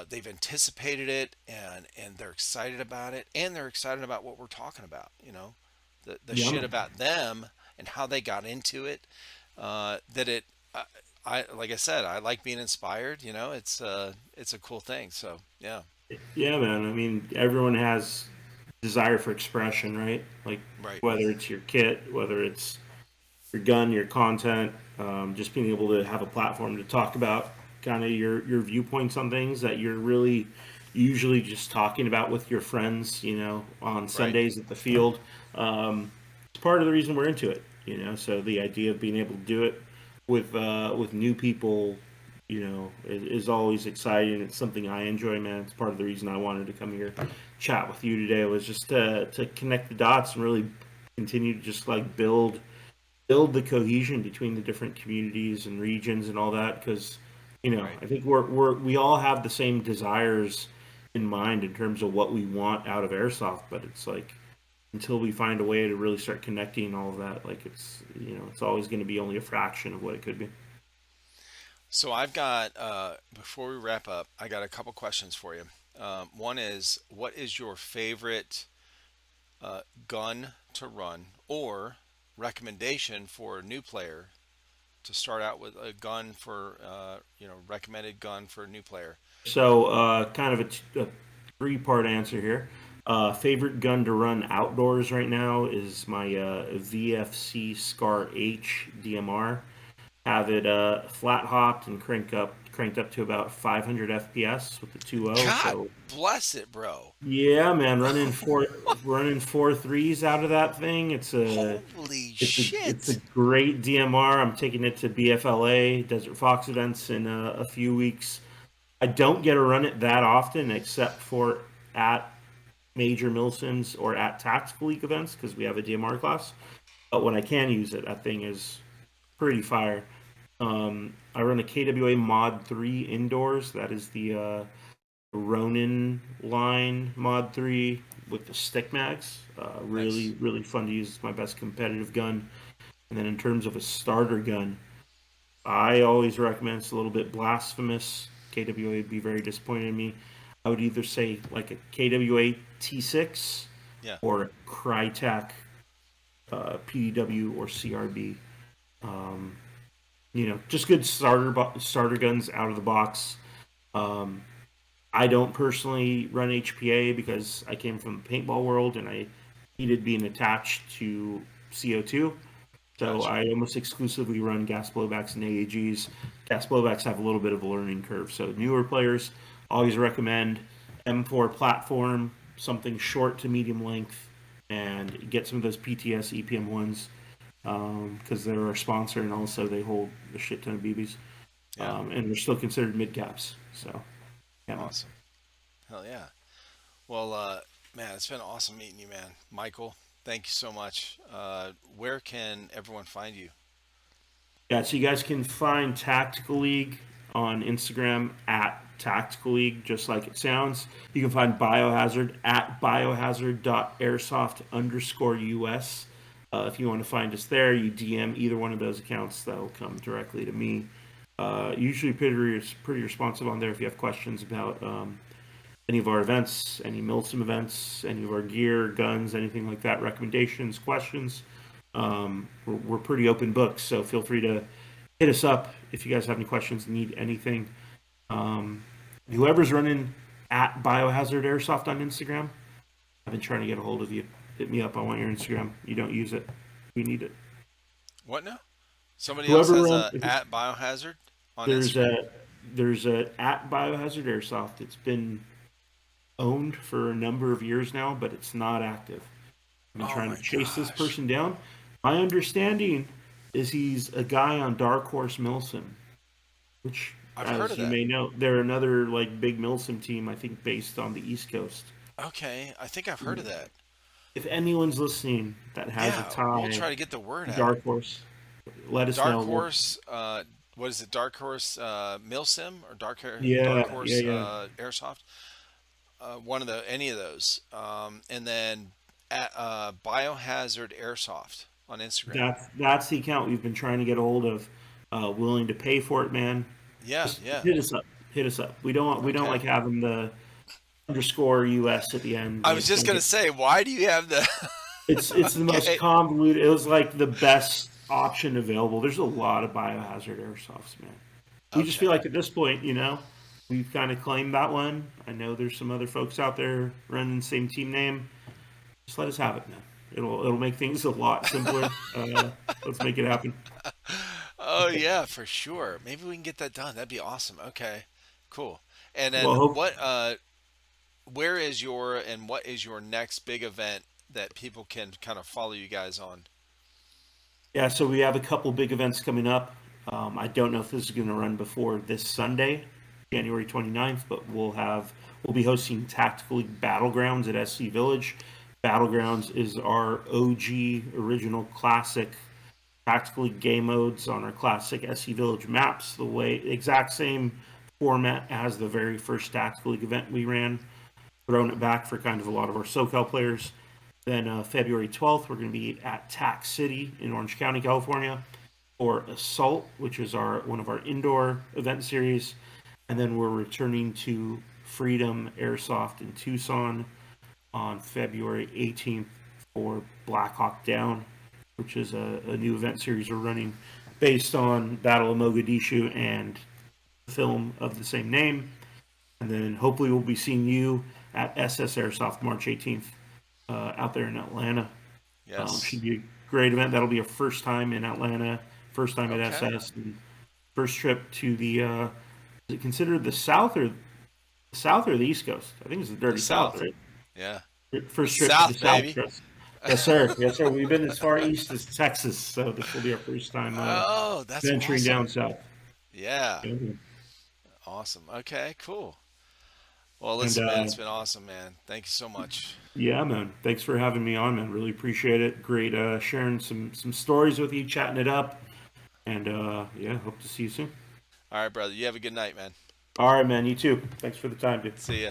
B: they've anticipated it and they're excited about it and they're excited about what we're talking about. The
A: yeah,
B: shit
A: man.
B: about them and how they got into it. That it, like I said, I like being inspired. It's a cool thing. So yeah,
A: Yeah, man. I mean, everyone has desire for expression, right? Like,
B: right,
A: whether it's your kit, whether it's your gun, your content, just being able to have a platform to talk about kind of your viewpoints on things that you're really usually just talking about with your friends, on
B: Right.
A: Sundays at the field. It's part of the reason we're into it, So the idea of being able to do it with new people, is always exciting. It's something I enjoy, man. It's part of the reason I wanted to come here, chat with you today, was just to connect the dots and really continue to just like build the cohesion between the different communities and regions and all that. Because
B: Right.
A: I think we all have the same desires in mind in terms of what we want out of airsoft, but it's like until we find a way to really start connecting all of that, like it's always going to be only a fraction of what it could be.
B: So I've got before we wrap up, I got a couple questions for you. One is, what is your favorite gun to run, or recommendation for a new player to start out with a gun for recommended gun for a new player?
A: So, kind of a three-part answer here. Favorite gun to run outdoors right now is my VFC Scar H DMR. Have it flat hopped and cranked up to about 500 FPS with the 2.0.
B: God
A: So
B: bless it, bro.
A: yeah, man, running four threes out of that thing.
B: Holy
A: It's a
B: shit.
A: great DMR. I'm taking it to BFLA Desert Fox events in a few weeks. I don't get to run it that often, except for at major Milsons or at tactical league events because we have a DMR class. But when I can use it, that thing is pretty fire. I run a KWA Mod 3 indoors. That is the Ronin line Mod 3 with the stick mags. Really,
B: Nice.
A: really fun to use. It's my best competitive gun. And then in terms of a starter gun, I always recommend, it's a little bit blasphemous. KWA would be very disappointed in me. I would either say like a KWA T6
B: Yeah.
A: or a Crytek PDW or CRB. Just good starter guns out of the box. Um, I don't personally run HPA because I came from the paintball world and I hated being attached to CO2. So
B: Gotcha.
A: I almost exclusively run gas blowbacks and AAGs. Gas blowbacks have a little bit of a learning curve. So newer players always recommend M4 platform, something short to medium length, and get some of those PTS EPM ones because they're our sponsor and also they hold a shit ton of BBs.
B: Yeah.
A: And they're still considered mid caps. So, yeah, man.
B: Awesome. Hell yeah. Well, man, it's been awesome meeting you, man. Michael, thank you so much. Where can everyone find you?
A: Yeah, so you guys can find Tactical League on Instagram at Tactical League, just like it sounds. You can find Biohazard at biohazard.airsoft_US. If you want to find us there, you DM either one of those accounts, that'll come directly to me. Usually pretty responsive on there if you have questions about any of our events, any Milsim events, any of our gear, guns, anything like that, recommendations, questions. We're pretty open books, so feel free to hit us up if you guys have any questions, need anything. Um, Whoever's running at Biohazard Airsoft on Instagram, I've been trying to get a hold of you. Hit me up. I want your Instagram. You don't use it. We need it.
B: What now? Somebody else
A: Whoever
B: has
A: runs,
B: a at Biohazard on
A: there's
B: Instagram?
A: a at Biohazard Airsoft. It's been owned for a number of years now, but it's not active. I've been
B: Oh
A: trying
B: my
A: to chase this
B: gosh.
A: person down. My understanding is he's a guy on Dark Horse Milsim, which,
B: I've heard of
A: as you
B: that.
A: may know, they're another like big Milsim team. I think based on the East Coast.
B: Okay, I think I've heard of that.
A: If anyone's listening that has a
B: Yeah, we'll
A: tie
B: try to get the word
A: to
B: out.
A: Dark Horse, let us
B: Dark
A: know.
B: Horse, what is it? Dark Horse Milsim or Dark
A: Yeah, yeah,
B: Horse
A: yeah.
B: Airsoft? One of the any of those. And then at Biohazard Airsoft on Instagram.
A: That's the account we've been trying to get a hold of. Willing to pay for it, man.
B: Yeah,
A: Just
B: yeah.
A: hit us up. Hit us up. We don't
B: Okay.
A: like having the underscore US at the end.
B: I
A: Like
B: was
A: it's
B: just
A: gonna
B: gonna
A: get
B: say, why do you have the?
A: it's the most
B: Okay,
A: convoluted. It was like the best option available. There's a lot of biohazard airsofts, man. We just feel
B: okay,
A: like at this point, we've kind of claimed that one. I know there's some other folks out there running the same team name. Just let us have it, man. It'll make things a lot simpler. Let's make it happen.
B: Oh yeah, for sure. Maybe we can get that done. That'd be awesome. Okay, cool. And
A: Well,
B: then
A: hope
B: where is your and what is your next big event that people can kind of follow you guys on?
A: Yeah, so we have a couple big events coming up. I don't know if this is going to run before this Sunday, January 29th, but we'll be hosting Tactical League Battlegrounds at SC Village. Battlegrounds is our OG original classic Tactical League game modes on our classic SC Village maps. The way exact same format as the very first Tactical League event we ran, throwing it back for kind of a lot of our SoCal players. Then February 12th, we're going to be at Tac City in Orange County, California, for Assault, which is our one of our indoor event series. And then we're returning to Freedom Airsoft in Tucson on February 18th for Black Hawk Down, which is a new event series we're running based on Battle of Mogadishu and the film of the same name. And then hopefully we'll be seeing you at SS Airsoft March 18th out there in Atlanta.
B: Yes.
A: Should be a great event. That'll be our first time in Atlanta, first time at
B: Okay.
A: SS, and first trip to the. Is it considered the south or the East Coast? I think it's the
B: The
A: Dirty South,
B: South.
A: right?
B: Yeah. The
A: First trip to the
B: South,
A: South,
B: baby.
A: Chris. Yes, sir. Yes, sir. We've been as far east as Texas, so this will be our first time
B: Oh, that's
A: venturing down
B: awesome.
A: south.
B: Yeah.
A: Yeah.
B: Awesome. Okay, cool. Well,
A: And
B: listen, man, it's been awesome, man. Thank you so much.
A: yeah, man. Thanks for having me on, man. Really appreciate it. Great sharing some stories with you, chatting it up. And yeah, hope to see you soon.
B: All right, brother. You have a good night, man.
A: All right, man. You too. Thanks for the time, dude.
B: See ya.